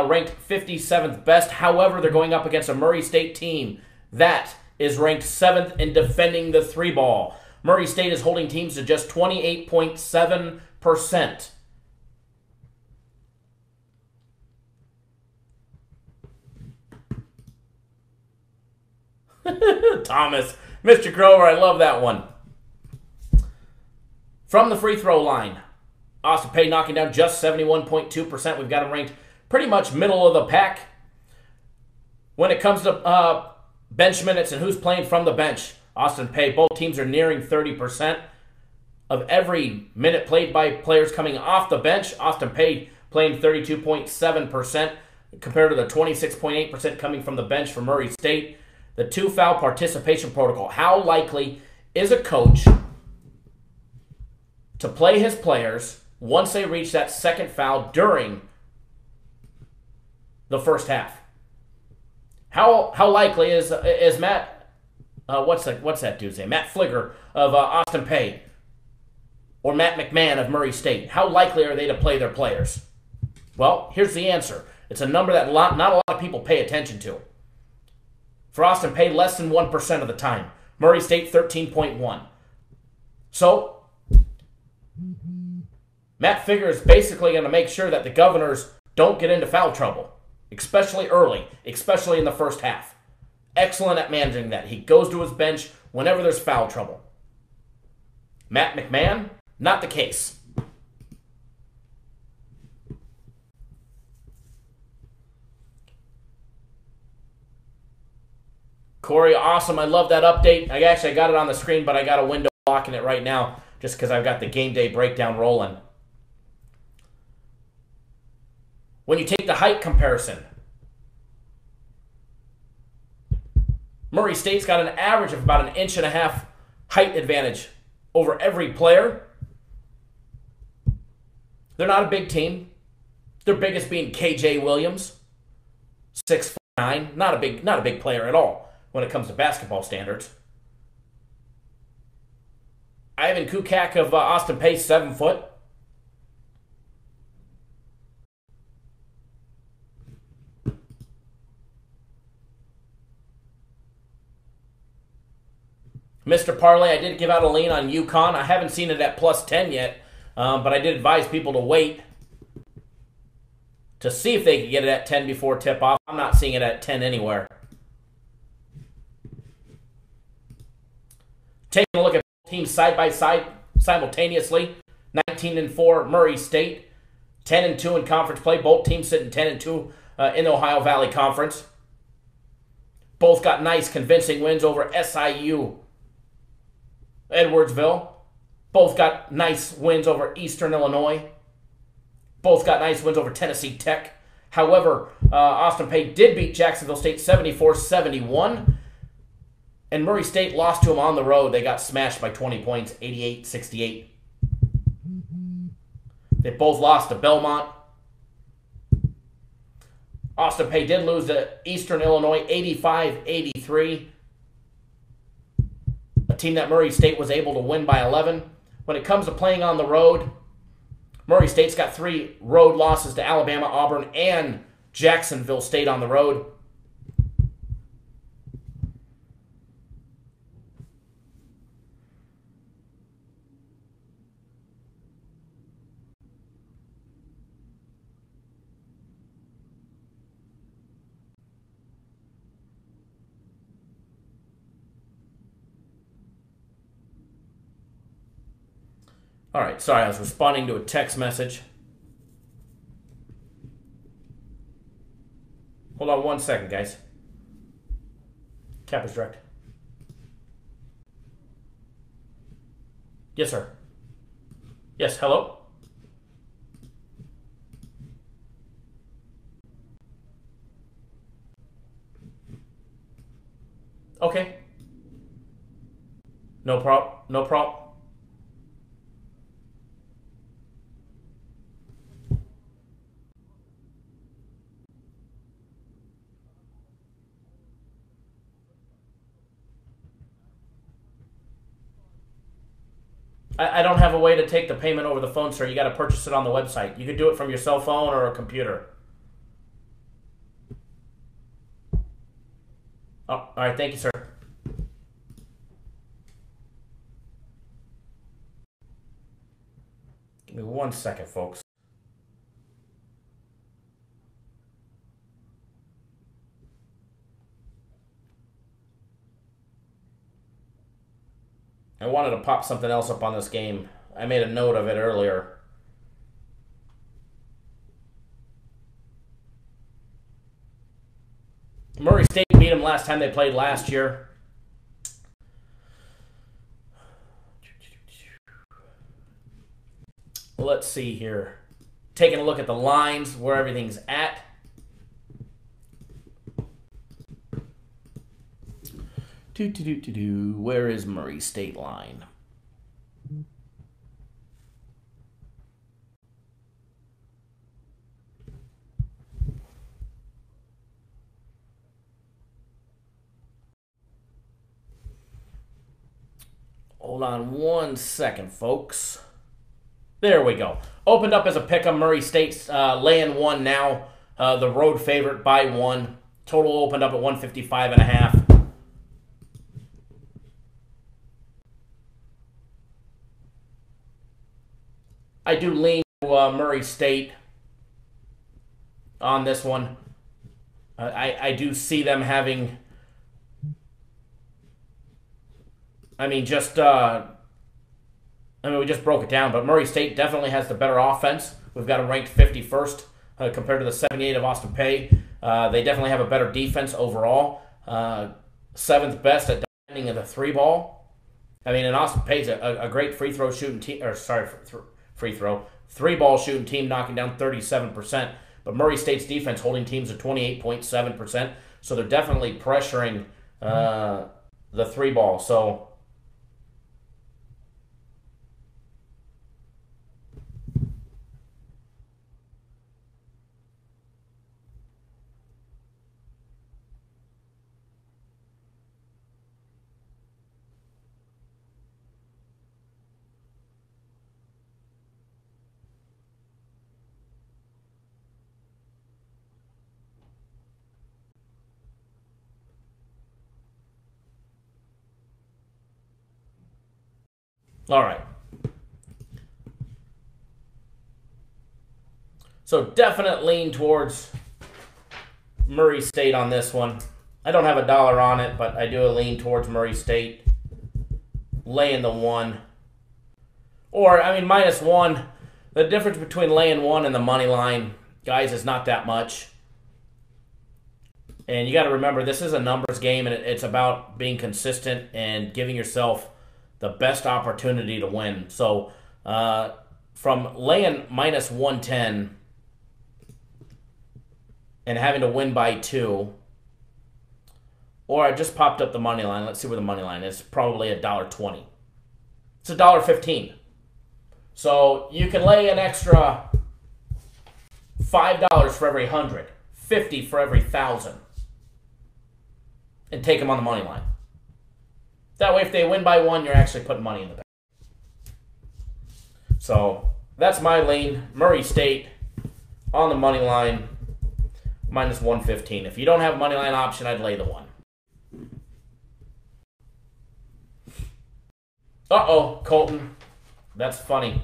ranked 57th best. However, they're going up against a Murray State team that is ranked 7th in defending the 3-ball. Murray State is holding teams to just 28.7%. Thomas, Mr. Grover, I love that one. From the free throw line, Austin Peay knocking down just 71.2%. We've got them ranked pretty much middle of the pack. When it comes to bench minutes and who's playing from the bench, Austin Peay, both teams are nearing 30% of every minute played by players coming off the bench. Austin Peay playing 32.7% compared to the 26.8% coming from the bench for Murray State. The 2-foul participation protocol. How likely is a coach to play his players once they reach that second foul during the first half? How likely is Matt, what's that dude's name? Matt Fligger of Austin Peay or Matt McMahon of Murray State? How likely are they to play their players? Well, here's the answer. It's a number that not a lot of people pay attention to. For Austin Peay, less than 1% of the time. Murray State, 13.1. So, Matt Figger is basically going to make sure that the Governors don't get into foul trouble, especially early, especially in the first half. Excellent at managing that. He goes to his bench whenever there's foul trouble. Matt McMahon, not the case. Corey, awesome. I love that update. I got it on the screen, but I got a window blocking it right now just because I've got the game day breakdown rolling. When you take the height comparison, Murray State's got an average of about 1.5 inches height advantage over every player. They're not a big team. Their biggest being KJ Williams, 6'9", not a big player at all when it comes to basketball standards. Ivan Kukak of Austin Peay, 7 foot. Mr. Parlay, I did give out a lean on UConn. I haven't seen it at +10 yet, but I did advise people to wait to see if they could get it at 10 before tip-off. I'm not seeing it at 10 anywhere. Taking a look at teams side by side simultaneously. 19-4 Murray State, 10-2 in conference play. Both teams sitting 10-2 in the Ohio Valley Conference. Both got nice, convincing wins over SIU Edwardsville. Both got nice wins over Eastern Illinois. Both got nice wins over Tennessee Tech. However, Austin Peay did beat Jacksonville State 74-71. And Murray State lost to them on the road. They got smashed by 20 points, 88-68. They both lost to Belmont. Austin Peay did lose to Eastern Illinois 85-83. A team that Murray State was able to win by 11. When it comes to playing on the road, Murray State's got 3 road losses to Alabama, Auburn, and Jacksonville State on the road. All right, sorry, I was responding to a text message. Hold on 1 second, guys. Cap is direct. Yes, sir. Yes, hello? Okay. No problem. No problem. I don't have a way to take the payment over the phone, sir. You got to purchase it on the website. You can do it from your cell phone or a computer. Oh, all right. Thank you, sir. Give me 1 second, folks. I wanted to pop something else up on this game. I made a note of it earlier. Murray State beat them last time they played last year. Let's see here. Taking a look at the lines, where everything's at. Where is Murray State line? Hold on 1 second, folks. There we go. Opened up as a pick 'em. Murray State's laying 1 now. The road favorite by 1. Total opened up at 155.5. I do lean to Murray State on this one. I do see them having... we just broke it down, but Murray State definitely has the better offense. We've got them ranked 51st compared to the 78 of Austin Peay. They definitely have a better defense overall. 7th best at defending of the 3-ball. And Austin Peay's a great free throw shooting team, three-ball shooting team, knocking down 37%. But Murray State's defense holding teams at 28.7%. So they're definitely pressuring the 3-ball. So all right. So definite lean towards Murray State on this one. I don't have a dollar on it, but I do a lean towards Murray State. Laying the 1. Or, -1. The difference between laying 1 and the money line, guys, is not that much. And you got to remember, this is a numbers game, and it's about being consistent and giving yourself the best opportunity to win. So from laying minus 110 and having to win by 2, or I just popped up the money line. Let's see where the money line is. Probably $1.20. It's $1.15. So you can lay an extra $5 for every 100, $50 for every 1,000, and take them on the money line. That way, if they win by 1, you're actually putting money in the bank. So that's my lane. Murray State on the money line, minus 115. If you don't have a money line option, I'd lay the 1. Uh-oh, Colton. That's funny.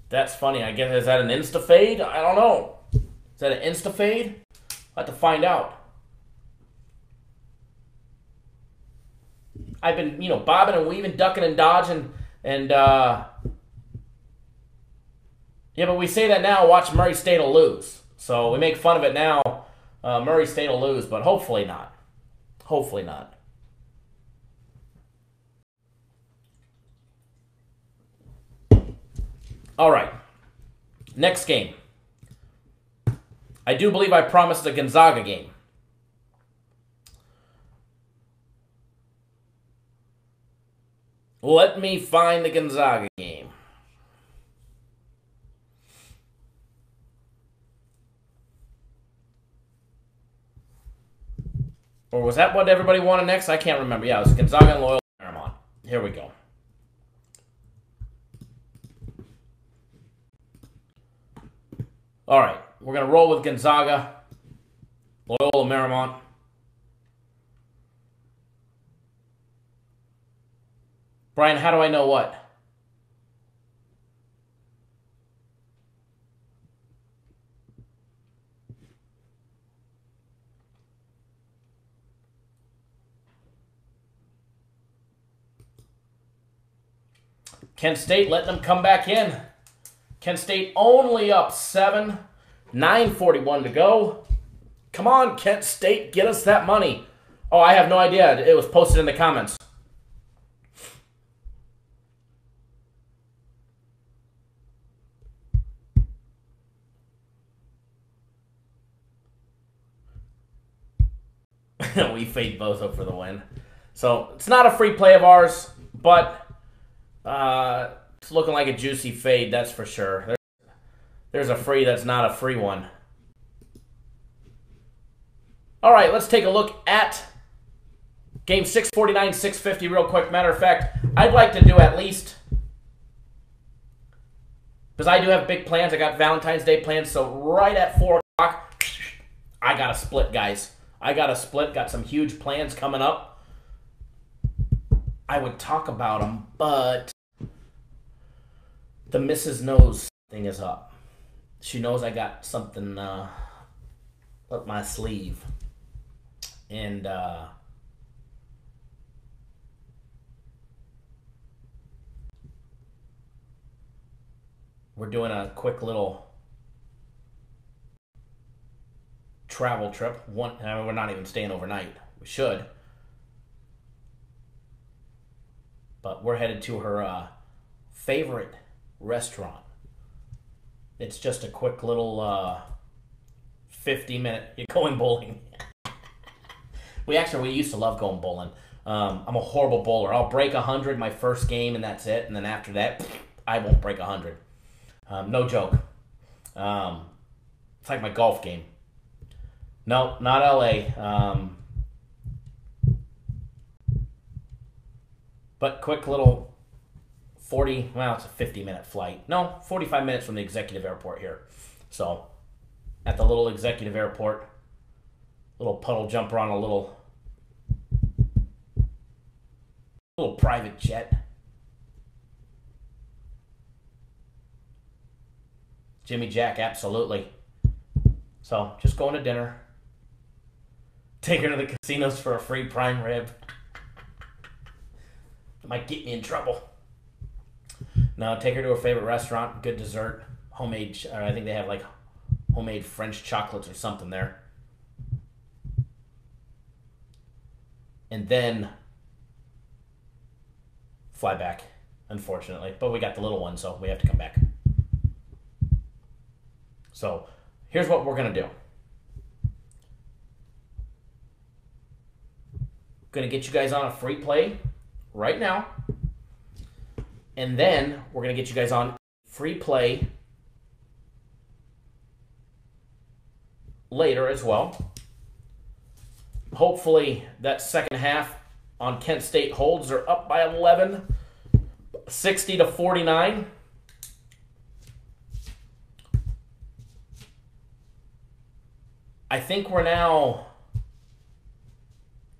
That's funny. I guess, is that an insta-fade? I don't know. Is that an insta-fade? I'll have to find out. I've been, bobbing and weaving, ducking and dodging, and, yeah, but we say that now, watch Murray State will lose. So we make fun of it now. Murray State will lose, but hopefully not. Hopefully not. All right. Next game. I do believe I promised a Gonzaga game. Let me find the Gonzaga game. Or was that what everybody wanted next? I can't remember. Yeah, it was Gonzaga and Loyola Marymount. Here we go. All right, we're going to roll with Gonzaga, Loyola Marymount. Brian, how do I know what? Kent State letting them come back in. Kent State only up 7. 9:41 to go. Come on, Kent State, get us that money. Oh, I have no idea. It was posted in the comments. We fade Bozo for the win. So, it's not a free play of ours, but it's looking like a juicy fade, that's for sure. There's a free that's not a free one. All right, let's take a look at game 649, 650 real quick. Matter of fact, I'd like to do at least, because I do have big plans. I got Valentine's Day plans, so right at 4 o'clock, I got to split, guys. I got to split. Got some huge plans coming up. I would talk about them, but the Mrs. Knows thing is up. She knows I got something up my sleeve. And we're doing a quick little travel trip. We're not even staying overnight. We should. But we're headed to her favorite restaurant. It's just a quick little 50-minute. You're going bowling. We used to love going bowling. I'm a horrible bowler. I'll break 100 my first game, and that's it. And then after that, I won't break 100. No joke. It's like my golf game. No, not LA. But quick little it's a 50-minute flight. No, 45 minutes from the executive airport here. So, at the little executive airport, little puddle jumper on a little private jet. Jimmy Jack, absolutely. So, just going to dinner. Take her to the casinos for a free prime rib. It might get me in trouble. No, take her to her favorite restaurant, good dessert, homemade, or I think they have like homemade French chocolates or something there. And then fly back, unfortunately. But we got the little one, so we have to come back. So here's what we're going to do. Going to get you guys on a free play right now. And then we're going to get you guys on free play later as well. Hopefully that second half on Kent State holds. They're up by 11, 60-49. I think we're now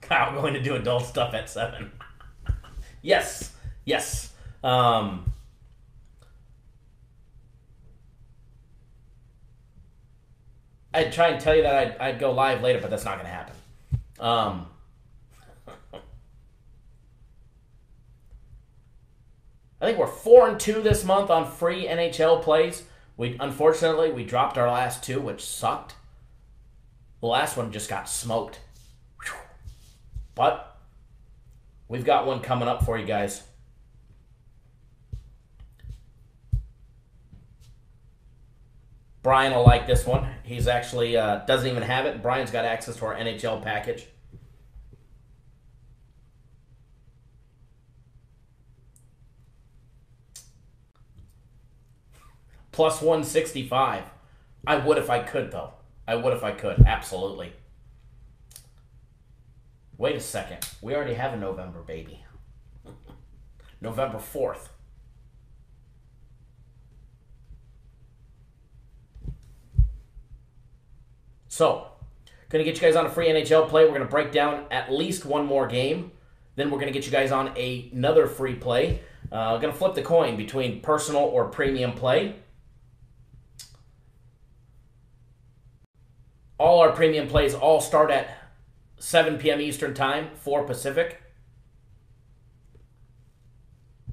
going to do adult stuff at 7. Yes. I'd try and tell you that I'd go live later, but that's not going to happen. I think we're 4-2 this month on free NHL plays. Unfortunately, we dropped our last 2, which sucked. The last one just got smoked. But we've got one coming up for you guys. Brian will like this one. He's actually doesn't even have it. Brian's got access to our NHL package. Plus 165. I would if I could, though. I would if I could. Absolutely. Wait a second. We already have a November baby. November 4th. So, going to get you guys on a free NHL play. We're going to break down at least one more game. Then we're going to get you guys on another free play. Going to flip the coin between personal or premium play. All our premium plays all start at 7 p.m. Eastern Time, 4 Pacific.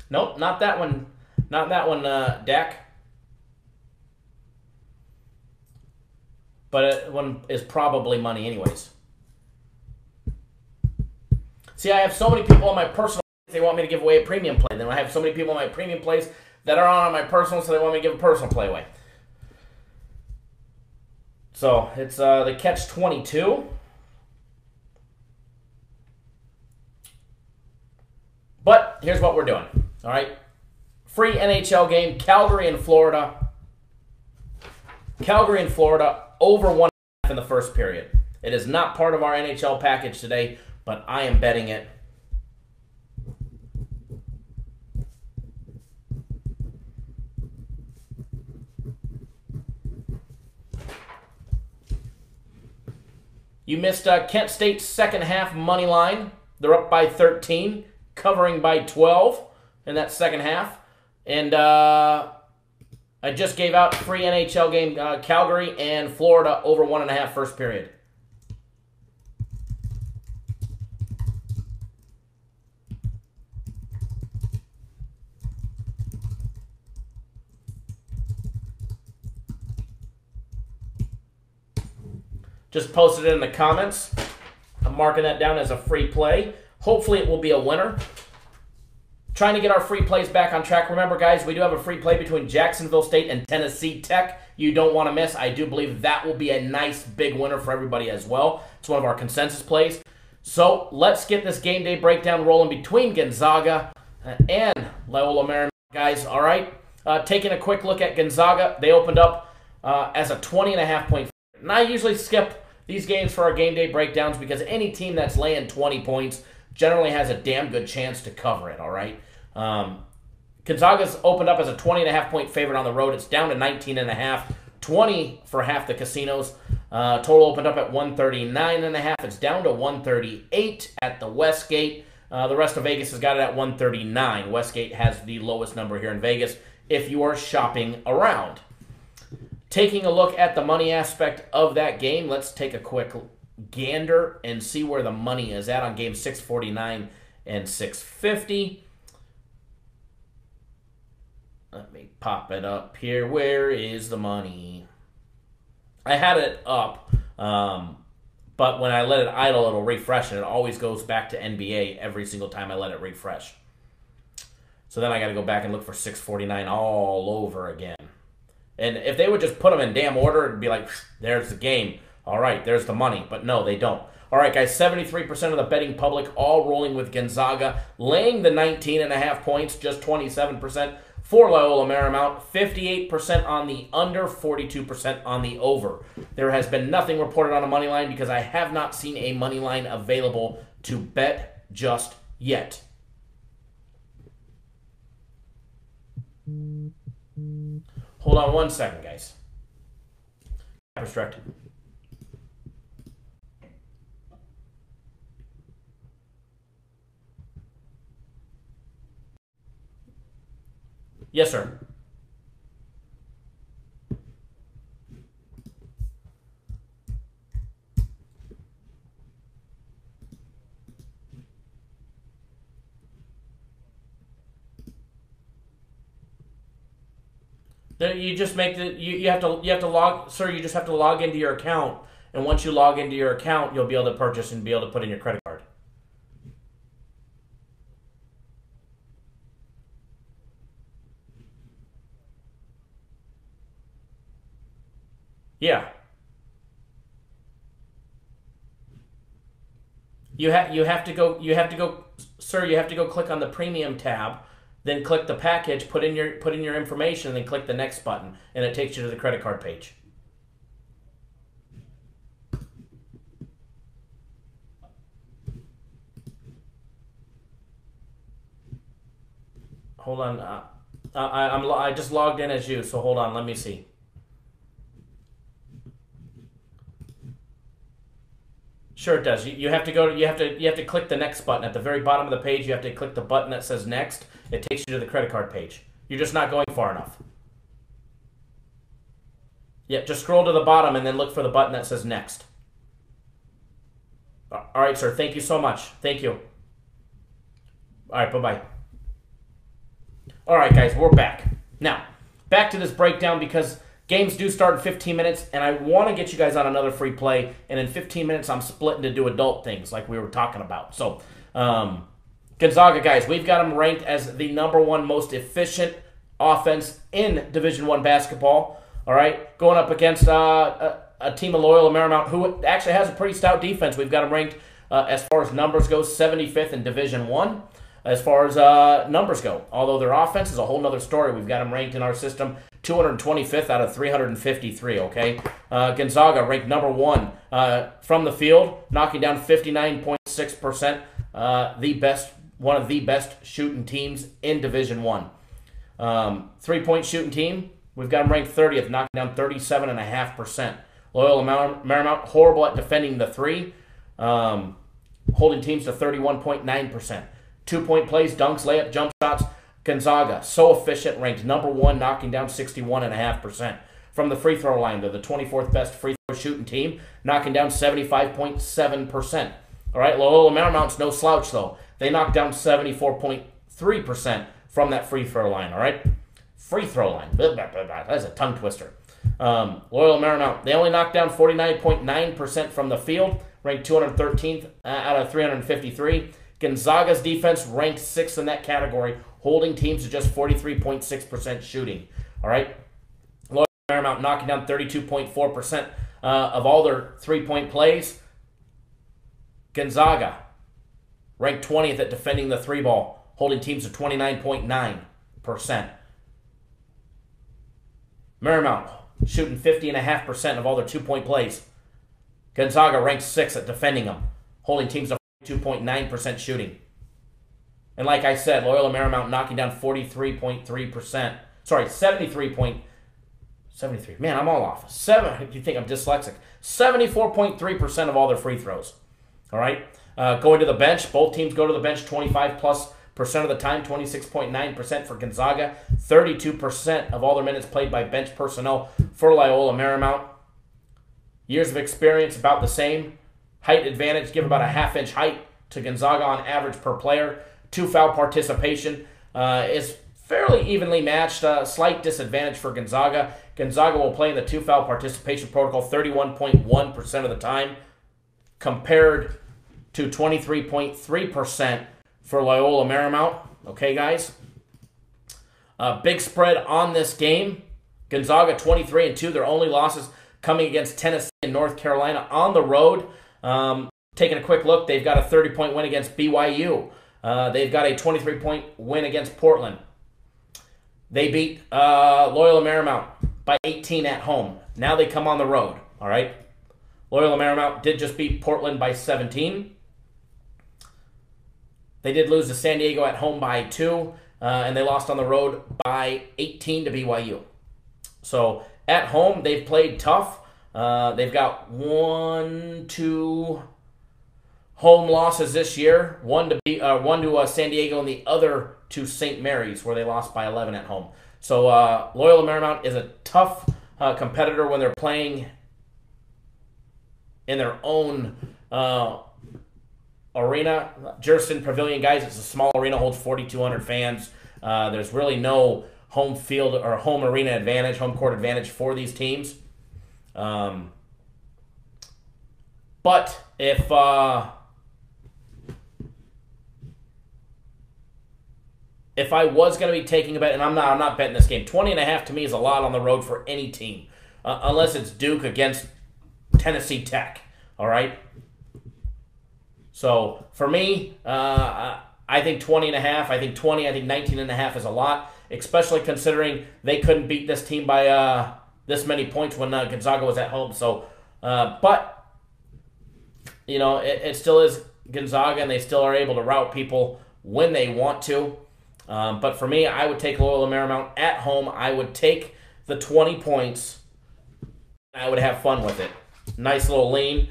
Nope, not that one. Not that one, Dak. But one is probably money anyways. See, I have so many people on my personal plays, they want me to give away a premium play. Then I have so many people on my premium plays that are on my personal, so they want me to give a personal play away. So, it's the catch-22. But here's what we're doing, all right? Free NHL game, Calgary and Florida. Calgary and Florida, over 1.5 in the first period. It is not part of our NHL package today, but I am betting it. You missed Kent State's second half money line. They're up by 13, covering by 12 in that second half. And I just gave out free NHL game, Calgary and Florida over 1.5 first period. Just posted it in the comments. I'm marking that down as a free play. Hopefully it will be a winner. Trying to get our free plays back on track. Remember, guys, we do have a free play between Jacksonville State and Tennessee Tech. You don't want to miss. I do believe that will be a nice big winner for everybody as well. It's one of our consensus plays. So let's get this game day breakdown rolling between Gonzaga and Loyola Marymount, guys. All right. Taking a quick look at Gonzaga, they opened up as a 20.5 point. And I usually skip these games for our game day breakdowns because any team that's laying 20 points generally has a damn good chance to cover it, all right? Gonzaga's opened up as a 20.5 point favorite on the road. It's down to 19.5, 20 for half the casinos. Total opened up at 139.5. It's down to 138 at the Westgate. The rest of Vegas has got it at 139. Westgate has the lowest number here in Vegas if you are shopping around. Taking a look at the money aspect of that game, let's take a quick gander and see where the money is at on game 649 and 650. Let me pop it up here. Where is the money? I had it up, but when I let it idle, it'll refresh, and it always goes back to NBA every single time I let it refresh. So then I got to go back and look for 649 all over again. And if they would just put them in damn order, it'd be like, there's the game. All right, there's the money. But no, they don't. All right, guys, 73% of the betting public all rolling with Gonzaga, laying the 19.5 points, just 27% for Loyola Marymount, 58% on the under, 42% on the over. There has been nothing reported on a money line because I have not seen a money line available to bet just yet. Hold on one second, guys. Restrict. Yes, sir. You just make the you have to log, sir. You just have to log into your account, and once you log into your account, you'll be able to purchase and be able to put in your credit card. Yeah. You have to go, sir. You have to go click on the premium tab, then click the package, put in your information, and then click the next button, and it takes you to the credit card page. Hold on. I just logged in as you, so hold on. Let me see. Sure, it does. You have to go. You have to click the next button at the very bottom of the page. You have to click the button that says next. It takes you to the credit card page. You're just not going far enough. Yeah, just scroll to the bottom and then look for the button that says next. All right, sir. Thank you so much. Thank you. All right, bye-bye. All right, guys, we're back. Now, back to this breakdown because games do start in 15 minutes, and I want to get you guys on another free play, and in 15 minutes, I'm splitting to do adult things like we were talking about. So, Gonzaga, guys, we've got them ranked as the #1 most efficient offense in Division I basketball. All right, going up against a team of Loyola Marymount who actually has a pretty stout defense. We've got them ranked, as far as numbers go, 75th in Division I. As far as numbers go, although their offense is a whole nother story. We've got them ranked in our system 225th out of 353, okay? Gonzaga ranked #1 from the field, knocking down 59.6%, one of the best shooting teams in Division I. 3-point shooting team, we've got them ranked 30th, knocking down 37.5%. Loyola Marymount, horrible at defending the three, holding teams to 31.9%. 2-point plays, dunks, layup, jump shots. Gonzaga, so efficient, ranked #1, knocking down 61.5%. From the free throw line, they're the 24th best free throw shooting team, knocking down 75.7%. All right, Loyola Marymount's no slouch, though. They knocked down 74.3% from that free throw line, all right? Free throw line. That's a tongue twister. Loyola Marymount, they only knocked down 49.9% from the field, ranked 213th out of 353. Gonzaga's defense ranked 6th in that category, holding teams to just 43.6% shooting. All right? Loyola Marymount knocking down 32.4% of all their 3-point plays. Gonzaga ranked 20th at defending the 3-ball, holding teams to 29.9%. Marymount shooting 50.5% of all their 2-point plays. Gonzaga ranked 6th at defending them, holding teams to 2.9% shooting. And like I said, Loyola Marymount knocking down 43.3%. Sorry, 73. Man, I'm all off. You think I'm dyslexic? 74.3% of all their free throws. All right? Going to the bench, both teams go to the bench 25+% of the time, 26.9% for Gonzaga, 32% of all their minutes played by bench personnel for Loyola Marymount. Years of experience about the same. Height advantage, give about a half-inch height to Gonzaga on average per player. 2-foul participation is fairly evenly matched. Slight disadvantage for Gonzaga. Gonzaga will play in the 2-foul participation protocol 31.1% of the time, compared to 23.3% for Loyola Marymount. Okay, guys? Big spread on this game. Gonzaga 23-2. Their only losses coming against Tennessee and North Carolina on the road. Taking a quick look, they've got a 30-point win against BYU. They've got a 23-point win against Portland. They beat Loyola Marymount by 18 at home. Now they come on the road, all right? Loyola Marymount did just beat Portland by 17. They did lose to San Diego at home by 2, and they lost on the road by 18 to BYU. So at home, they've played tough. They've got 2 home losses this year. One to San Diego and the other to St. Mary's, where they lost by 11 at home. So Loyola Marymount is a tough competitor when they're playing in their own arena. Juriston Pavilion, guys, it's a small arena, holds 4,200 fans. There's really no home field or home arena advantage, home court advantage for these teams. But if I was going to be taking a bet, and I'm not betting this game, 20.5 to me is a lot on the road for any team, unless it's Duke against Tennessee Tech. All right. So for me, I think 20.5. I think 20. I think 19.5 is a lot, especially considering they couldn't beat this team by this many points when Gonzaga was at home. So, but you know, it still is Gonzaga, and they still are able to rout people when they want to. But for me, I would take Loyola Marymount at home. I would take the 20 points. I would have fun with it. Nice little lean.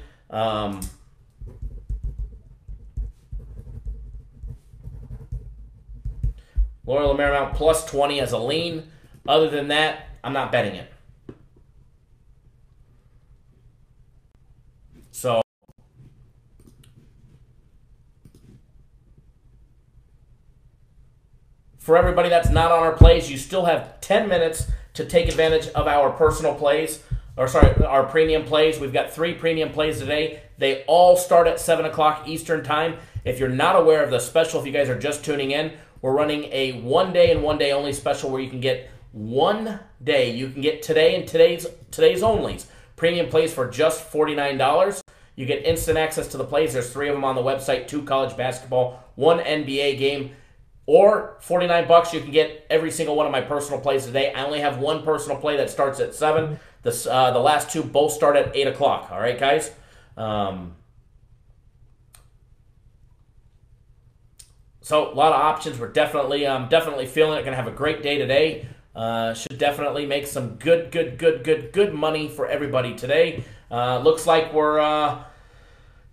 Loyola Marymount plus 20 as a lean. Other than that, I'm not betting it. So, for everybody that's not on our plays, you still have 10 minutes to take advantage of our personal plays, our premium plays. We've got 3 premium plays today. They all start at 7 o'clock Eastern time. If you're not aware of the special, if you guys are just tuning in, we're running a 1 day and 1 day only special where you can get 1 day. You can get today and today's onlys. Premium plays for just $49. You get instant access to the plays. There's 3 of them on the website, 2 college basketball, 1 NBA game. Or $49, you can get every single one of my personal plays today. I only have 1 personal play that starts at 7. The last 2 both start at 8 o'clock. All right, guys? So a lot of options. We're definitely feeling it. Going to have a great day today. Should definitely make some good money for everybody today. Looks like we're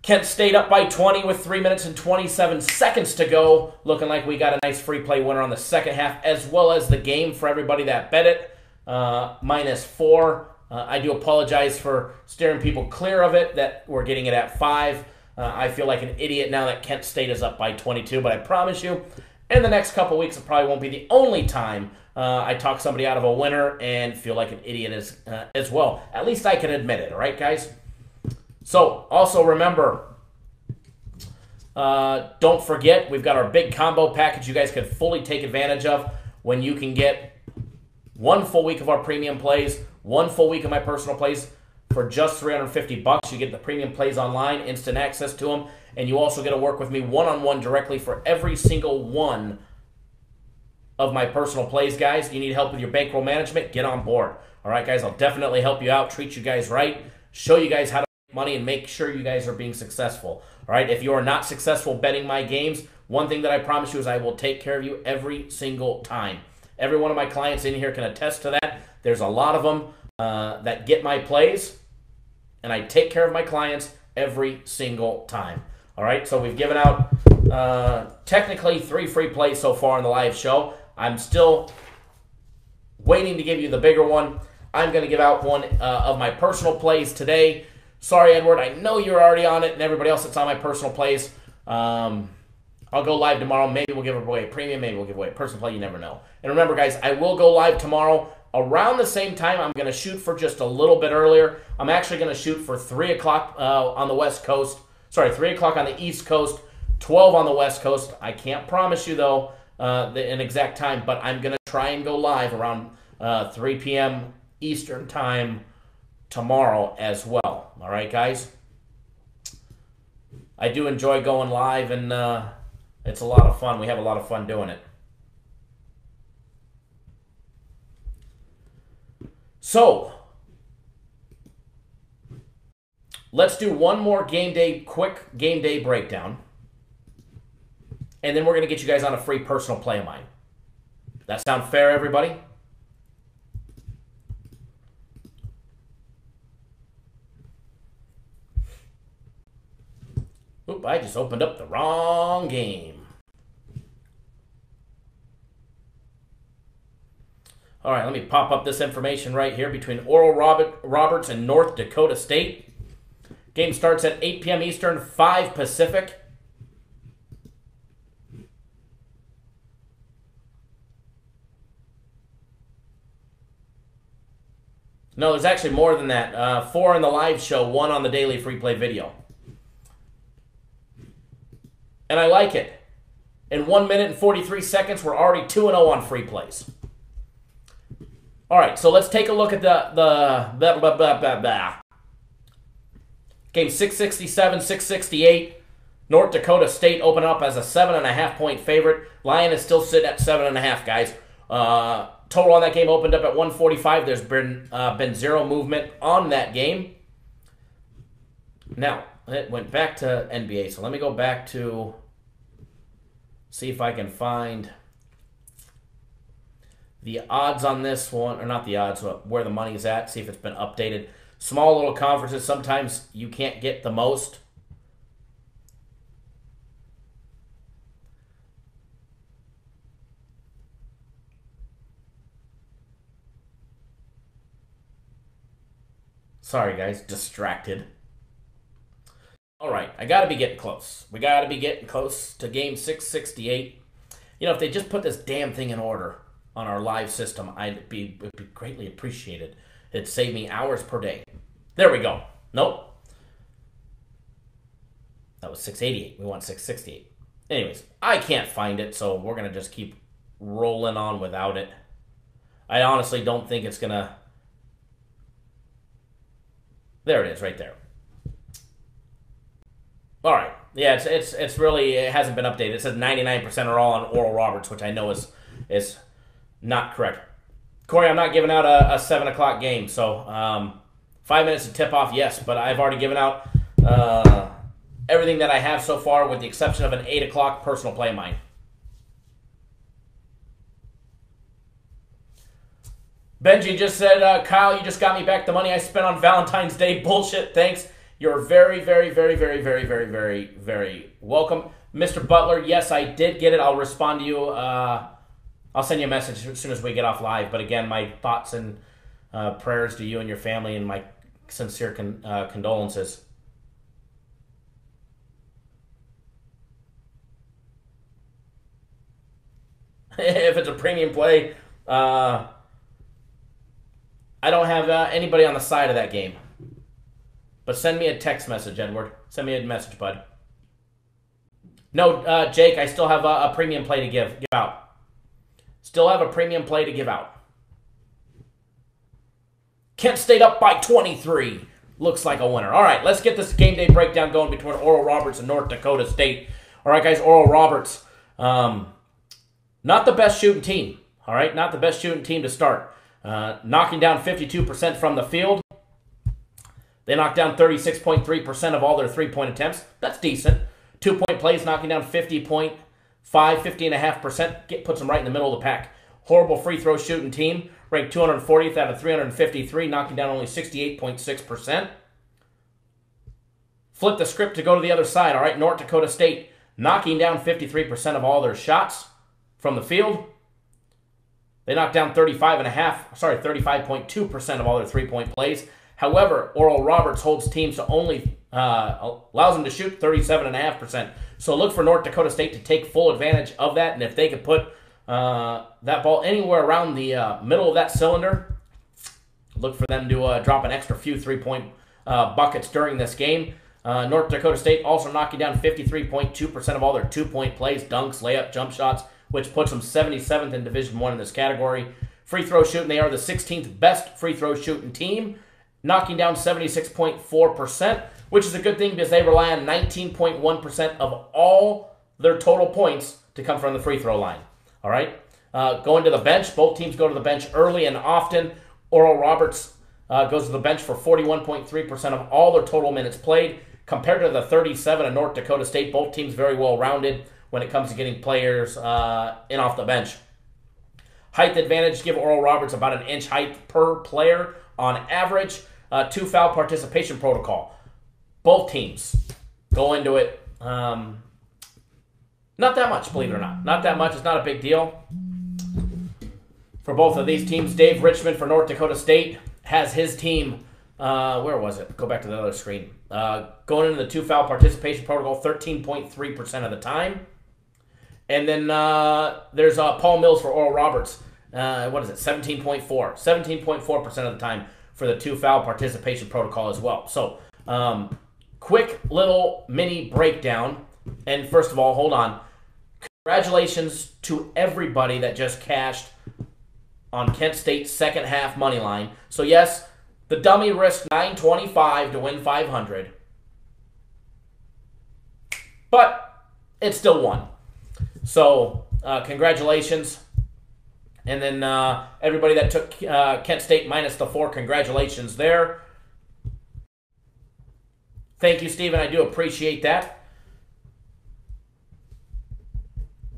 Kent State up by 20 with 3 minutes and 27 seconds to go. Looking like we got a nice free play winner on the second half, as well as the game for everybody that bet it. -4. I do apologize for steering people clear of it, that we're getting it at 5. I feel like an idiot now that Kent State is up by 22, but I promise you, in the next couple weeks, it probably won't be the only time I talk somebody out of a winner and feel like an idiot as well. At least I can admit it, all right, guys? So, also remember, don't forget, we've got our big combo package you guys can fully take advantage of when you can get 1 full week of our premium plays, 1 full week of my personal plays for just $350. You get the premium plays online, instant access to them, and you also get to work with me one-on-one directly for every single one of my personal plays, guys. You need help with your bankroll management? Get on board. All right, guys, I'll definitely help you out, treat you guys right, show you guys how to make money, and make sure you guys are being successful. All right, if you are not successful betting my games, one thing that I promise you is I will take care of you every single time. Every one of my clients in here can attest to that. There's a lot of them that get my plays, and I take care of my clients every single time. All right, so we've given out technically 3 free plays so far in the live show. I'm still waiting to give you the bigger one. I'm going to give out one of my personal plays today. Sorry, Edward, I know you're already on it, and everybody else that's on my personal plays. I'll go live tomorrow. Maybe we'll give away a premium. Maybe we'll give away a personal play. You never know. And remember, guys, I will go live tomorrow around the same time. I'm going to shoot for just a little bit earlier. I'm actually going to shoot for 3 o'clock on the West Coast. Sorry, 3 o'clock on the East Coast, 12 on the West Coast. I can't promise you, though, an exact time, but I'm going to try and go live around 3 p.m. Eastern time tomorrow as well. All right, guys? I do enjoy going live, and it's a lot of fun. We have a lot of fun doing it. So, let's do one more quick game day breakdown. And then we're going to get you guys on a free personal play of mine. That sound fair, everybody? Oop, I just opened up the wrong game. All right, let me pop up this information right here between Oral Roberts and North Dakota State. Game starts at 8 p.m. Eastern, 5 Pacific. No, there's actually more than that. 4 on the live show, 1 on the daily free play video. And I like it. In 1 minute and 43 seconds, we're already 2-0 on free plays. All right, so let's take a look at the game 667, 668. North Dakota State open up as a 7.5-point favorite. Lion is still sitting at 7.5, guys. Total on that game opened up at 145. There's been 0 movement on that game. Now, it went back to NBA, so let me go back to see if I can find the odds on this one, or not the odds, but where the money is at, see if it's been updated. Small little conferences, sometimes you can't get the most. Sorry, guys, distracted. All right, I got to be getting close. We got to be getting close to game 668. You know, if they just put this damn thing in order on our live system, it'd be greatly appreciated. It'd save me hours per day. There we go. Nope. That was 688. We want 668. Anyways, I can't find it, so we're going to just keep rolling on without it. I honestly don't think it's going to... There it is, right there. All right. Yeah, it's really, it hasn't been updated. It says 99% are all on Oral Roberts, which I know is not correct. Corey, I'm not giving out a 7 o'clock game, so 5 minutes to tip off, yes, but I've already given out everything that I have so far with the exception of an 8 o'clock personal play of mine. Benji just said, Kyle, you just got me back the money I spent on Valentine's Day. Bullshit, thanks. You're very, very, very, very, very, very, very, very welcome. Mr. Butler, yes, I did get it. I'll respond to you. I'll send you a message as soon as we get off live. But again, my thoughts and prayers to you and your family and my sincere condolences. If it's a premium play, I don't have anybody on the side of that game. But send me a text message, Edward. Send me a message, bud. No, Jake, I still have a premium play to give out. Still have a premium play to give out. Kent State up by 23. Looks like a winner. All right, let's get this game day breakdown going between Oral Roberts and North Dakota State. All right, guys, Oral Roberts, not the best shooting team. All right, not the best shooting team to start. Knocking down 52% from the field. They knocked down 36.3% of all their three-point attempts. That's decent. 2-point plays knocking down 50.5%. Puts them right in the middle of the pack. Horrible free throw shooting team. Ranked 240th out of 353, knocking down only 68.6%. Flip the script to go to the other side. All right, North Dakota State knocking down 53% of all their shots from the field. They knocked down 35.2% of all their three-point plays. However, Oral Roberts holds teams to only allows them to shoot 37.5%. So look for North Dakota State to take full advantage of that, and if they could put that ball anywhere around the middle of that cylinder, look for them to drop an extra few three-point buckets during this game. North Dakota State also knocking down 53.2% of all their two-point plays, dunks, layup, jump shots, which puts them 77th in Division I in this category. Free throw shooting, they are the 16th best free throw shooting team, knocking down 76.4%, which is a good thing because they rely on 19.1% of all their total points to come from the free throw line. All right? Going to the bench, both teams go to the bench early and often. Oral Roberts goes to the bench for 41.3% of all their total minutes played, compared to the 37 of North Dakota State. Both teams very well-rounded when it comes to getting players in off the bench. Height advantage, give Oral Roberts about an inch height per player on average. 2 foul participation protocol. Both teams go into it not that much, believe it or not. Not that much. It's not a big deal for both of these teams. Dave Richmond for North Dakota State has his team, where was it? Go back to the other screen. Going into the 2 foul participation protocol 13.3% of the time. And then there's Paul Mills for Oral Roberts. What is it? 17.4. 17.4% of the time for the 2 foul participation protocol as well. So, quick little mini breakdown. And first of all, hold on. Congratulations to everybody that just cashed on Kent State's second half money line. So yes, the dummy risked $925 to win $500, but it still won. So congratulations. And then everybody that took Kent State minus the 4, congratulations there. Thank you, Stephen. I do appreciate that.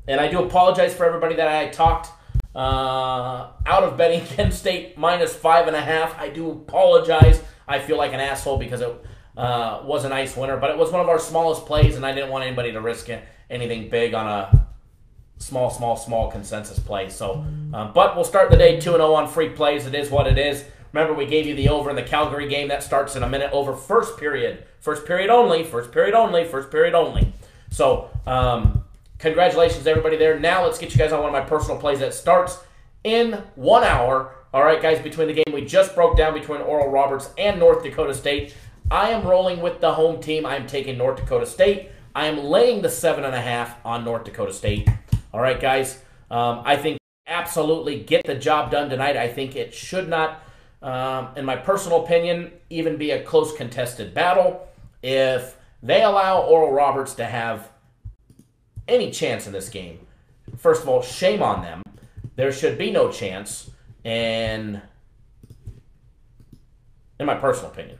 And I do apologize for everybody that I talked out of betting Kent State minus 5.5. I do apologize. I feel like an asshole because it was a nice winner, but it was one of our smallest plays, and I didn't want anybody to risk anything big on a small consensus play. So, but we'll start the day 2-0 on free plays. It is what it is. Remember, we gave you the over in the Calgary game. That starts in a minute. Over first period. First period only. First period only. First period only. So, congratulations, everybody there. Now let's get you guys on one of my personal plays that starts in 1 hour. All right, guys, between the game we just broke down between Oral Roberts and North Dakota State, I am rolling with the home team. I am taking North Dakota State. I am laying the 7.5 on North Dakota State. All right, guys, I think absolutely get the job done tonight. I think it should not, in my personal opinion, even be a close contested battle. If they allow Oral Roberts to have any chance in this game, first of all, shame on them. There should be no chance, and in my personal opinion,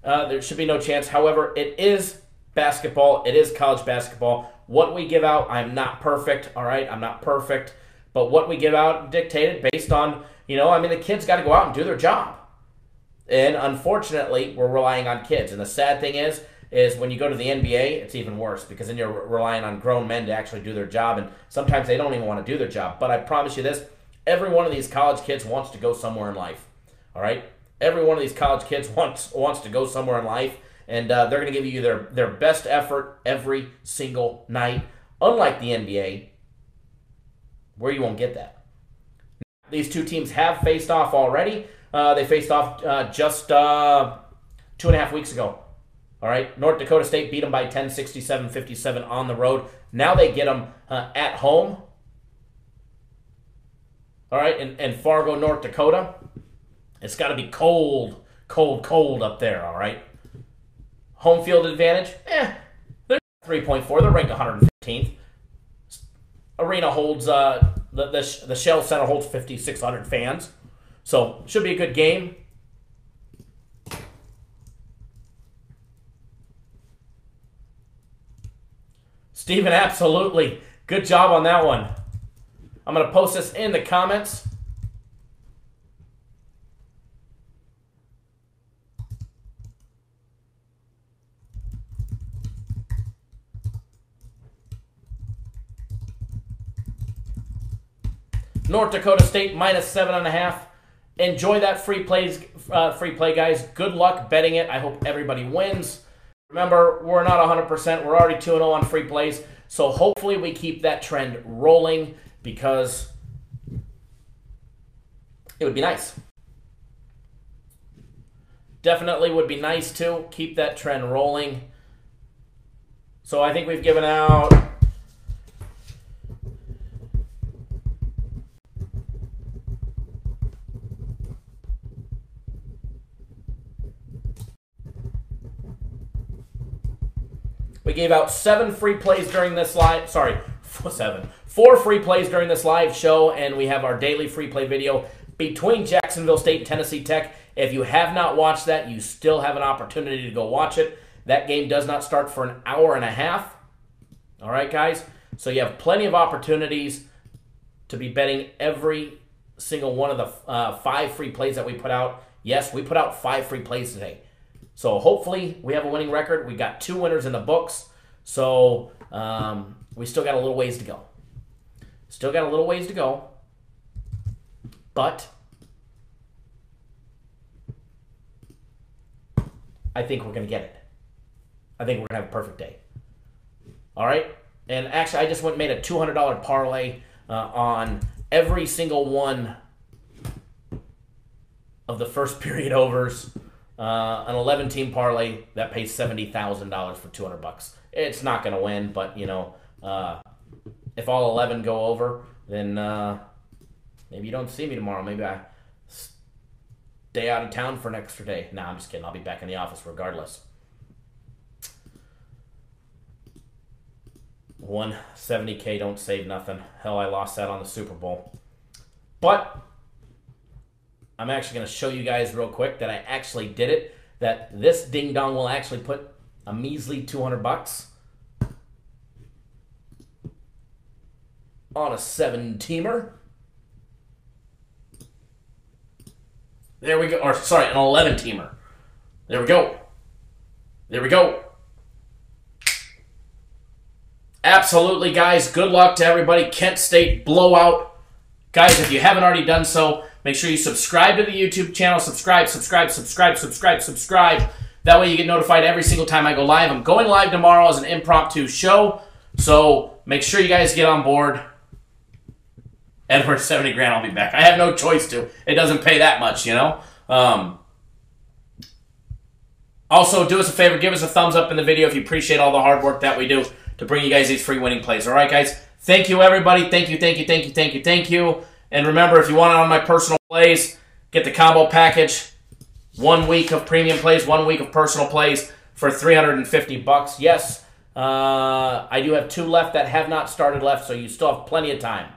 there should be no chance. However, it is basketball. It is college basketball. What we give out, I'm not perfect, all right? I'm not perfect, but what we give out dictated based on, the kids got to go out and do their job. And unfortunately, we're relying on kids. And the sad thing is when you go to the NBA, it's even worse because then you're relying on grown men to actually do their job, and sometimes they don't even want to do their job. But I promise you this, every one of these college kids wants to go somewhere in life, all right? Every one of these college kids wants to go somewhere in life, and they're going to give you their best effort every single night, unlike the NBA, where you won't get that. These two teams have faced off already. They faced off just 2.5 weeks ago. All right, North Dakota State beat them by 10, 67-57 on the road. Now they get them at home. All right, in Fargo, North Dakota. It's got to be cold up there, all right? Home field advantage, they're 3.4. They're ranked 115th. Arena holds, the Shell Center holds 5,600 fans. So, should be a good game. Steven, absolutely. Good job on that one. I'm going to post this in the comments. North Dakota State minus 7.5. Enjoy that free play, guys. Good luck betting it. I hope everybody wins. Remember, we're not 100%. We're already 2-0 on free plays. So hopefully we keep that trend rolling because it would be nice. Definitely would be nice to keep that trend rolling. So I think we've given out We gave out 7 free plays during this live. Sorry, 4 free plays during this live show, and we have our daily free play video between Jacksonville State and Tennessee Tech. If you have not watched that, you still have an opportunity to go watch it. That game does not start for an hour and a half. All right, guys? So you have plenty of opportunities to be betting every single one of the 5 free plays that we put out. Yes, we put out 5 free plays today. So hopefully we have a winning record. We got 2 winners in the books. So we still got a little ways to go. Still got a little ways to go. But I think we're going to get it. I think we're going to have a perfect day. All right? And actually, I just went and made a $200 parlay on every single one of the first period overs. An 11-team parlay that pays $70,000 for $200. It's not going to win, but, you know, if all 11 go over, then maybe you don't see me tomorrow. Maybe I stay out of town for an extra day. Nah, I'm just kidding. I'll be back in the office regardless. 170K don't save nothing. Hell, I lost that on the Super Bowl. But I'm actually going to show you guys real quick that I actually did it. That this ding-dong will actually put a measly $200 on a 7-teamer. There we go. Or, sorry, an 11-teamer. There we go. There we go. Absolutely, guys. Good luck to everybody. Kent State blowout. Guys, if you haven't already done so, make sure you subscribe to the YouTube channel. Subscribe. That way you get notified every single time I go live. I'm going live tomorrow as an impromptu show, so make sure you guys get on board. Edward, 70 grand, I'll be back. I have no choice to. It doesn't pay that much, you know? Also, do us a favor. Give us a thumbs up in the video if you appreciate all the hard work that we do to bring you guys these free winning plays. All right, guys? Thank you, everybody. Thank you. And remember, if you want it on my personal plays, get the combo package. 1 week of premium plays, 1 week of personal plays for $350. Yes, I do have 2 left that have not started left, so you still have plenty of time.